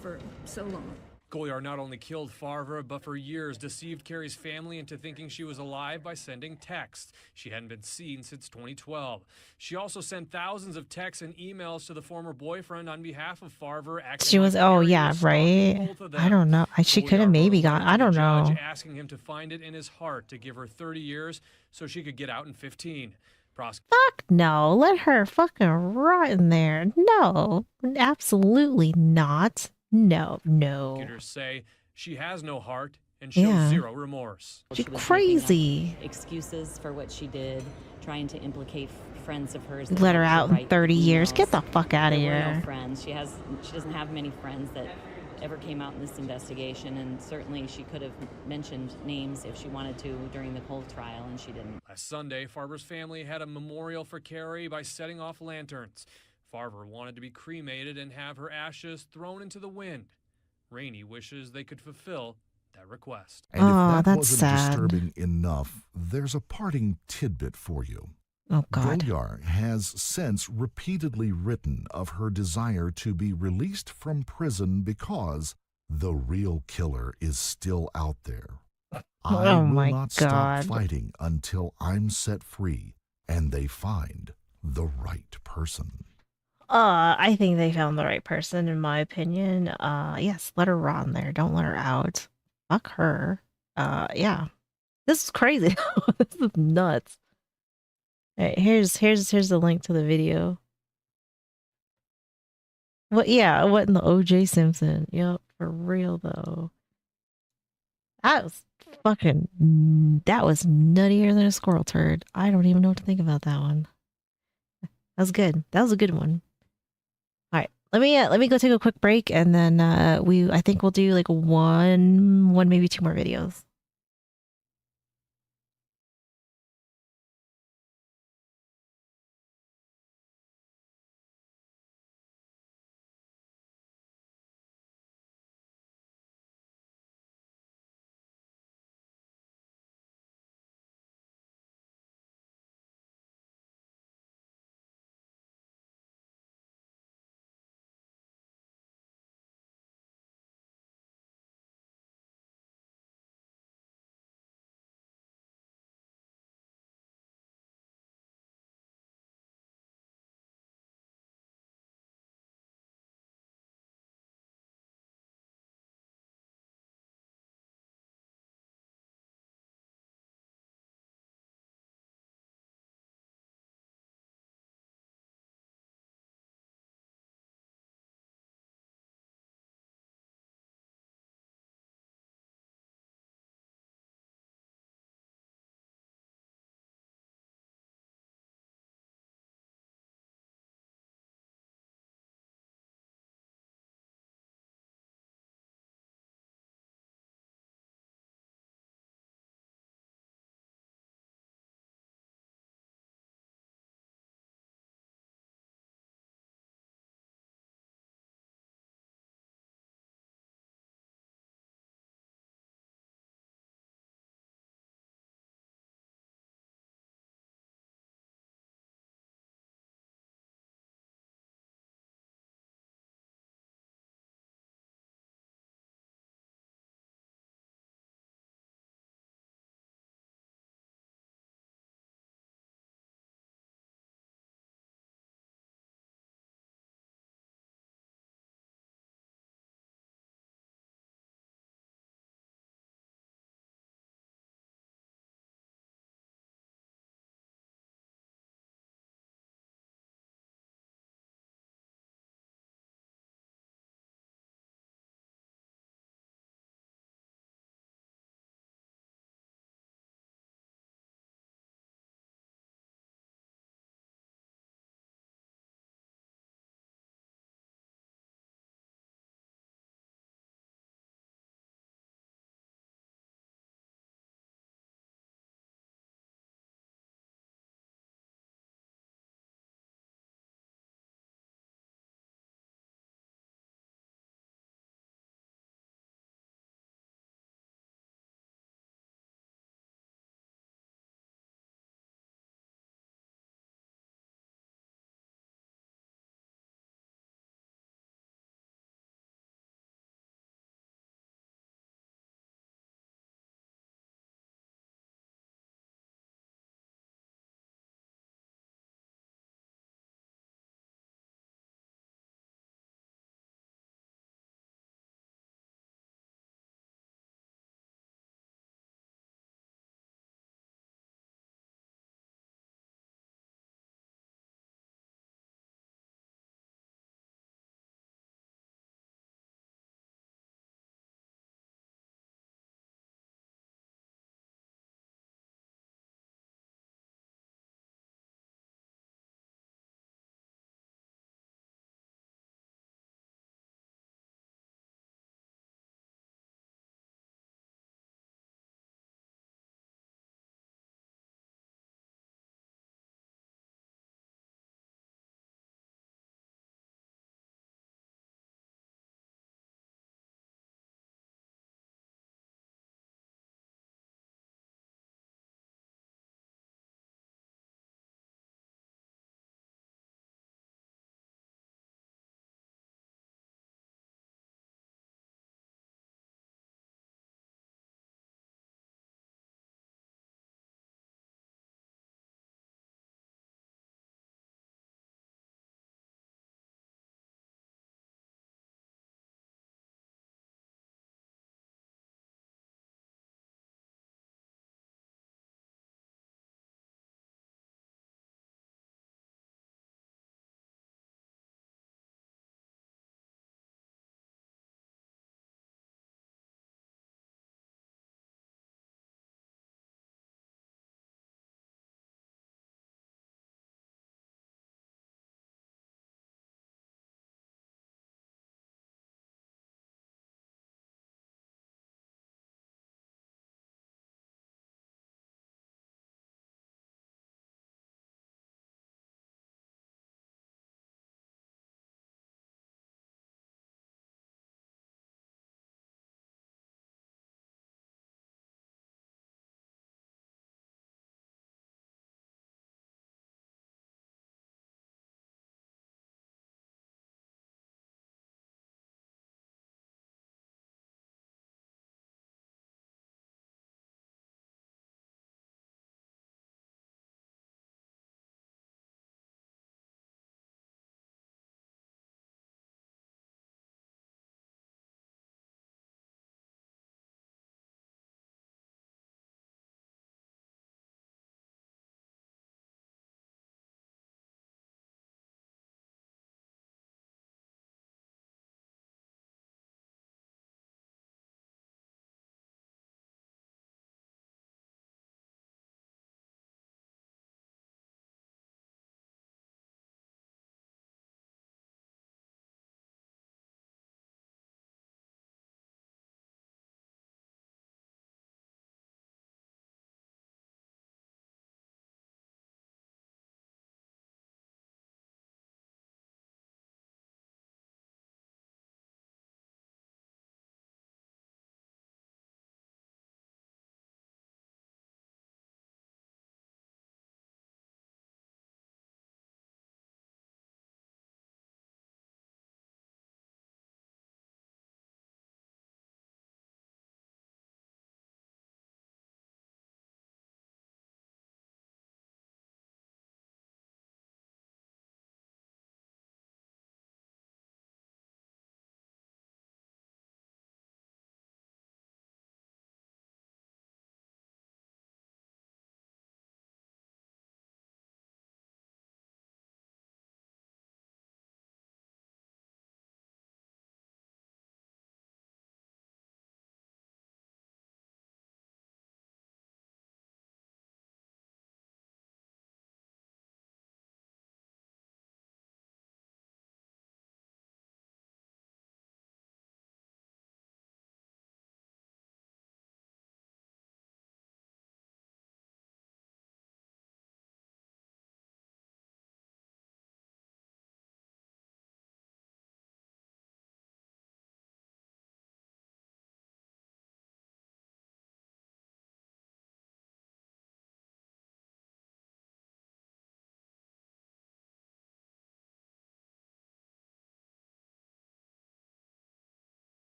for so long. Golyar not only killed Farver, but for years deceived Carrie's family into thinking she was alive by sending texts. She hadn't been seen since 2012. She also sent thousands of texts and emails to the former boyfriend on behalf of Farver. She was, oh yeah, right? I don't know. She could have maybe got, I don't know. Asking him to find it in his heart to give her 30 years so she could get out in 15. Fuck no. Let her fucking rot in there. No, absolutely not. No. Prosecutors say she has no heart and show Yeah. zero remorse. She's She was crazy. making up excuses for what she did, trying to implicate friends of hers. Let her out in 30 years. Get the fuck out of There were no here. friends. She doesn't have many friends that ever came out in this investigation, and certainly she could have mentioned names if she wanted to during the whole trial, and she didn't. Last Sunday, Farber's family had a memorial for Carrie by setting off lanterns. Farber wanted to be cremated and have her ashes thrown into the wind. Rainey wishes they could fulfill that request. And if that that's wasn't sad. disturbing enough, there's a parting tidbit for you. Oh, God. Goyar has since repeatedly written of her desire to be released from prison because the real killer is still out there. I Oh will my not God. stop fighting until I'm set free and they find the right person. I think they found the right person, in my opinion. Yes, let her rot in there. Don't let her out. Fuck her. Yeah. This is crazy. This is nuts. All right, here's the link to the video. What in the OJ Simpson? Yep, for real though. That was nuttier than a squirrel turd. I don't even know what to think about that one. That was good. That was a good one. All right, let me go take a quick break, and then I think we'll do like one maybe two more videos.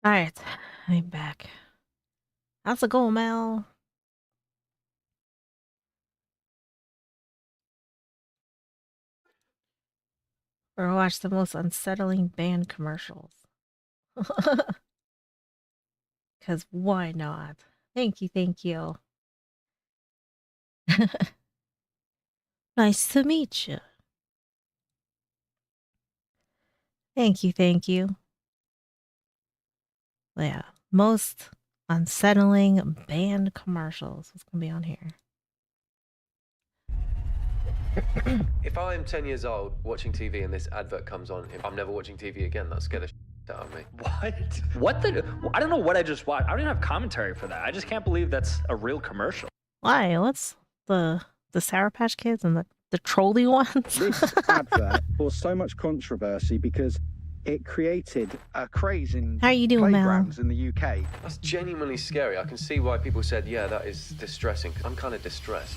Alright, I'm back. How's it going, Mel? Or watch the most unsettling band commercials. Because why not? Thank you, thank you. Nice to meet you. Thank you, thank you. Yeah, most unsettling band commercials. What's gonna be on here? If I'm 10 years old watching TV and this advert comes on, I'm never watching TV again. That'll scare the shit out of me. What? What the? I don't know what I just watched. I don't even have commentary for that. I just can't believe that's a real commercial. Why? What's the Sour Patch Kids and the trolley ones? This advert caused so much controversy because it created a craze in How you doing, Mel? playgrounds in the UK. That's genuinely scary. I can see why people said, yeah, that is distressing. I'm kind of distressed.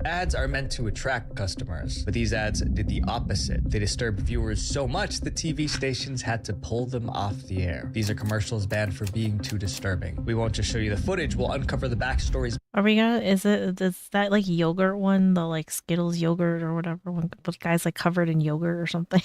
Ads are meant to attract customers, but these ads did the opposite. They disturbed viewers so much that TV stations had to pull them off the air. These are commercials banned for being too disturbing. We won't just show you the footage, we'll uncover the backstories. Are we gonna, is that like yogurt one, the like Skittles yogurt or whatever, one with guys like covered in yogurt or something?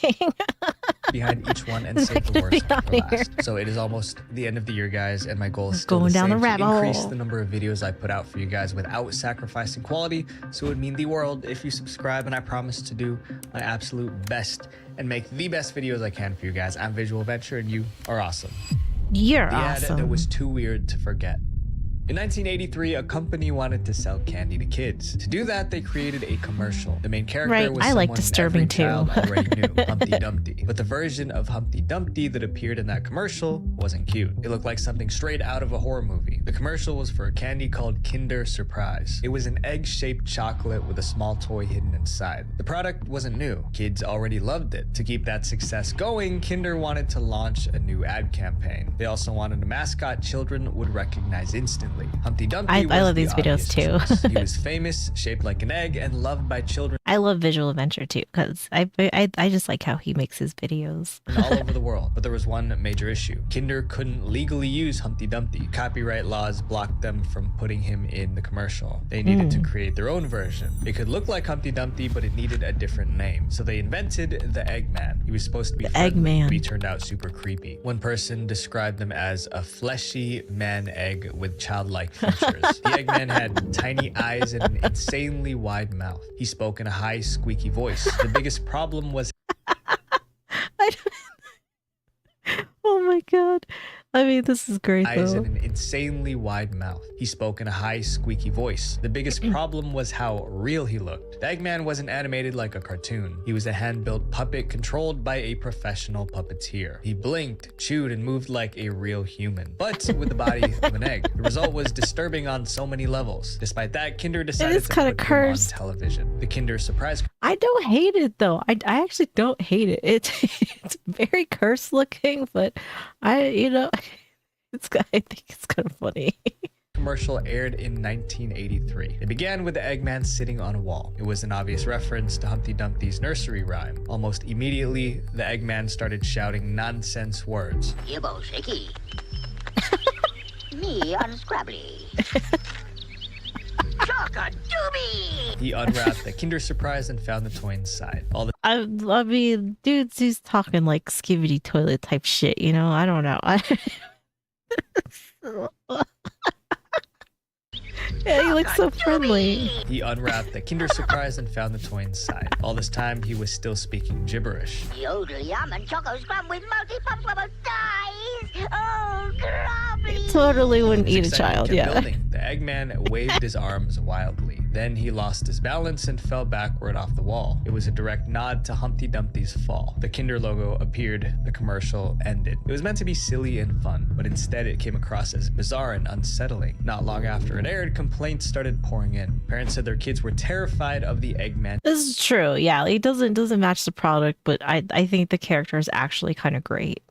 Behind each one and save the worst for last. So it is almost the end of the year, guys, and my goal is still Going the down same, the rabbit to increase hole. the number of videos I put out for you guys without sacrificing quality. So it would mean the world if you subscribe, and I promise to do my absolute best and make the best videos I can for you guys. I'm Visual Venture, and you are awesome. You're the awesome. ad that was too weird to forget. In 1983, a company wanted to sell candy to kids. To do that, they created a commercial. The main character Right, was I like someone disturbing every too. child already knew, Humpty Dumpty. But the version of Humpty Dumpty that appeared in that commercial wasn't cute. It looked like something straight out of a horror movie. The commercial was for a candy called Kinder Surprise. It was an egg-shaped chocolate with a small toy hidden inside. The product wasn't new. Kids already loved it. To keep that success going, Kinder wanted to launch a new ad campaign. They also wanted a mascot children would recognize instantly. Humpty Dumpty I love the these videos obvious too. choice. He was famous, shaped like an egg, and loved by children I love Visual Adventure too, because I just like how he makes his videos. all over the world. But there was one major issue. Kinder couldn't legally use Humpty Dumpty. Copyright laws blocked them from putting him in the commercial. They needed to create their own version. It could look like Humpty Dumpty, but it needed a different name. So they invented the Eggman. He was supposed to be friendly, Eggman. but he turned out super creepy. One person described them as a fleshy man egg with childlike features. The Eggman had tiny eyes and an insanely wide mouth. He spoke in a high, squeaky voice. The biggest problem was Oh my god. I mean, this is great eyes though. and an insanely wide mouth. He spoke in a high, squeaky voice. The biggest problem was how real he looked. The Eggman wasn't animated like a cartoon. He was a hand-built puppet controlled by a professional puppeteer. He blinked, chewed, and moved like a real human, but with the body of an egg. The result was disturbing on so many levels. Despite that, Kinder decided is to kinda put him cursed. on television. The Kinder Surprise I don't hate it though. I actually don't hate it. It's very cursed looking, but I think it's kind of funny. commercial aired in 1983. It began with the Eggman sitting on a wall. It was an obvious reference to Humpty Dumpty's nursery rhyme. Almost immediately, the Eggman started shouting nonsense words. Gibbo shaky. Me unscrabbly. Chock-a-doobie! He unwrapped the Kinder Surprise and found the toy inside. All the I mean, dudes, he's talking like skivvy toilet type shit, you know? I don't know. Yeah, he looks so friendly. He unwrapped the Kinder Surprise and found the toy inside. All this time, he was still speaking gibberish. Yodel yum and choco scrum with multi-pumpable thighs. Oh, grubbly. Totally wouldn't His eat a excitement child, kept yeah. building. The Eggman waved his arms wildly. Then he lost his balance and fell backward off the wall. It was a direct nod to Humpty Dumpty's fall. The Kinder logo appeared, the commercial ended. It was meant to be silly and fun, but instead it came across as bizarre and unsettling. Not long after it aired, complaints started pouring in. Parents said their kids were terrified of the Eggman. This is true. Yeah, it doesn't match the product, but I think the character is actually kind of great.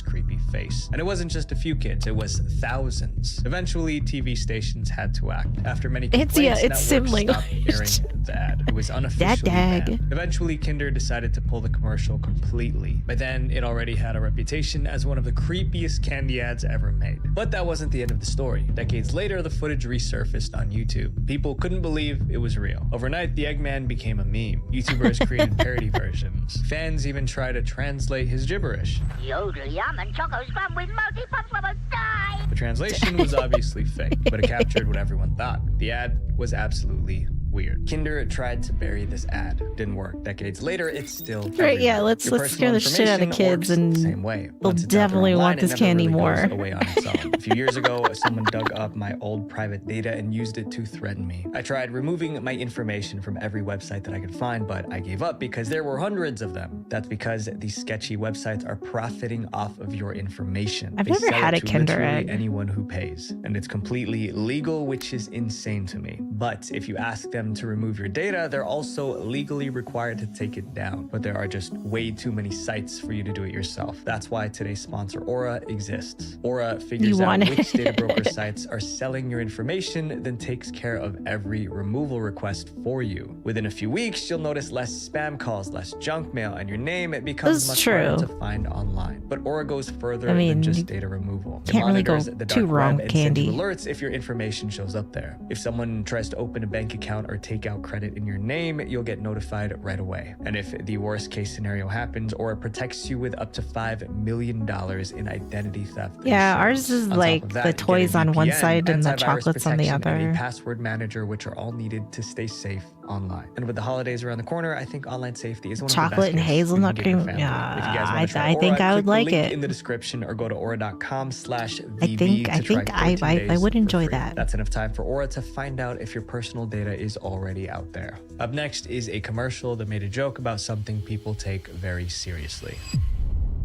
Creepy face. And it wasn't just a few kids, it was thousands. Eventually, TV stations had to act. After many complaints, it's networks sibling stopped airing McDonald's ad. It was unofficially banned. Eventually, Kinder decided to pull the commercial completely. By then, it already had a reputation as one of the creepiest candy ads ever made. But that wasn't the end of the story. Decades later, the footage resurfaced on YouTube. People couldn't believe it was real. Overnight, the Eggman became a meme. YouTubers created parody versions. Fans even tried to translate his gibberish. Yodel yum and choco scrum with multi-pump die. The translation was obviously fake, but it captured what everyone thought. The ad was absolutely weird. Kinder tried to bury this ad. Didn't work. Decades later, it's still right. Yeah, let's scare the shit out of kids, and same way. They'll definitely want this candy more. Away on its own. A few years ago, someone dug up my old private data and used it to threaten me. I tried removing my information from every website that I could find, but I gave up because there were hundreds of them. That's because these sketchy websites are profiting off of your information. I've never had a Kinder Egg. Anyone who pays, and it's completely legal, which is insane to me. But if you ask them to remove your data, they're also legally required to take it down. But there are just way too many sites for you to do it yourself. That's why today's sponsor, Aura, exists. Aura figures out which data broker sites are selling your information, then takes care of every removal request for you. Within a few weeks, you'll notice less spam calls, less junk mail, and your name becomes much harder to find online. But Aura goes further than just data removal. It can't really go monitors the too dark wrong, web and Candy. sends you alerts if your information shows up there. If someone tries to open a bank account or take out credit in your name, you'll get notified right away. And if the worst case scenario happens, Aura protects you with up to $5 million in identity theft. Yeah, ours is like the toys on one side and the chocolates on the other. And a password manager, which are all needed to stay safe online. And with the holidays around the corner, I think online safety is one of the best chocolate and hazelnut cream. Yeah, if you guys want to try I think Aura, I would click like the link it. in the description or go to aura.com/VB. I think I would enjoy that. That's enough time for Aura to find out if your personal data is already out there. Up next is a commercial that made a joke about something people take very seriously.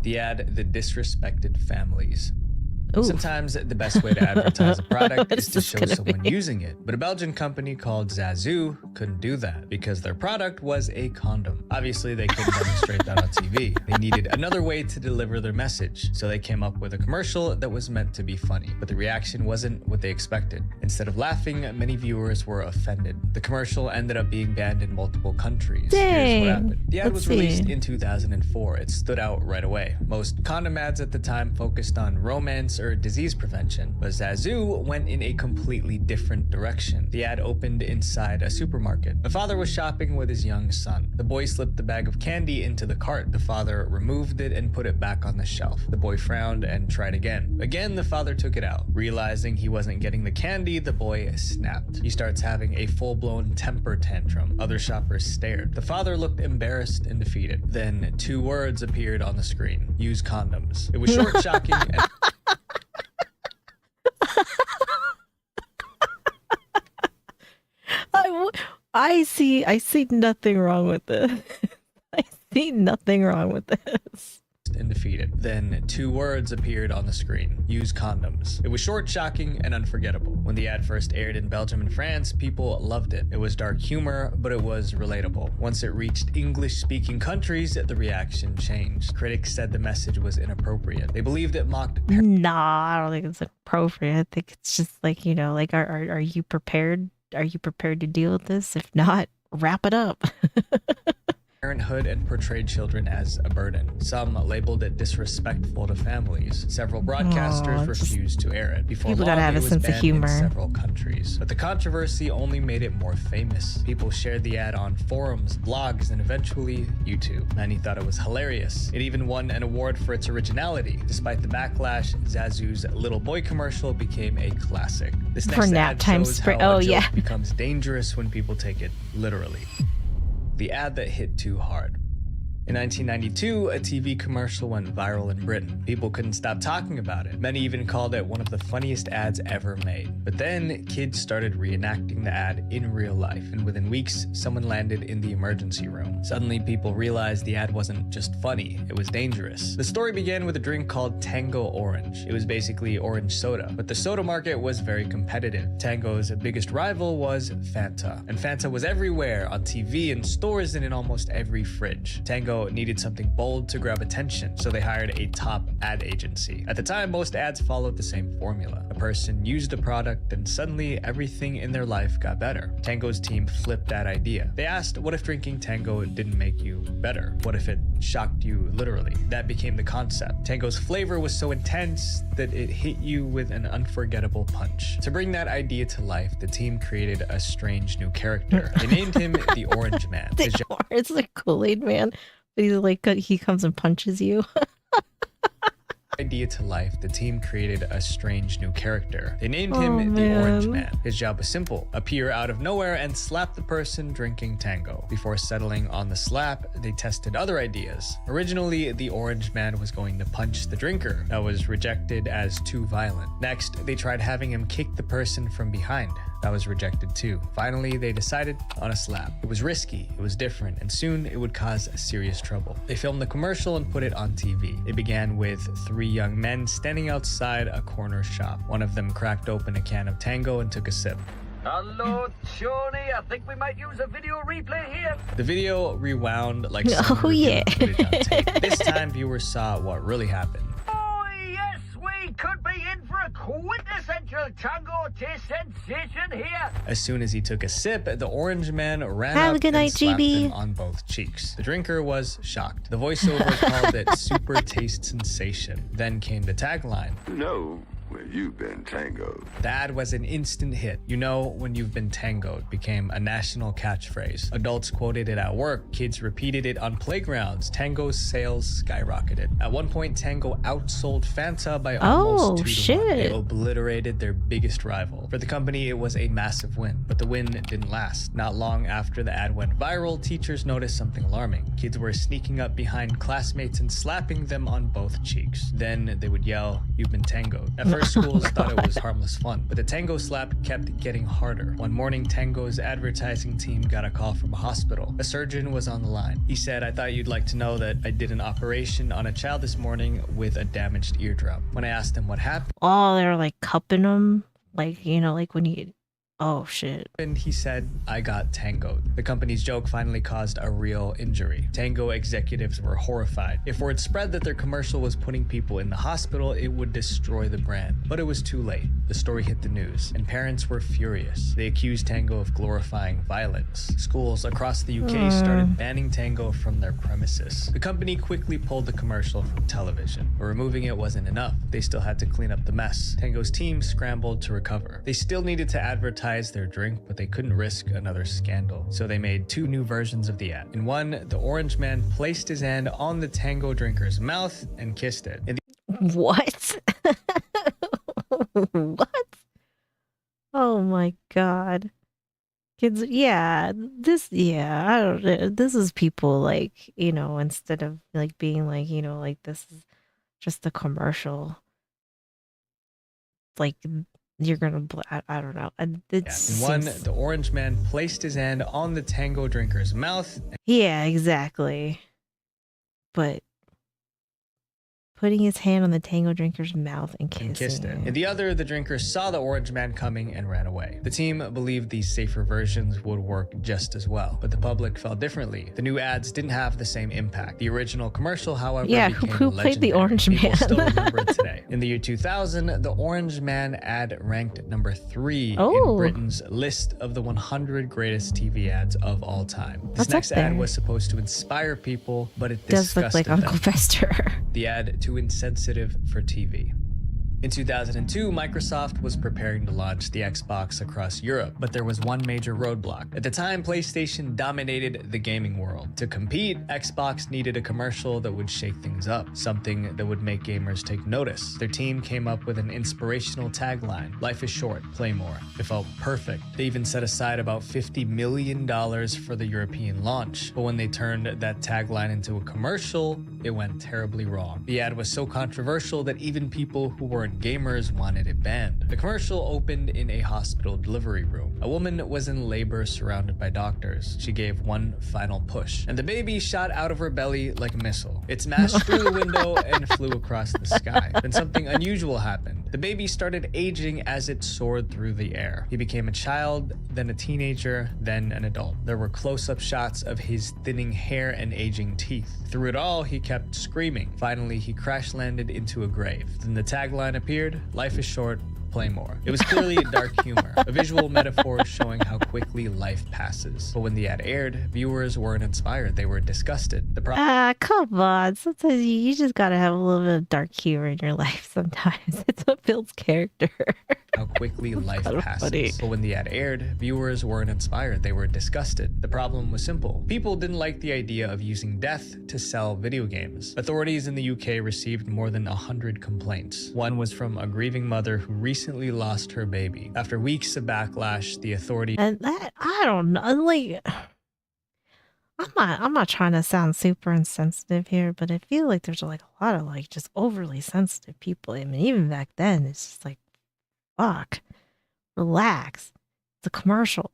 The ad that disrespected families. Ooh. Sometimes the best way to advertise a product is to show someone using it, but a Belgian company called Zazu couldn't do that because their product was a condom. Obviously, they couldn't demonstrate that on TV. They needed another way to deliver their message, so they came up with a commercial that was meant to be funny, but the reaction wasn't what they expected. Instead of laughing, many viewers were offended. The commercial ended up being banned in multiple countries. Here's what happened. The ad was released in 2004. It stood out right away. Most condom ads at the time focused on romance or disease prevention, but Zazu went in a completely different direction. The ad opened inside a supermarket. A father was shopping with his young son. The boy slipped the bag of candy into the cart. The father removed it and put it back on the shelf. The boy frowned and tried again. Again, the father took it out. Realizing he wasn't getting the candy, the boy snapped. He starts having a full-blown temper tantrum. Other shoppers stared. The father looked embarrassed and defeated. Then 2 words appeared on the screen. Use condoms. It was short, shocking, and I see nothing wrong with this. I see nothing wrong with this. and defeated. Then 2 words appeared on the screen. Use condoms. It was short, shocking, and unforgettable. When the ad first aired in Belgium and France, people loved it. It was dark humor, but it was relatable. Once it reached English-speaking countries, the reaction changed. Critics said the message was inappropriate. They believed it mocked Nah, I don't think it's appropriate. I think it's just like, you know, like, are you prepared? Are you prepared to deal with this? If not, wrap it up. parenthood and portrayed children as a burden. Some labeled it disrespectful to families. Several broadcasters refused to air it. Before people long, gotta have it a was sense of banned humor. in several countries. But the controversy only made it more famous. People shared the ad on forums, blogs, and eventually YouTube. Many thought it was hilarious. It even won an award for its originality. Despite the backlash, Zazu's Little Boy commercial became a classic. This For next nap ad time shows spray. how Oh, a joke yeah. becomes dangerous when people take it literally. The ad that hit too hard. In 1992, a TV commercial went viral in Britain. People couldn't stop talking about it. Many even called it one of the funniest ads ever made. But then, kids started reenacting the ad in real life, and within weeks, someone landed in the emergency room. Suddenly, people realized the ad wasn't just funny, it was dangerous. The story began with a drink called Tango Orange. It was basically orange soda, but the soda market was very competitive. Tango's biggest rival was Fanta, and Fanta was everywhere, on TV, in stores, and in almost every fridge. Tango Tango needed something bold to grab attention, so they hired a top ad agency. At the time, most ads followed the same formula. A person used a product and suddenly everything in their life got better. Tango's team flipped that idea. They asked, what if drinking Tango didn't make you better? What if it shocked you literally? That became the concept. Tango's flavor was so intense that it hit you with an unforgettable punch. To bring that idea to life, the team created a strange new character. They named him the Orange Man. It's like Kool-Aid Man, but he's like, he comes and punches you. Idea to life, the team created a strange new character. They named him the Orange Man. His job was simple: appear out of nowhere and slap the person drinking Tango. Before settling on the slap, they tested other ideas. Originally, the Orange Man was going to punch the drinker. That was rejected as too violent. Next, they tried having him kick the person from behind. That was rejected too. Finally, they decided on a slap. It was risky, it was different, and soon it would cause serious trouble. They filmed the commercial and put it on TV. It began with 3 young men standing outside a corner shop. One of them cracked open a can of Tango and took a sip. Hello, Johnny. I think we might use a video replay here. The video rewound like Oh yeah. This time, viewers saw what really happened. Oh, yes, we could be in for a quintessential Tango taste sensation here. As soon as he took a sip, the Orange Man ran Have a up good night, and slapped GB. him on both cheeks. The drinker was shocked. The voiceover called it super taste sensation. Then came the tagline. No. When you've been tangoed. The ad was an instant hit. You know when you've been tangoed became a national catchphrase. Adults quoted it at work. Kids repeated it on playgrounds. Tango's sales skyrocketed. At one point, Tango outsold Fanta by almost 2 to 1. They obliterated their biggest rival. For the company, it was a massive win, but the win didn't last. Not long after the ad went viral, teachers noticed something alarming. Kids were sneaking up behind classmates and slapping them on both cheeks. Then they would yell, "You've been tangoed." At first, schools thought it was harmless fun, but the Tango slap kept getting harder. One morning, Tango's advertising team got a call from a hospital. A surgeon was on the line. He said, "I thought you'd like to know that I did an operation on a child this morning with a damaged eardrum." When I asked him what happened, Oh, they're like cupping them, like, you know, like when you. Oh shit. and he said, "I got tangoed." The company's joke finally caused a real injury. Tango executives were horrified. If word spread that their commercial was putting people in the hospital, it would destroy the brand. But it was too late. The story hit the news, and parents were furious. They accused Tango of glorifying violence. Schools across the UK started banning Tango from their premises. The company quickly pulled the commercial from television. But removing it wasn't enough. They still had to clean up the mess. Tango's team scrambled to recover. They still needed to advertise their drink, but they couldn't risk another scandal. So they made 2 new versions of the ad. In one, the Orange Man placed his hand on the Tango drinker's mouth and kissed it. In What? What? Oh my god. Kids, yeah, I don't know. This is people like, you know, instead of like being like, you know, like this is just a commercial. Like, you're gonna, I don't know. It's In one, the Orange Man placed his hand on the Tango drinker's mouth. Yeah, exactly. But putting his hand on the Tango drinker's mouth and kissed it. In the other, the drinker saw the Orange Man coming and ran away. The team believed these safer versions would work just as well, but the public felt differently. The new ads didn't have the same impact. The original commercial, however, became who played the legendary. Orange People Man? still remember it today. In the year 2000, the Orange Man ad ranked number 3 Oh. in Britain's list of the 100 greatest TV ads of all time. This What's up next ad there? was supposed to inspire people, but it Does look like disgusted Uncle them. Fester. The ad too insensitive for TV. In 2002, Microsoft was preparing to launch the Xbox across Europe, but there was one major roadblock. At the time, PlayStation dominated the gaming world. To compete, Xbox needed a commercial that would shake things up, something that would make gamers take notice. Their team came up with an inspirational tagline: "Life is short, play more." It felt perfect. They even set aside about $50 million for the European launch, but when they turned that tagline into a commercial, it went terribly wrong. The ad was so controversial that even people who weren't die-hard gamers wanted it banned. The commercial opened in a hospital delivery room. A woman was in labor surrounded by doctors. She gave one final push, and the baby shot out of her belly like a missile. It smashed through the window and flew across the sky. Then something unusual happened. The baby started aging as it soared through the air. He became a child, then a teenager, then an adult. There were close-up shots of his thinning hair and aging teeth. Through it all, he kept screaming. Finally, he crash-landed into a grave. Then the tagline appeared, "Life is short, play more." It was clearly dark humor, a visual metaphor showing how quickly life passes. But when the ad aired, viewers weren't inspired. They were disgusted. The Come on. Sometimes you just gotta have a little bit of dark humor in your life sometimes. It's what builds character. How quickly life Kind of passes. funny. But when the ad aired, viewers weren't inspired. They were disgusted. The problem was simple. People didn't like the idea of using death to sell video games. Authorities in the UK received more than 100 complaints. One was from a grieving mother who recently lost her baby. After weeks of backlash, the authorities And that, I don't know, like, I'm not trying to sound super insensitive here, but I feel like there's like a lot of like just overly sensitive people. I mean, even back then, it's just like, fuck, relax. It's a commercial.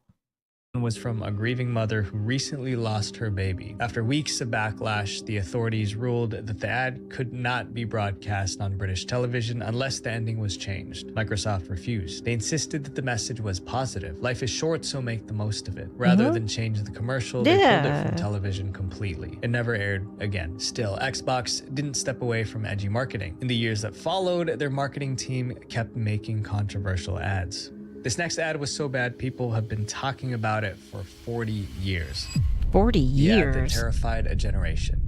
was from a grieving mother who recently lost her baby. After weeks of backlash, the authorities ruled that the ad could not be broadcast on British television unless the ending was changed. Microsoft refused. They insisted that the message was positive. Life is short, so make the most of it. Rather than change the commercial, they pulled it from television completely. It never aired again. Still, Xbox didn't step away from edgy marketing. In the years that followed, their marketing team kept making controversial ads. This next ad was so bad, people have been talking about it for 40 years. 40 The ad that years? terrified a generation.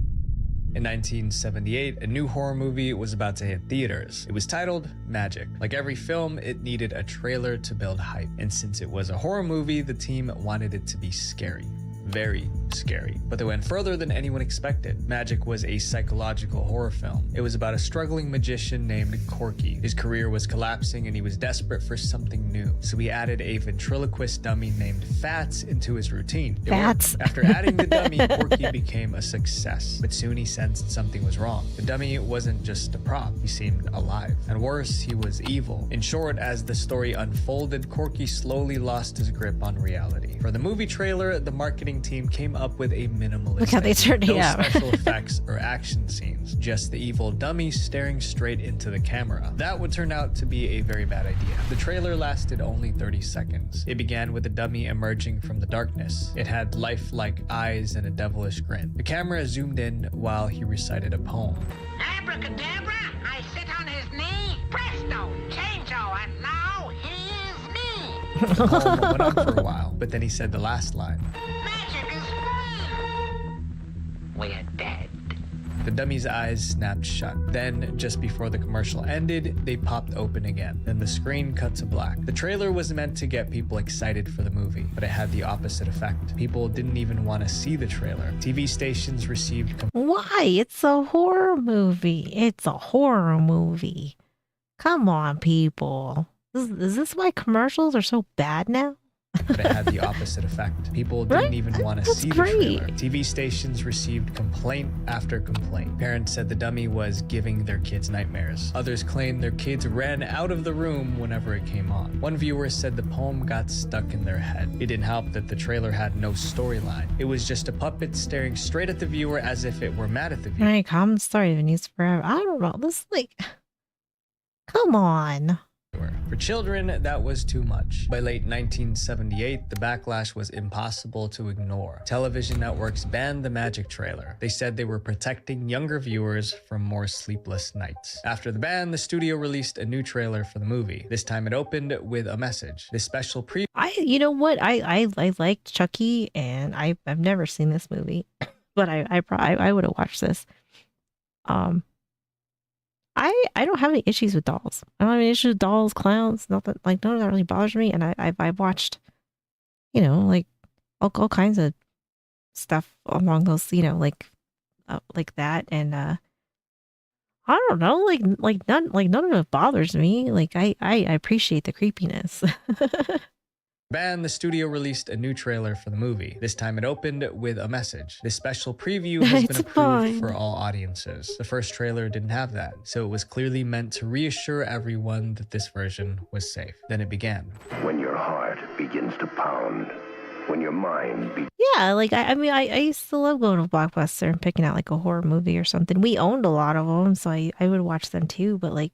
In 1978, a new horror movie was about to hit theaters. It was titled Magic. Like every film, it needed a trailer to build hype. And since it was a horror movie, the team wanted it to be scary. Very scary. But they went further than anyone expected. Magic was a psychological horror film. It was about a struggling magician named Corky. His career was collapsing and he was desperate for something new. So he added a ventriloquist dummy named Fats into his routine. It Fats. worked. After adding the dummy, Corky became a success. But soon he sensed something was wrong. The dummy wasn't just a prop. He seemed alive. And worse, he was evil. In short, as the story unfolded, Corky slowly lost his grip on reality. For the movie trailer, the marketing team came up with a minimalist. Look how they turned it out. No special effects or action scenes, just the evil dummy staring straight into the camera. That would turn out to be a very bad idea. The trailer lasted only 30 seconds. It began with the dummy emerging from the darkness. It had lifelike eyes and a devilish grin. The camera zoomed in while he recited a poem. Abracadabra, I sit on his knee. Presto, change-o, and now he is me. The poem went on for a while, but then he said the last line. Magic is free. We're dead. The dummy's eyes snapped shut. Then, just before the commercial ended, they popped open again. Then the screen cut to black. The trailer was meant to get people excited for the movie, but it had the opposite effect. People didn't even want to see the trailer. TV stations received Why? It's a horror movie. It's a horror movie. Come on, people. Is this why commercials are so bad now? but it had the opposite effect. People didn't even want to see the trailer. TV stations received complaint after complaint. Parents said the dummy was giving their kids nightmares. Others claimed their kids ran out of the room whenever it came on. One viewer said the poem got stuck in their head. It didn't help that the trailer had no storyline. It was just a puppet staring straight at the viewer as if it were mad at the viewer. Right, common story of needs forever. I don't know. This like, come on. For children, that was too much. By late 1978, the backlash was impossible to ignore. Television networks banned the Magic trailer. They said they were protecting younger viewers from more sleepless nights. After the ban, the studio released a new trailer for the movie. This time it opened with a message. This special You know what? I liked Chucky, and I've never seen this movie, but I would have watched this. I don't have any issues with dolls. I don't have any issues with dolls, clowns, nothing like none of that really bothers me. And I've watched, you know, like all kinds of stuff along those, you know, like that. And I don't know, like none of it bothers me. Like I appreciate the creepiness. Ban, the studio released a new trailer for the movie. This time it opened with a message. This special preview has been approved for all audiences. The first trailer didn't have that, so it was clearly meant to reassure everyone that this version was safe. Then it began. When your heart begins to pound, when your mind begins... Yeah, like, I mean, I used to love going to Blockbuster and picking out like a horror movie or something. We owned a lot of them, so I would watch them too, but like,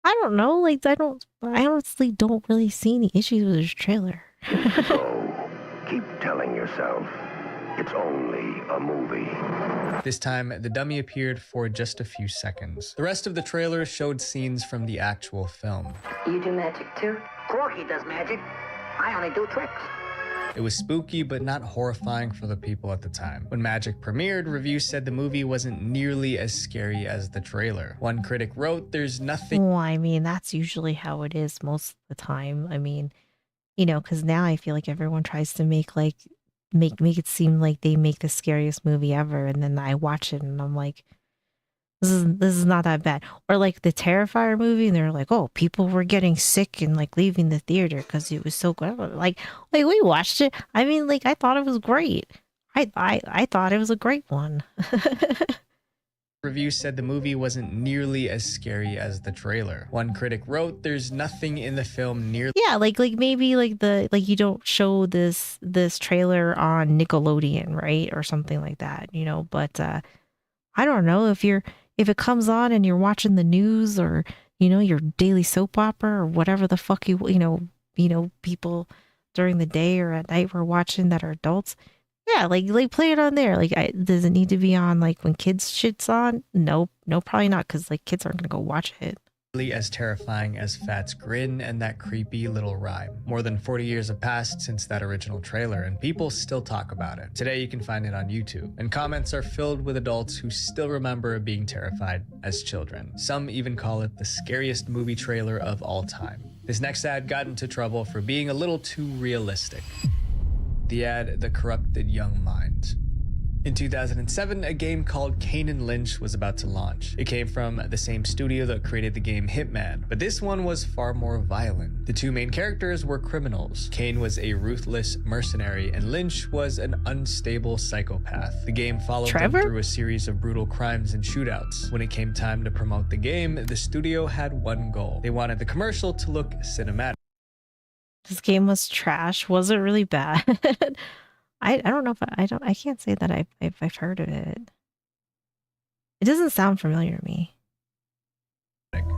I don't know, like, I honestly don't really see any issues with this trailer. So, keep telling yourself, it's only a movie. This time, the dummy appeared for just a few seconds. The rest of the trailer showed scenes from the actual film. You do magic too? Corky does magic. I only do tricks. It was spooky, but not horrifying for the people at the time. When Magic premiered, reviews said the movie wasn't nearly as scary as the trailer. One critic wrote, "There's nothing..." Well, I mean, that's usually how it is most of the time. I mean, you know, because now I feel like everyone tries to make it seem like they make the scariest movie ever, and then I watch it and I'm like, this is not that bad. Or like the Terrifier movie, and they're like, oh, people were getting sick and like leaving the theater because it was so good. Like we watched it. I mean, like, I thought it was great. I thought it was a great one. Reviews said the movie wasn't nearly as scary as the trailer. One critic wrote, "There's nothing in the film nearly..." Yeah, like maybe you don't show this trailer on Nickelodeon, right, or something like that, you know. But I don't know, if it comes on and you're watching the news, or you know, your daily soap opera, or whatever the fuck you know people during the day or at night were watching that are adults. Yeah, like play it on there. Like, does it need to be on like when kids shit's on? No, probably not, because like kids aren't gonna go watch it. As terrifying as Fat's grin and that creepy little rhyme. More than 40 years have passed since that original trailer, and people still talk about it. Today you can find it on YouTube, and comments are filled with adults who still remember being terrified as children. Some even call it the scariest movie trailer of all time. This next ad got into trouble for being a little too realistic. The ad, "The Corrupted Young Mind." In 2007, a game called Kane and Lynch was about to launch. It came from the same studio that created the game Hitman, but this one was far more violent. The two main characters were criminals. Kane was a ruthless mercenary, and Lynch was an unstable psychopath. The game followed them through a series of brutal crimes and shootouts. When it came time to promote the game, the studio had one goal. They wanted the commercial to look cinematic. This game was trash. Was it really bad? I don't know if I can't say that I've heard of it. It doesn't sound familiar to me.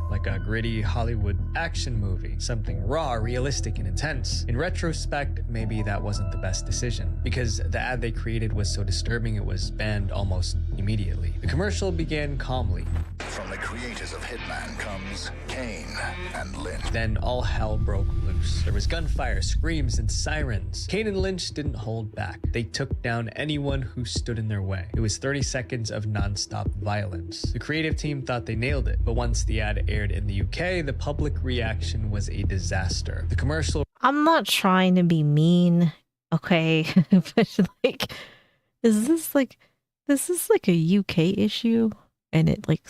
Like a gritty Hollywood action movie, something raw, realistic, and intense. In retrospect, maybe that wasn't the best decision, because the ad they created was so disturbing it was banned almost immediately. The commercial began calmly. From the creators of Hitman comes Kane and Lynch. Then all hell broke loose. There was gunfire, screams, and sirens. Kane and Lynch didn't hold back. They took down anyone who stood in their way. It was 30 seconds of non-stop violence. The creative team thought they nailed it, but once the ad aired in the UK, the public reaction was a disaster. The commercial... I'm not trying to be mean, okay? But like, is this like a UK issue? And it like,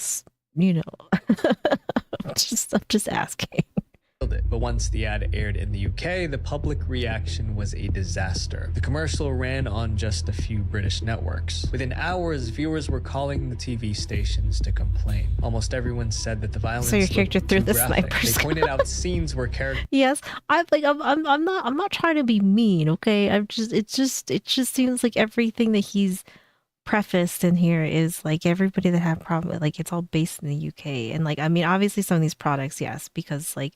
you know, I'm just asking. But once the ad aired in the UK, the public reaction was a disaster. The commercial ran on just a few British networks. Within hours, viewers were calling the TV stations to complain. Almost everyone said that the violence. So your character threw the sniper. They pointed out scenes where characters. Yes, I'm not trying to be mean, okay? It just seems like everything that he's prefaced in here is like everybody that had a problem with, like, it's all based in the UK. And like, I mean, obviously some of these products, yes, because like,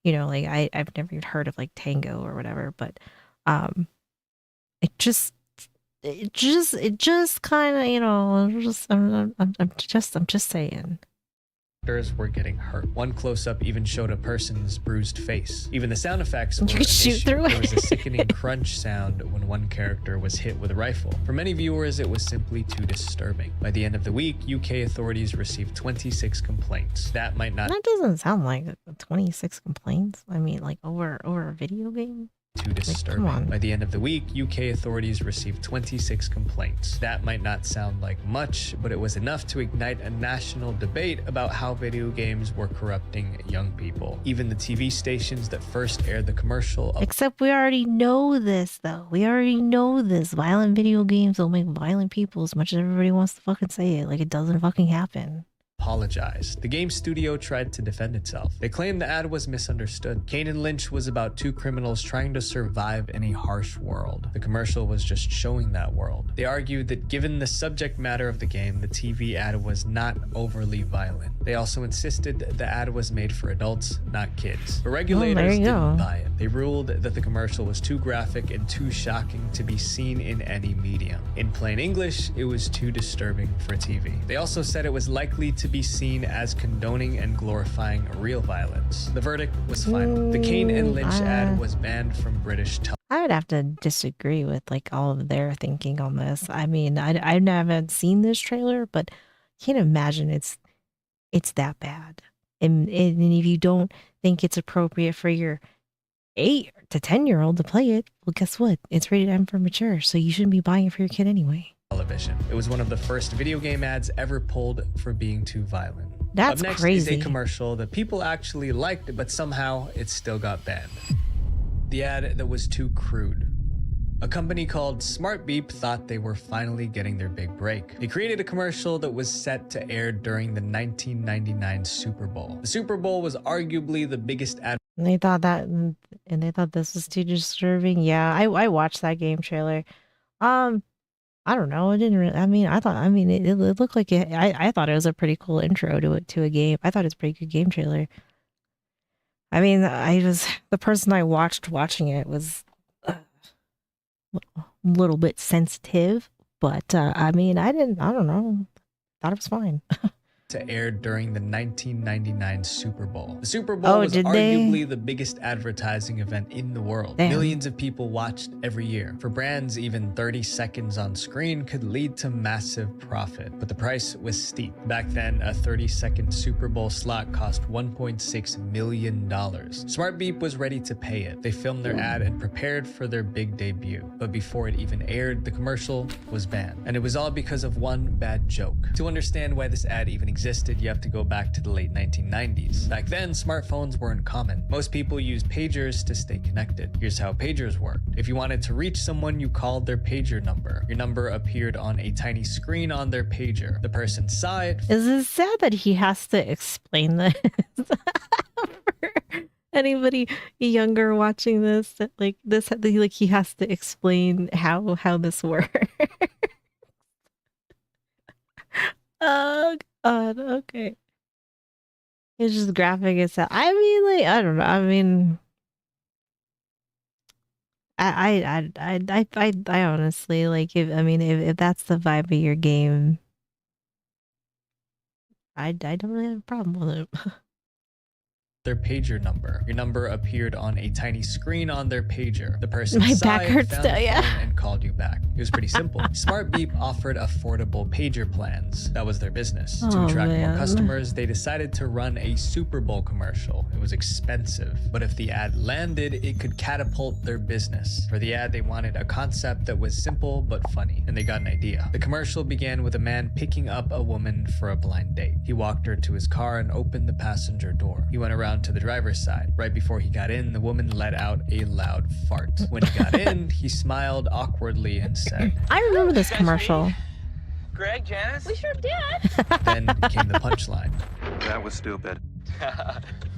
you know, like I've never even heard of like Tango or whatever, but it just kind of, you know, I'm just saying. Were getting hurt. One close-up even showed a person's bruised face. Even the sound effects were you could shoot through it. There was a sickening crunch sound when one character was hit with a rifle. For many viewers, it was simply too disturbing. By the end of the week, UK authorities received 26 complaints. That might not... That doesn't sound like 26 complaints. I mean, like over a video game. too disturbing. By the end of the week, UK authorities received 26 complaints. That might not sound like much, but it was enough to ignite a national debate about how video games were corrupting young people. Even the TV stations that first aired the commercial. Except we already know this, though. We already know this. Violent video games will make violent people as much as everybody wants to fucking say it. Like, it doesn't fucking happen. Apologized. The game studio tried to defend itself. They claimed the ad was misunderstood. Kane and Lynch was about two criminals trying to survive in a harsh world. The commercial was just showing that world. They argued that given the subject matter of the game, the TV ad was not overly violent. They also insisted the ad was made for adults, not kids. But regulators didn't buy it. They ruled that the commercial was too graphic and too shocking to be seen in any medium. In plain English, it was too disturbing for TV. They also said it was likely to be seen as condoning and glorifying real violence. The verdict was final. The Kane and Lynch ad was banned from British television. I would have to disagree with like all of their thinking on this. I mean, I haven't seen this trailer, but I can't imagine it's that bad. And if you don't think it's appropriate for your 8 to 10-year-old to play it, well, guess what? It's rated M for mature, so you shouldn't be buying it for your kid anyway. Television. It was one of the first video game ads ever pulled for being too violent. That's Up next crazy. is a commercial that people actually liked, but somehow it still got banned. The ad that was too crude. A company called Smart Beep thought they were finally getting their big break. They created a commercial that was set to air during the 1999 Super Bowl. The Super Bowl was arguably the biggest ad. And they thought that, and they thought this was too disturbing. Yeah, I watched that game trailer. I don't know. It didn't really, it looked like it. I thought it was a pretty cool intro to a game. I thought it was a pretty good game trailer. I mean, the person I watching it was a little bit sensitive, but I don't know. Thought it was fine. To air during the 1999 Super Bowl. The Super Bowl was arguably the biggest advertising event in the world. Damn. Millions of people watched every year. For brands, even 30 seconds on screen could lead to massive profit, but the price was steep. Back then, a 30-second Super Bowl slot cost $1.6 million. Smart Beep was ready to pay it. They filmed their ad and prepared for their big debut. But before it even aired, the commercial was banned. And it was all because of one bad joke. To understand why this ad even existed, you have to go back to the late 1990s. Back then, smartphones weren't common. Most people used pagers to stay connected. Here's how pagers worked. If you wanted to reach someone, you called their pager number. Your number appeared on a tiny screen on their pager. The person saw it. Is it sad that he has to explain this? For anybody younger watching this, that he has to explain how this works. Oh God, okay. It's just graphic itself. I mean, I don't know. I mean, I honestly if that's the vibe of your game, I don't really have a problem with it. Their pager number. Your number appeared on a tiny screen on their pager. The person My saw back it, hurts found still, the yeah. phone, and called you back. It was pretty simple. Smart Beep offered affordable pager plans. That was their business. To Oh, attract more man. customers, they decided to run a Super Bowl commercial. It was expensive, but if the ad landed, it could catapult their business. For the ad, they wanted a concept that was simple but funny, and they got an idea. The commercial began with a man picking up a woman for a blind date. He walked her to his car and opened the passenger door. He went around to the driver's side. Right before he got in, the woman let out a loud fart. When he got in, he smiled awkwardly and said, I remember this commercial. Greg, Janice? We sure did. Then came the punchline. That was stupid.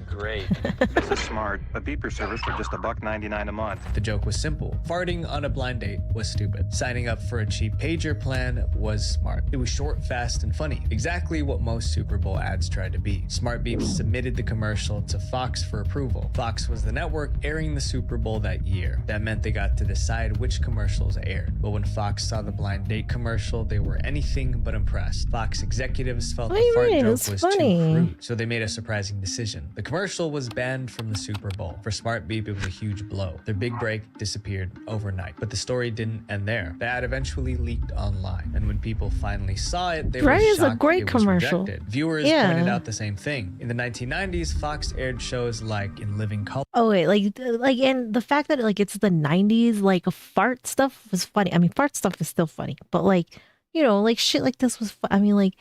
Great. This is smart. A beeper service for just $1.99 a month. The joke was simple. Farting on a blind date was stupid. Signing up for a cheap pager plan was smart. It was short, fast, and funny. Exactly what most Super Bowl ads tried to be. Smart Beep submitted the commercial to Fox for approval. Fox was the network airing the Super Bowl that year. That meant they got to decide which commercials aired. But when Fox saw the blind date commercial, they were anything but impressed. Fox executives felt What the do you fart mean? joke It's was funny. too crude, so they made a surprising decision. The commercial commercial was banned from the Super Bowl. For Smart Beep, it was a huge blow. Their big break disappeared overnight. But the story didn't end there. The ad eventually leaked online, and when people finally saw it, they were Right, it's a shocked great it was commercial. rejected. Viewers Yeah. pointed out the same thing. In the 1990s, Fox aired shows like In Living Color. Oh wait, and the fact that like it's the 90s, like fart stuff was funny. I mean, fart stuff is still funny, but like, you know, like shit like this was I mean, like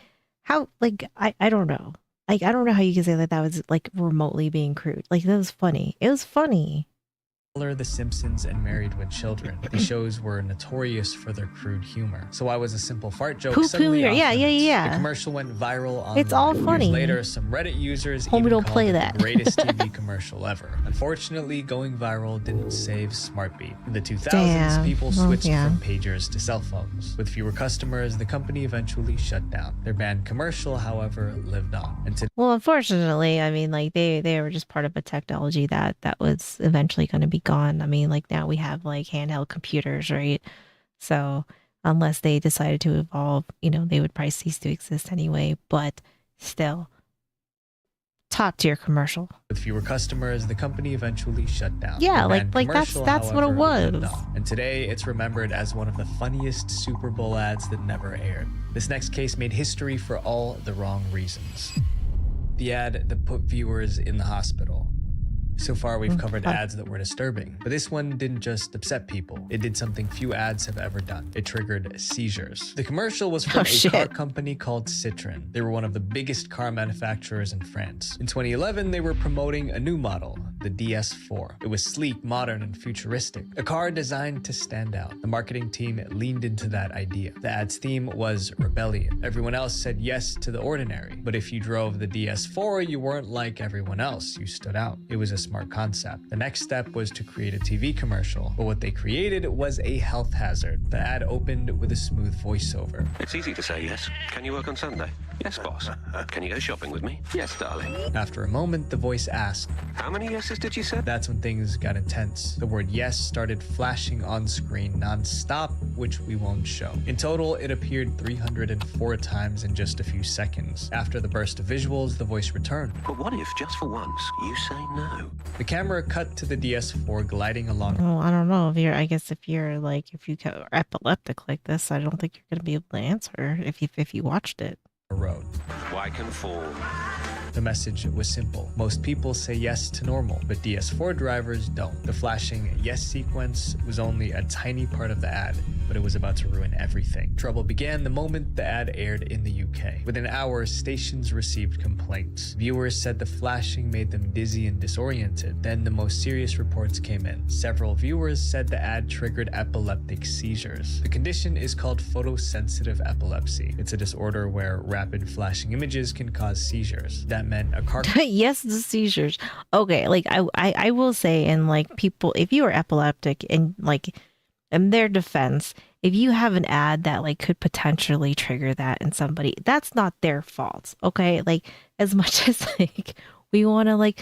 how like I don't know. Like I don't know how you can say that was like remotely being crude. Like that was funny. It was funny. The Simpsons, and Married with Children. These shows were notorious for their crude humor. So why was a simple fart joke Poo-poo suddenly here. off Yeah, limits? yeah. The commercial went viral online. It's all Years funny. later, some Reddit users Homie, even don't called play it that. the greatest TV commercial ever. Unfortunately, going viral didn't save SmartBeat. In the 2000s, Damn. people Well, switched yeah. from pagers to cell phones. With fewer customers, the company eventually shut down. Their banned commercial, however, lived on. And today, Well, unfortunately, I mean, like they were just part of a technology that was eventually going to be gone. I mean, like now we have like handheld computers, right? So unless they decided to evolve, you know, they would probably cease to exist anyway. But still, top tier commercial. with fewer customers, the company eventually shut down. Yeah, The like- banned that's- commercial, that's what it however, lived was. on. And today, it's remembered as one of the funniest Super Bowl ads that never aired. This next case made history for all the wrong reasons. The ad that put viewers in the hospital. So far, we've covered ads that were disturbing, but this one didn't just upset people. It did something few ads have ever done. It triggered seizures. The commercial was from a car company called Citroën. They were one of the biggest car manufacturers in France. In 2011, they were promoting a new model, the DS4. It was sleek, modern, and futuristic. A car designed to stand out. The marketing team leaned into that idea. The ad's theme was rebellion. Everyone else said yes to the ordinary. But if you drove the DS4, you weren't like everyone else. You stood out. It was a smart concept. The next step was to create a TV commercial, but what they created was a health hazard. The ad opened with a smooth voiceover. It's easy to say yes. Can you work on Sunday? Yes, boss. Can you go shopping with me? Yes, darling. After a moment, the voice asked, How many yeses did you say? That's when things got intense. The word yes started flashing on screen non-stop, which we won't show. In total, it appeared 304 times in just a few seconds. After the burst of visuals, the voice returned. But what if, just for once, you say no? The camera cut to the DS4 gliding along Oh, I don't know if you're. I guess if you're like if you are epileptic like this, I don't think you're gonna be able to answer if you watched it. a road. Why conform? The message was simple. Most people say yes to normal, but DS4 drivers don't. The flashing yes sequence was only a tiny part of the ad, but it was about to ruin everything. Trouble began the moment the ad aired in the UK. Within hours, stations received complaints. Viewers said the flashing made them dizzy and disoriented. Then the most serious reports came in. Several viewers said the ad triggered epileptic seizures. The condition is called photosensitive epilepsy. It's a disorder where rapid flashing images can cause seizures. That meant a car Yes, the seizures. Okay, like I will say, and like people, if you are epileptic and like in their defense, if you have an ad that like could potentially trigger that in somebody, that's not their fault. Okay, like as much as like we want to like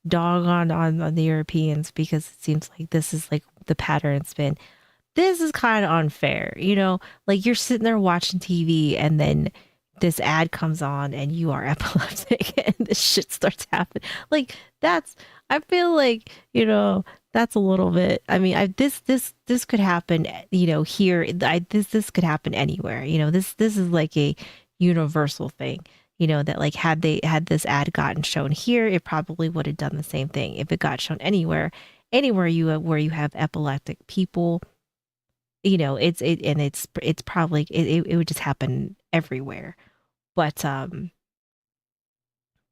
dog on the Europeans because it seems like this is like the pattern it's been. This is kind of unfair, like you're sitting there watching TV and then this ad comes on and you are epileptic and this shit starts happening. Like I feel like, that's a little bit, I mean, this could happen, here, this could happen anywhere, this is like a universal thing, that like had this ad gotten shown here, it probably would have done the same thing. If it got shown anywhere where you have epileptic people, it's probably, it would just happen everywhere. But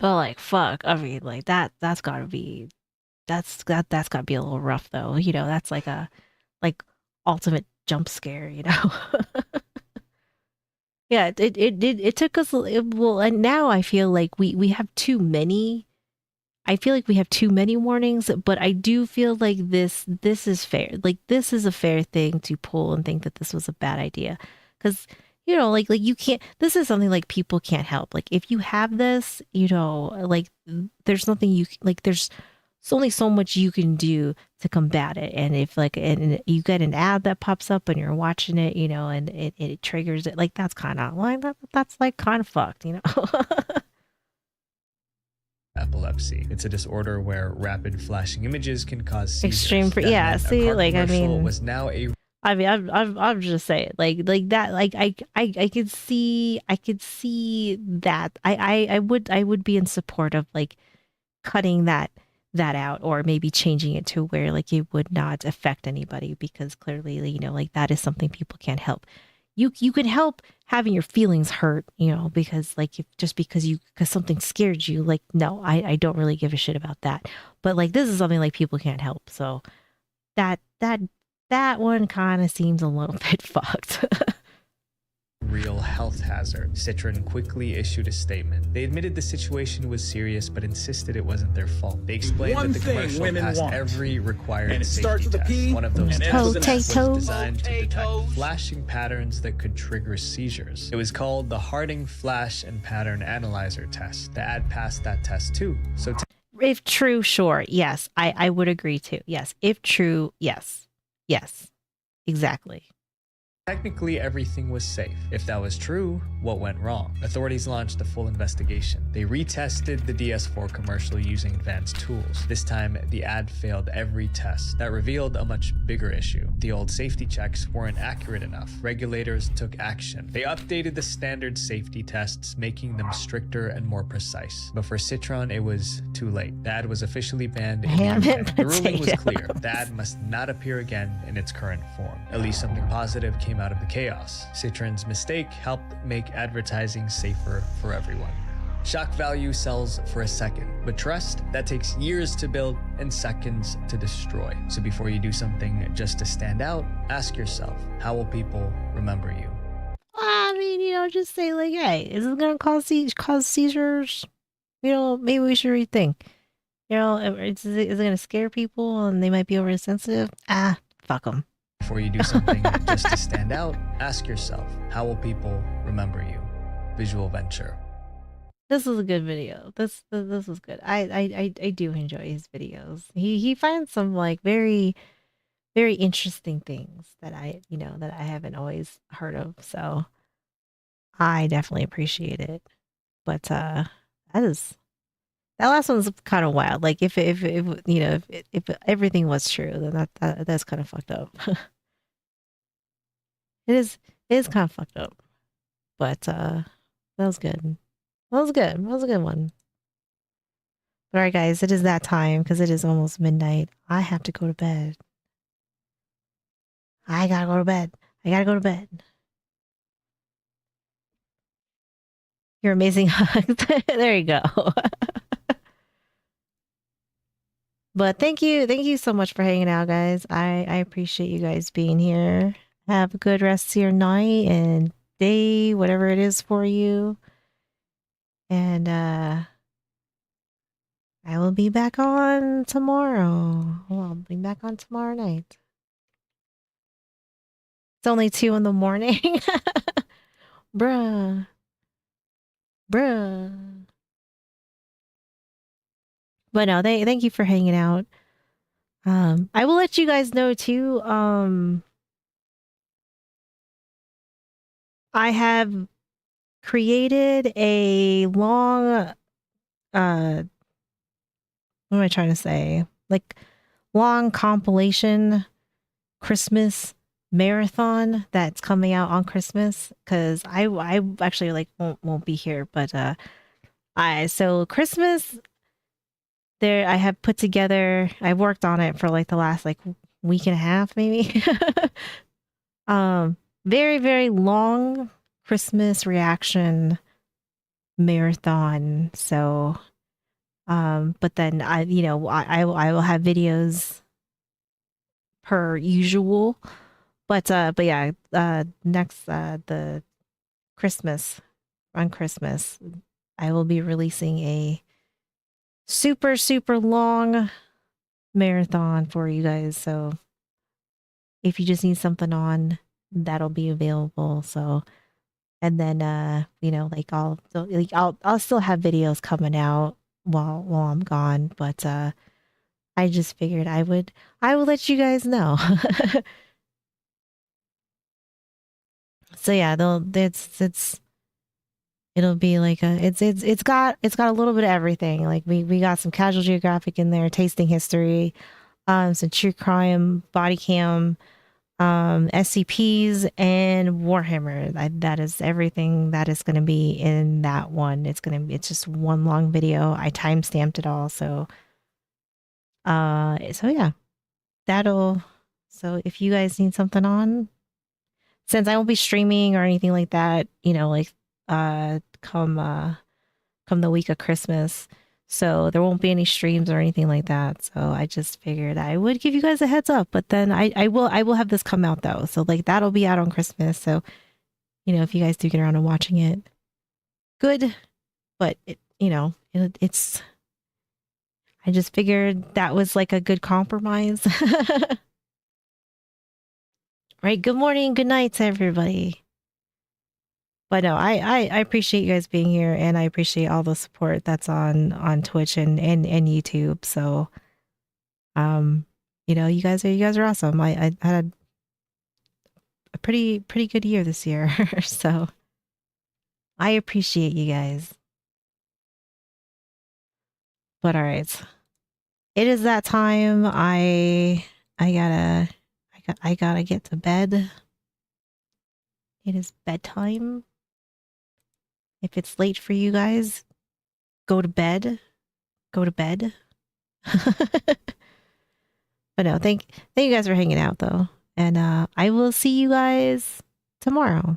like fuck, I mean like that's gotta be a little rough though, that's like a ultimate jump scare, Yeah, it took us well, and now I feel like we have too many. I feel like we have too many warnings, but I do feel like this is fair. Like this is a fair thing to pull and think that this was a bad idea, because like you can't. This is something like people can't help. Like if you have this, like there's nothing you like. There's only so much you can do to combat it. And if like and you get an ad that pops up and you're watching it, and it triggers it, like that's kind of like that's like kind of fucked, epilepsy. It's a disorder where rapid flashing images can cause seizures. Extreme. That Yeah. meant a See, car like I commercial mean, was now a I'm just saying, like that, like I could see, that. I would be in support of like cutting that out, or maybe changing it to where like it would not affect anybody, because clearly, you know, like that is something people can't help. You can help having your feelings hurt, you know, because like if, just because something scared you, like no, I don't really give a shit about that. But like this is something like people can't help, so that one kind of seems a little bit fucked. real health hazard. Citron quickly issued a statement. They admitted the situation was serious, but insisted it wasn't their fault. They explained that the commercial passed every required safety test. One of those tests was designed to detect flashing patterns that could trigger seizures. It was called the Harding Flash and Pattern Analyzer test. The ad passed that test too. So if true, sure, yes, I would agree too. Yes, if true, yes, exactly. technically, everything was safe. If that was true, what went wrong? Authorities launched a full investigation. They retested the DS4 commercial using advanced tools. This time, the ad failed every test. That revealed a much bigger issue. The old safety checks weren't accurate enough. Regulators took action. They updated the standard safety tests, making them stricter and more precise. But for Citron, it was too late. The ad was officially banned in the UK. The ruling was clear. The ad must not appear again in its current form. At least something positive came out of the chaos. Citron's mistake helped make advertising safer for everyone. Shock value sells for a second, but trust, that takes years to build and seconds to destroy. So before you do something just to stand out, ask yourself, how will people remember you? I mean, you know, just say like, hey, is this gonna cause seizures? You know, maybe we should rethink. You know, is it gonna scare people and they might be oversensitive? Ah, fuck them. Before you do something just to stand out, ask yourself, how will people remember you? Visual Venture. This was a good video. This was good. I do enjoy his videos. He finds some like very, very interesting things that I haven't always heard of. So I definitely appreciate it. But that last one's kind of wild. Like if everything was true, then that's kind of fucked up. It is kind of fucked up. But that was good. That was good. That was a good one. All right, guys, it is that time because it is almost midnight. I have to go to bed. I gotta go to bed. I gotta go to bed. Your amazing hugs. There you go. But thank you so much for hanging out, guys. I appreciate you guys being here. Have a good rest of your night and day, whatever it is for you. And I will be back on tomorrow. Well, I'll be back on tomorrow night. It's only 2 in the morning. Bruh. But no, thank you for hanging out. I will let you guys know too. I have created a long what am I trying to say? Like long compilation Christmas marathon that's coming out on Christmas, because I actually like won't be here, but so Christmas there I have put together, I worked on it for like the last like week and a half maybe. Very, very long Christmas reaction marathon. So but then I will have videos per usual. But yeah, next the Christmas, on Christmas, I will be releasing a super, super long marathon for you guys. So if you just need something on, that'll be available. So, and then like I'll still have videos coming out while I'm gone, but I just figured I would let you guys know. So yeah, it's It'll be like it's got a little bit of everything. Like we got some casual geographic in there, tasting history, some true crime, body cam, SCPs, and Warhammer. That is everything that is going to be in that one. It's just one long video. I time stamped it all, so yeah, that'll. So if you guys need something on, since I won't be streaming or anything like that, like come the week of Christmas. So there won't be any streams or anything like that. So I just figured I would give you guys a heads up, but then I will have this come out though. So like that'll be out on Christmas. So, if you guys do get around to watching it, good. But it's, I just figured that was like a good compromise. Right. Good morning. Good night to everybody. But no, I appreciate you guys being here, and I appreciate all the support that's on Twitch and YouTube. So, you guys are awesome. I had a pretty good year this year, so I appreciate you guys. But all right, it is that time. I gotta get to bed. It is bedtime. If it's late for you guys, go to bed. Go to bed. But no, thank you guys for hanging out though. And I will see you guys tomorrow.